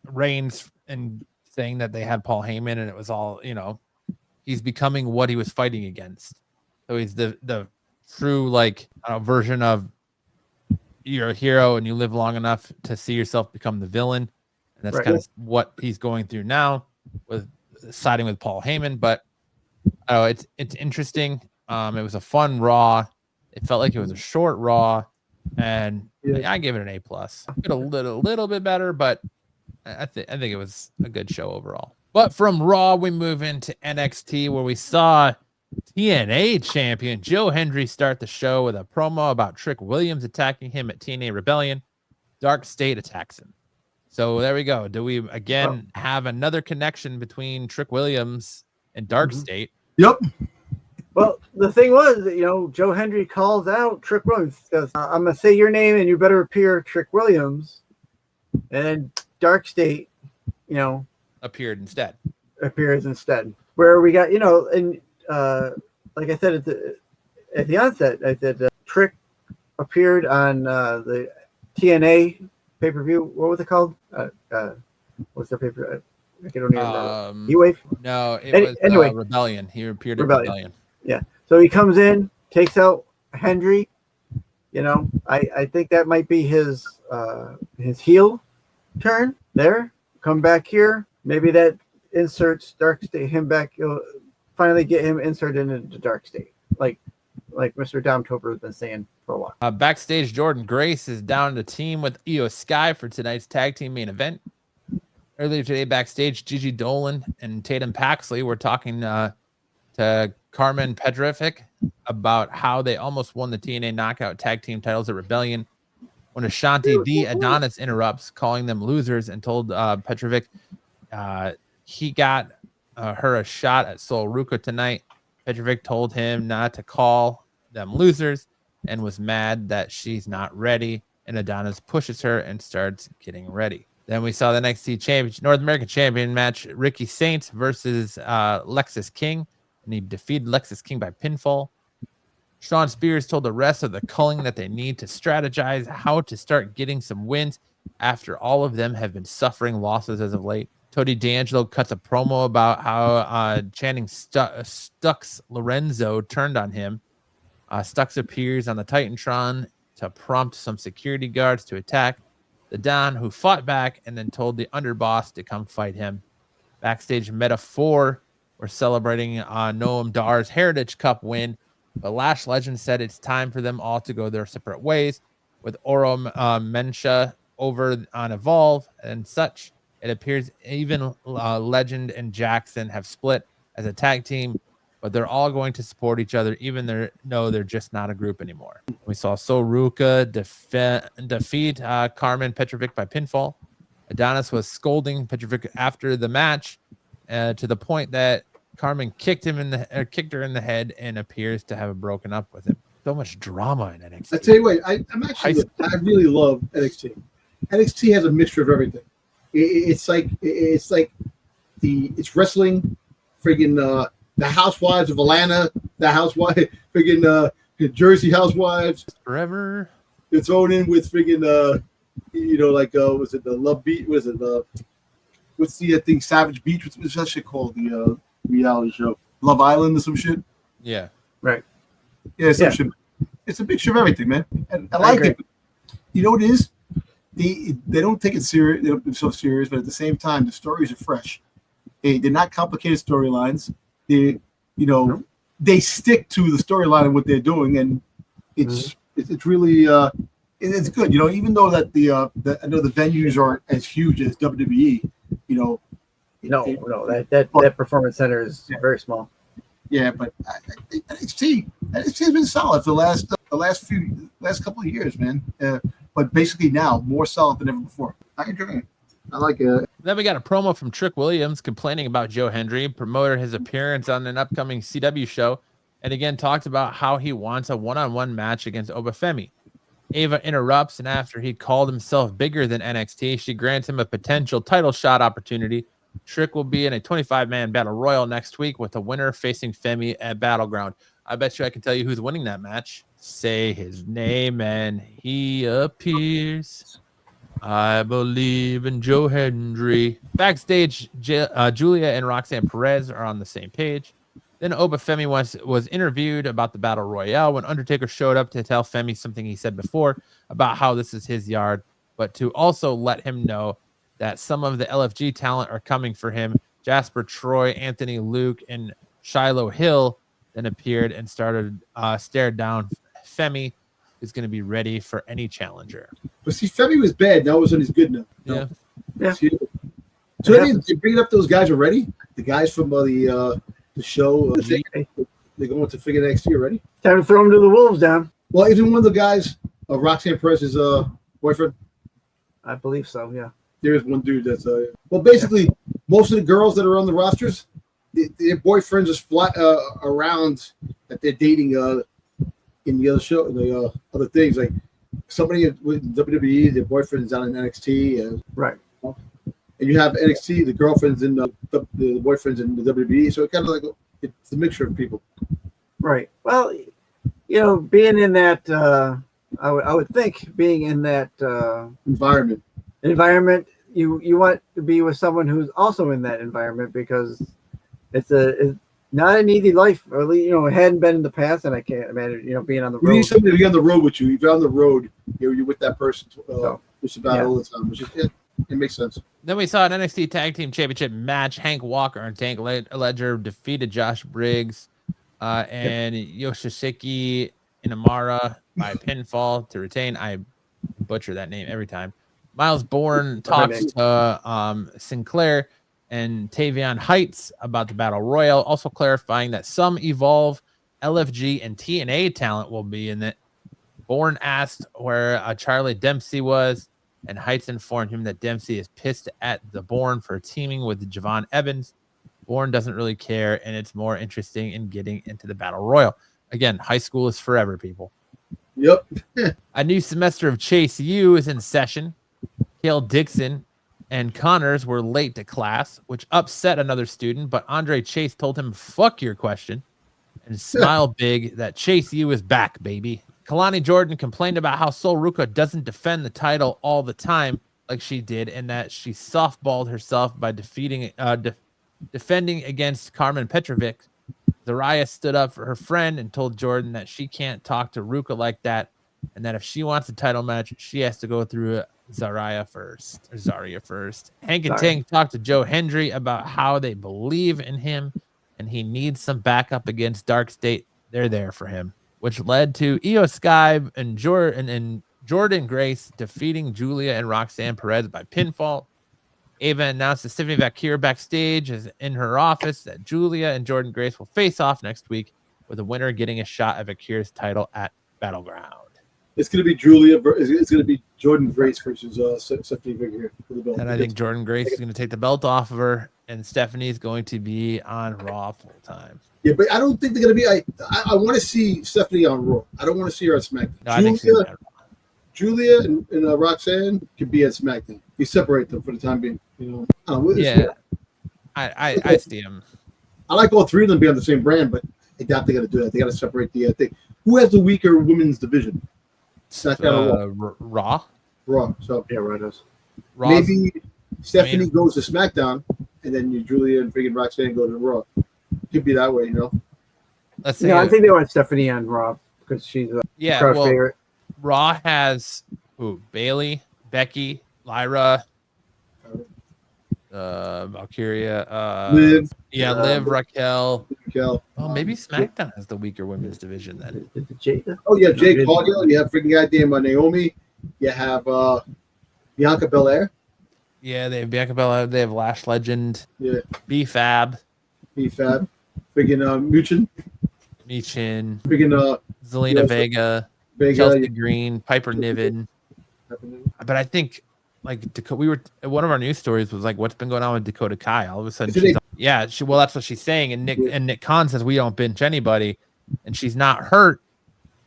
Reigns and saying that they had Paul Heyman and it was all, he's becoming what he was fighting against. So he's the true version of you're a hero and you live long enough to see yourself become the villain. And that's kind of what he's going through now with siding with Paul Heyman. But it's interesting. It was a fun Raw. It felt like it was a short Raw, and I give it an A+. A little bit better, but I think it was a good show overall. But from Raw, we move into NXT, where we saw TNA champion Joe Hendry start the show with a promo about Trick Williams attacking him at TNA Rebellion. Dark State attacks him. So there we go. Do we again have another connection between Trick Williams and Dark State? Yep. Well, the thing was, Joe Hendry calls out Trick Williams. Says, I'm going to say your name and you better appear Trick Williams. And then Dark State, appears instead. Where we got, and like I said at the onset, I said Trick appeared on the TNA pay-per-view. What was it called? What's the pay-per-view? I don't even know. E-Wave? No, it was Rebellion. He appeared at Rebellion. Yeah. So he comes in, takes out Hendry. I think that might be his heel turn there. Come back here. Maybe that inserts Dark State him back. You'll finally get him inserted into Dark State, like Mr. Dom Toper has been saying for a while. Backstage, Jordan Grace is down to team with Io Sky for tonight's tag team main event. Earlier today, backstage, Gigi Dolan and Tatum Paxley were talking to Carmen Petrovic about how they almost won the TNA Knockout Tag Team titles at Rebellion when Ashanti D. Adonis interrupts, calling them losers, and told Petrovic he got her a shot at Sol Ruka tonight. Petrovic told him not to call them losers and was mad that she's not ready, and Adonis pushes her and starts getting ready. Then we saw the NXT North American Champion match, Ricky Saints versus Lexis King, and he defeated Lexis King by pinfall. Sean Spears told the rest of the culling that they need to strategize how to start getting some wins after all of them have been suffering losses as of late. Tony D'Angelo cuts a promo about how Channing Stux Lorenzo turned on him. Stux appears on the Titantron to prompt some security guards to attack the Don, who fought back and then told the underboss to come fight him. Backstage, Meta 4 were celebrating Noam Dar's Heritage Cup win, but Lash Legend said it's time for them all to go their separate ways, with Oro Mensah over on Evolve and such. It appears even Legend and Jackson have split as a tag team, but they're all going to support each other, even though they're just not a group anymore. We saw Sol Ruka defeat Carmen Petrovic by pinfall. Adonis was scolding Petrovic after the match to the point that Carmen kicked her in the head and appears to have broken up with him. So much drama in NXT. I tell you what, I really love NXT. NXT has a mixture of everything. It's like it's wrestling, friggin' the Housewives of Atlanta, the Housewife, friggin' Jersey Housewives. Forever. It's thrown in with friggin' was it the Love Beach? Was it what's the thing? Savage Beach? What's that shit called? The reality show, Love Island or some shit. Yeah. Right. Yeah, some shit. It's a mixture of everything, man. And I like it. You know what it is? They don't take it serious. They don't be so serious, but at the same time, the stories are fresh. They're not complicated storylines. They stick to the storyline of what they're doing, and it's really it's good. Even though that I know the venues aren't as huge as WWE. No, that performance center is very small. Yeah, but NXT has been solid for the last couple of years, man. but basically now more solid than ever before. I enjoy it. I like it. Then we got a promo from Trick Williams complaining about Joe Hendry, promoted his appearance on an upcoming CW show, and again talked about how he wants a one-on-one match against Obafemi. Ava interrupts, and after he called himself bigger than NXT, she grants him a potential title shot opportunity. Trick will be in a 25-man battle royal next week with the winner facing Femi at Battleground. I bet you I can tell you who's winning that match. Say his name and he appears. I believe in Joe Hendry. Backstage, Julia and Roxanne Perez are on the same page. Then Obafemi was interviewed about the Battle Royale when Undertaker showed up to tell Femi something he said before about how this is his yard, but to also let him know that some of the LFG talent are coming for him. Jasper Troy, Anthony Luke, and Shiloh Hill then appeared and stared down Femi, who's going to be ready for any challenger. But see, Femi was bad. Now all of a sudden he's good now. Yeah. See, so that means they're bringing up those guys already? The guys from the show, they're going to figure NXT already? Time to throw them to the wolves down. Well, even one of the guys, Roxanne Perez's boyfriend? I believe so, yeah. There is one dude that's well, basically, most of the girls that are on the rosters, their boyfriends just fly around that they're dating in the other show, the other things. Like somebody with WWE, their boyfriend's down in NXT. Right. And you have NXT, the girlfriends in the boyfriends in the WWE. So it kind of like it's a mixture of people. Right. Well, you know, being in that, I would think being in that Environment, you want to be with someone who's also in that environment, because it's not an easy life, or at least, you know, it hadn't been in the past, and I can't imagine, you know, being on the road. You need somebody to be on the road with you. If you're on the road, you're with that person just about all the time. Which is, it makes sense. Then we saw an NXT Tag Team Championship match. Hank Walker and Tank Ledger defeated Josh Briggs and Yoshishiki Inamura by pinfall to retain. I butcher that name every time. Miles Bourne talks to Sinclair and Tavion Heights about the Battle Royal, also clarifying that some Evolve, LFG, and TNA talent will be in it. Bourne asked where Charlie Dempsey was, and Heights informed him that Dempsey is pissed at the Bourne for teaming with Javon Evans. Bourne doesn't really care, and it's more interesting in getting into the Battle Royal. Again, high school is forever, people. Yep. A new semester of Chase U is in session. Cale Dixon and Connors were late to class, which upset another student, but Andre Chase told him, "Fuck your question," and smiled big that Chase U is back, baby. Kalani Jordan complained about how Sol Ruka doesn't defend the title all the time like she did, and that she softballed herself by defending against Carmen Petrovic. Zaraya stood up for her friend and told Jordan that she can't talk to Ruka like that, and that if she wants a title match, she has to go through Zaraya first. Hank and Tank talked to Joe Hendry about how they believe in him and he needs some backup against Dark State. They're there for him, which led to Io Sky and Jordan Grace defeating Julia and Roxanne Perez by pinfall. Ava announced to Stephanie Vakir backstage as in her office that Julia and Jordan Grace will face off next week, with the winner getting a shot at Vakir's title at Battleground. It's going to be Julia. It's going to be Jordan Grace versus Stephanie Vakir for the belt. And I think Jordan Grace is going to take the belt off of her, and Stephanie is going to be on Raw full time. Yeah, but I don't think they're going to be. I want to see Stephanie on Raw. I don't want to see her on SmackDown. No, I think she's on Raw. Julia and Roxanne could be at SmackDown. You separate them for the time being. You know. Yeah, I see him. I like all three of them being on the same brand, but I doubt they're going to do that. They got to separate the thing. Who has the weaker women's division? SmackDown or Raw? Raw. So Yeah, right. Raw's, maybe Stephanie goes to SmackDown, and then Julia and freaking Roxanne go to Raw. Could be that way, you know. let's see. Yeah, I think they want Stephanie on Raw because she's a crowd favorite. Raw has Bailey, Becky, Lyra, Valkyria, Liv. Liv, Raquel. Raquel. Oh, maybe SmackDown has the weaker women's division then. Is it Jada? Oh, yeah, Jade Cargill. You have freaking goddamn Naomi. You have Bianca Belair. Yeah, they have Bianca Belair. They have Lash Legend. Yeah. B-Fab. Freaking Michin. Michin. Freaking Zelina Vega. Vega. Chelsea Green. Piper Niven. But I think like we were one of our news stories was like what's been going on with Dakota Kai. All of a sudden, well, that's what she's saying. And Nick Khan says we don't bench anybody, and she's not hurt.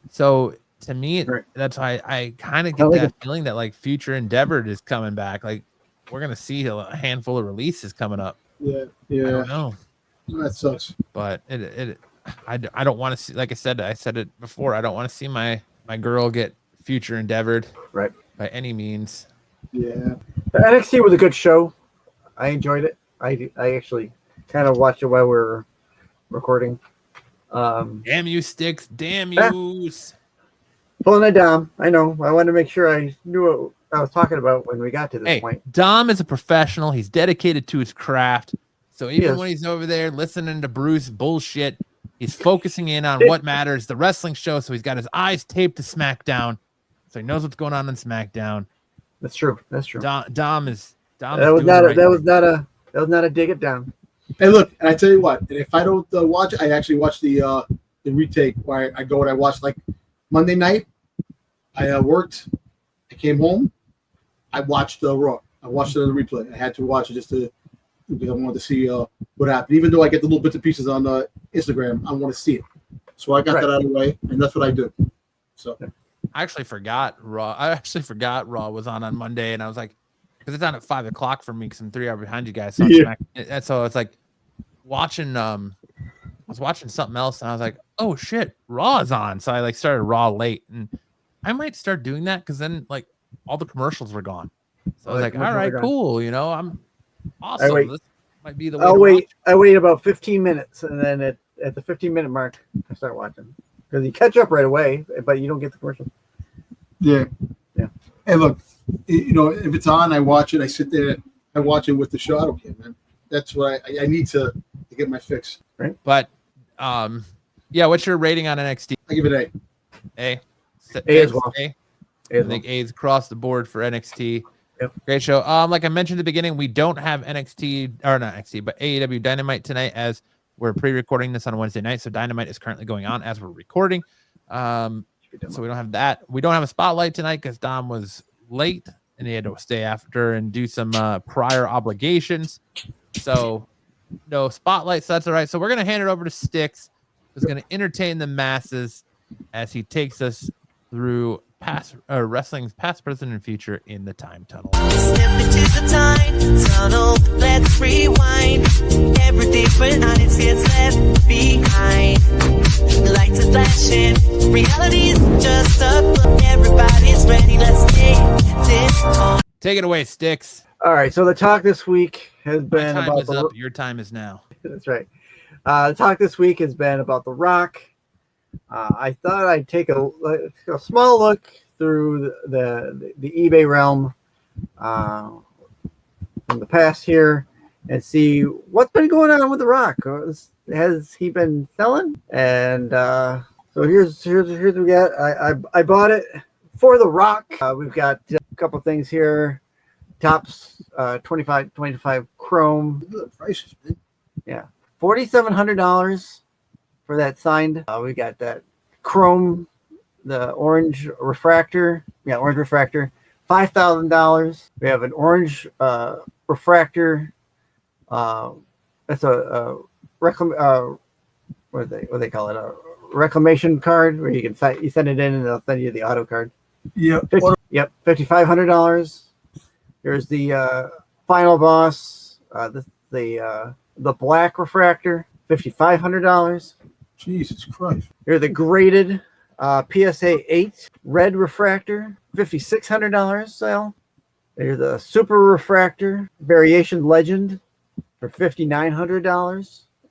So to me, that's why I kind of get that feeling that like Future Endeavored is coming back. Like we're gonna see a handful of releases coming up. Yeah. I don't know. That sucks. But I don't want to see. Like I said it before. I don't want to see my girl get Future Endeavored by any means. Yeah, the NXT was a good show. I enjoyed it. I actually kind of watched it while we were recording. Damn you, Styx! Damn you! Pulling it down. I know. I wanted to make sure I knew what I was talking about when we got to this point. Dom is a professional. He's dedicated to his craft. So even when he's over there listening to Bruce bullshit, he's focusing in on what matters, the wrestling show. So he's got his eyes taped to SmackDown, so he knows what's going on in SmackDown. That's true. That's true. Dom is. That was not a dig it down. Hey, look, and I tell you what, and if I don't watch it, I actually watch the retake where I go and I watch like Monday night. I worked. I came home. I watched the Raw. I watched the replay. I had to watch it just because I wanted to see what happened. Even though I get the little bits and pieces on Instagram, I want to see it. So I got that out of the way, and that's what I do. So I actually forgot Raw. Was on Monday, and I was like, because it's on at 5:00 for me because I'm 3 hours behind you guys. So, so it's like watching. I was watching something else, and I was like, oh shit, Raw is on. So I like started Raw late, and I might start doing that because then like all the commercials were gone. So I was like, all right, cool. I'm awesome. This might be the way. I wait about 15 minutes, and then at the 15-minute mark, I start watching because you catch up right away, but you don't get the commercial. Yeah. Hey, look, if it's on, I watch it. I sit there, I watch it with the show. I don't care, man. That's what I need to get my fix. Right. But, what's your rating on NXT? I give it A. A as well. I think A is across the board for NXT. Yep. Great show. Like I mentioned at the beginning, we don't have NXT or not NXT, but AEW Dynamite tonight as we're pre-recording this on Wednesday night. So Dynamite is currently going on as we're recording. So we don't have that. We don't have a spotlight tonight because Dom was late and he had to stay after and do some prior obligations. So no spotlight. So that's all right. So we're going to hand it over to Styx, who's going to entertain the masses as he takes us through wrestling's past, present, and future in the time tunnel. Step into the time tunnel, let's rewind. Every different audience gets left behind. Lights are flashing, reality's just up. Everybody's ready, let's take this on. Take it away, Styx. All right, so the talk this week has been My time about is up. Your time is now. That's right. The talk this week has been about The Rock. I thought I'd take a small look through the eBay realm from the past here and see what's been going on with The Rock. Has he been selling? And so here's what we got. I bought it for The Rock. We've got a couple things here. Tops 25 chrome. Look at the prices, man. Yeah, $4,700 for that signed. We got that chrome, the orange refractor. Yeah, orange refractor, $5,000. We have an orange refractor. That's a what do they call it? A reclamation card where you send it in and they'll send you the auto card. Yep. $5,500. Here's the final boss. The black refractor, $5,500. Jesus Christ. Here's the graded PSA 8 red refractor, $5,600 sale. There's the super refractor variation legend for $5,900,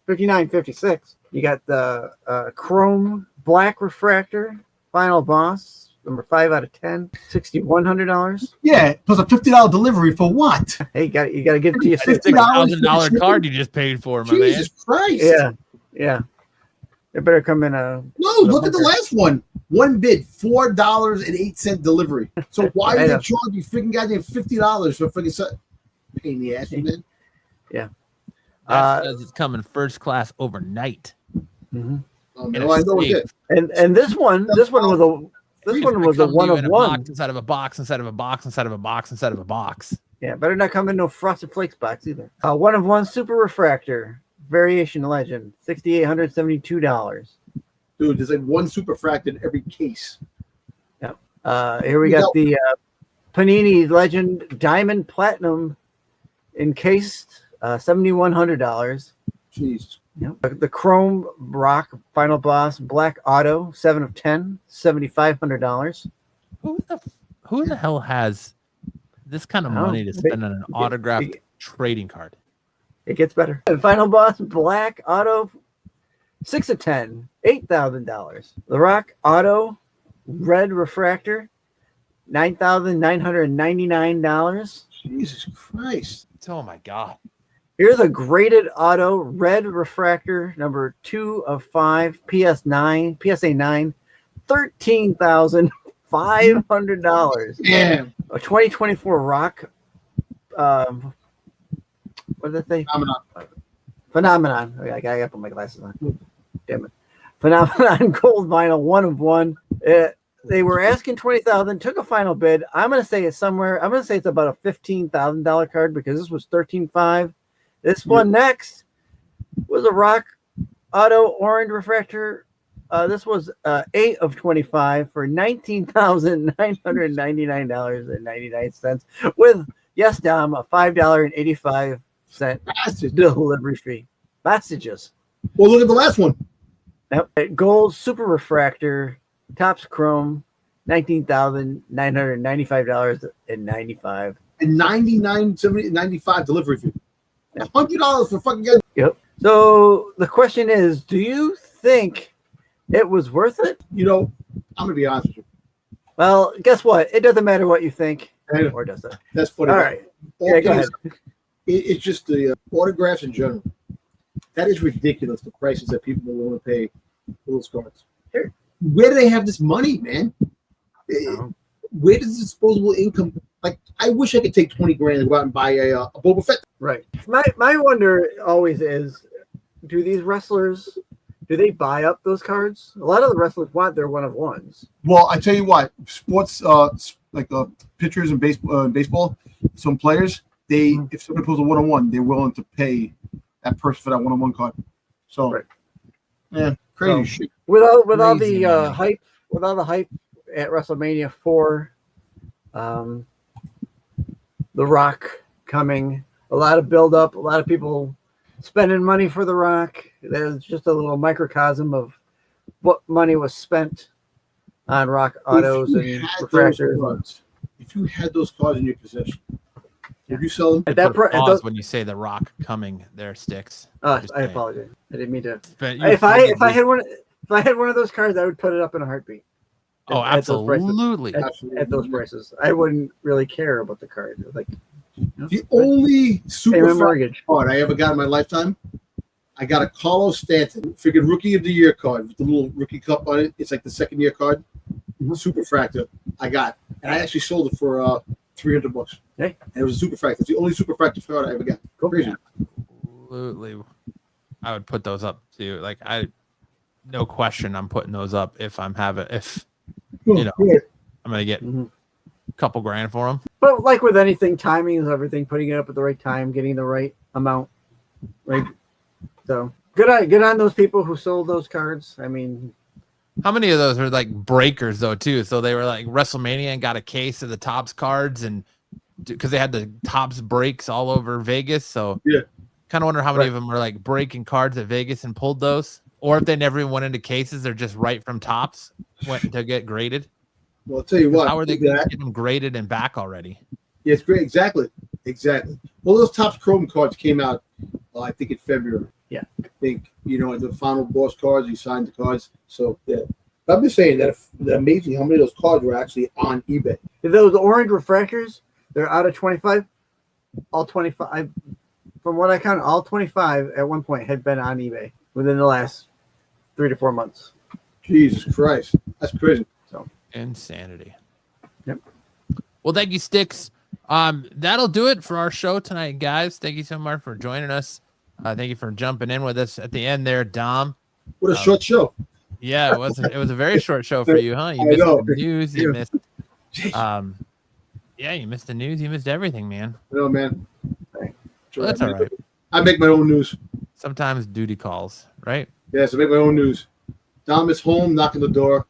$5,956. You got the chrome black refractor final boss, number 5 out of 10, $6,100. Yeah, plus a $50 delivery for what? Hey, you got to get it to you. $1,000 card you just paid for, my Jesus Christ. Yeah. It better come in No, look at the last one. One bid, $4.08 delivery. So why are they charging you freaking goddamn $50 for freaking pain in the ass, man? Yeah. That's because it's coming first class overnight. Mm-hmm. I know it. And this one was a This one was a one of one. Box inside of a box inside of a box inside of a box inside of a box. Yeah, better not come in no Frosted Flakes box either. One of one super refractor variation legend, $6,872. Dude, there's like one super fract in every case. Yep. Here we got the Panini Legend Diamond Platinum encased, $7,100. Jesus. Yep. The Chrome Rock Final Boss Black Auto 7 of 10, $7,500. Who the hell has this kind of money to spend on an autographed trading card? It gets better. And Final Boss Black Auto 6 of 10, $8,000. The Rock Auto Red Refractor, $9,999. Jesus Christ. Oh my God. Here's a graded auto red refractor number 2 of 5 PSA 9, $13,500. Damn. A 2024 Rock. What did that say? Phenomenon. Okay, I gotta put my glasses on. Damn it. Phenomenon gold vinyl 1 of 1. They were asking $20,000. Took a final bid. I'm gonna say it's somewhere. I'm gonna say it's about a $15,000 card because this was $13,500. This one next was a Rock Auto Orange Refractor. This was 8 of 25 for $19,999.99 with, yes, Dom, a $5.85 delivery fee. Bastages. Well, look at the last one. Yep. Gold Super Refractor, Topps Chrome, $19,995.95. And $99.95 delivery fee. $100 for fucking good. Yep. So the question is, do you think it was worth it? You know, I'm gonna be honest with you. Well, guess what? It doesn't matter what you think, or does it? That's funny. All right. All Yeah, go ahead. It's just the autographs in general. That is ridiculous. The prices that people are willing to pay for those cards. Sure. Where do they have this money, man? Where does disposable income? Like, I wish I could take 20 grand and go out and buy a Boba Fett. Right. My wonder always is, do these wrestlers, do they buy up those cards? A lot of the wrestlers want their one of ones. Well, I tell you what, sports like pitchers and baseball, some players, if somebody pulls a one-on-one, they're willing to pay that person for that one-on-one card. So, right. Yeah, crazy shit. With all the hype, at WrestleMania 4, The Rock coming, a lot of build-up, a lot of people spending money for The Rock. There's just a little microcosm of what money was spent on Rock autos and refractors. If you had those cards in your possession, would you sell them? At that pause when you say The Rock coming, there, Sticks. I apologize. I didn't mean to. If I had one of those cards, I would put it up in a heartbeat. Oh, absolutely. At those prices, I wouldn't really care about the card. Like, the only super mortgage card I ever got in my lifetime, I got a Carlos Stanton, freaking Rookie of the Year card with the little rookie cup on it. It's like the second year card, super fractor. I got, and I actually sold it for $300. Hey, and it was a super fractor. It's the only super fractor card I ever got. Crazy. Absolutely, I would put those up too. Like no question, I'm putting those up if I'm having I'm gonna get a couple grand for them. But like with anything, timing is everything. Putting it up at the right time, getting the right amount. Right. So good on those people who sold those cards. I mean, how many of those are like breakers though too? So they were like WrestleMania and got a case of the Topps cards, and because they had the Topps breaks all over Vegas. So yeah, kind of wonder how many of them were like breaking cards at Vegas and pulled those, or if they never even went into cases, they're just right from Topps went to get graded. Well, I'll tell you what. How are they going to get them graded and back already? Yeah, it's great. Exactly. Well, those Topps Chrome cards came out, I think, in February. Yeah. I think, the final boss cards, you signed the cards. So, yeah. But I'm just saying that amazing how many of those cards were actually on eBay. If those orange refractors, they're out of 25. All 25. From what I count, all 25 at one point had been on eBay within the last 3 to 4 months. Jesus Christ. That's crazy. So insanity. Yep. Well, thank you, Styx. That'll do it for our show tonight, guys. Thank you so much for joining us. Thank you for jumping in with us at the end there, Dom. What a short show. Yeah, it was a very short show for you, huh? You I missed know. the news. You Yeah. missed, yeah, you missed the news. You missed everything, man. No, man. Well, that's all right. I make my own news. Sometimes duty calls, right? Yes, I make my own news. Dom is home, knocking the door.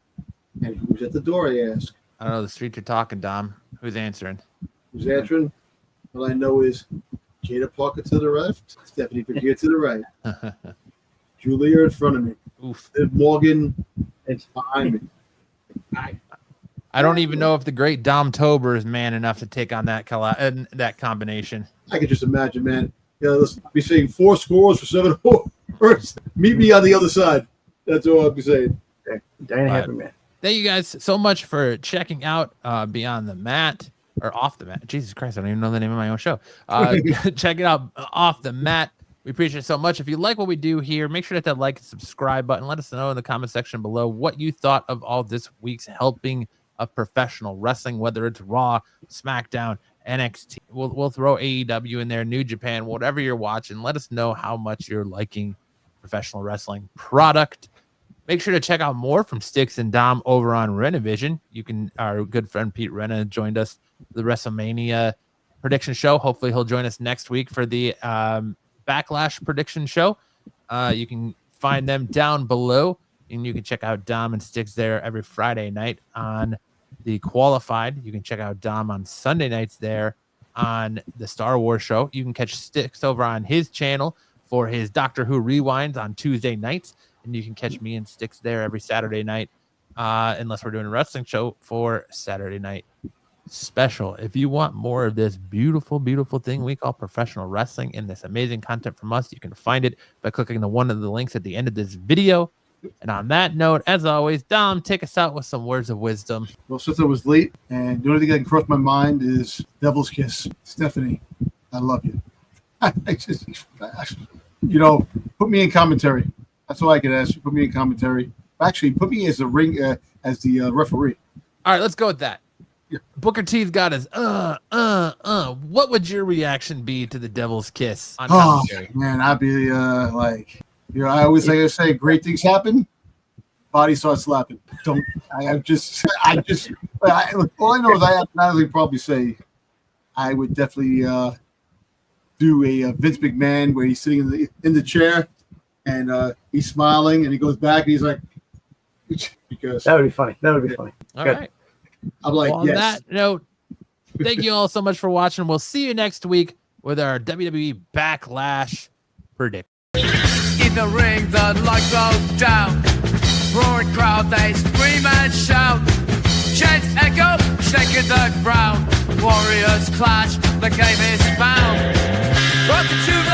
And who's at the door, I ask? I don't know. The streets are talking, Dom. Who's answering? Who's answering? All I know is Jada Parker to the left, Stephanie Vergier to the right, Julia in front of me, Oof. Liv Morgan is behind me. I don't even know if the great Dom Tober is man enough to take on that combination. I can just imagine, man. Yeah, let's be saying 4 scores for 7 horse. Meet me on the other side. That's all I'll be saying. Diana Happy Man. Thank you guys so much for checking out Beyond the Mat or Off the Mat. Jesus Christ, I don't even know the name of my own show. Check it out, Off the Mat. We appreciate it so much. If you like what we do here, make sure to hit that like and subscribe button. Let us know in the comment section below what you thought of all this week's helping of professional wrestling, whether it's Raw, SmackDown, NXT. We'll throw AEW in there, New Japan, whatever you're watching. Let us know how much you're liking professional wrestling product. Make sure to check out more from Styx and Dom over on Renovision. Our good friend Pete Renna joined us the WrestleMania prediction show. Hopefully he'll join us next week for the Backlash prediction show. You can find them down below, and you can check out Dom and Styx there every Friday night on the Qualified. You can check out Dom on Sunday nights there on the Star Wars show. You can catch Styx over on his channel for his Doctor Who rewinds on Tuesday nights. And you can catch me and Styx there every Saturday night, unless we're doing a wrestling show for Saturday night special. If you want more of this beautiful, beautiful thing we call professional wrestling and this amazing content from us, you can find it by clicking one of the links at the end of this video. And on that note, as always, Dom, take us out with some words of wisdom. Well, since I was late, and the only thing that can cross my mind is Devil's Kiss. Stephanie, I love you. Put me in commentary. That's all I can ask. Put me in commentary. Actually, put me as the referee. All right, let's go with that. Yeah. Booker T's got his What would your reaction be to the Devil's Kiss on commentary? Man, I'd be I always say great things happen. Body starts slapping. All I know is I honestly probably say I would definitely do a Vince McMahon where he's sitting in the chair. And he's smiling, and he goes back, and he's like, because that would be funny. All Good. right. I'm like, well, on yes. that note, thank you all so much for watching. We'll see you next week with our WWE Backlash prediction. In the ring, the lights go down. Roaring crowd, they scream and shout. Chants echo, shaking the ground. Warriors clash, the game is found. Welcome to the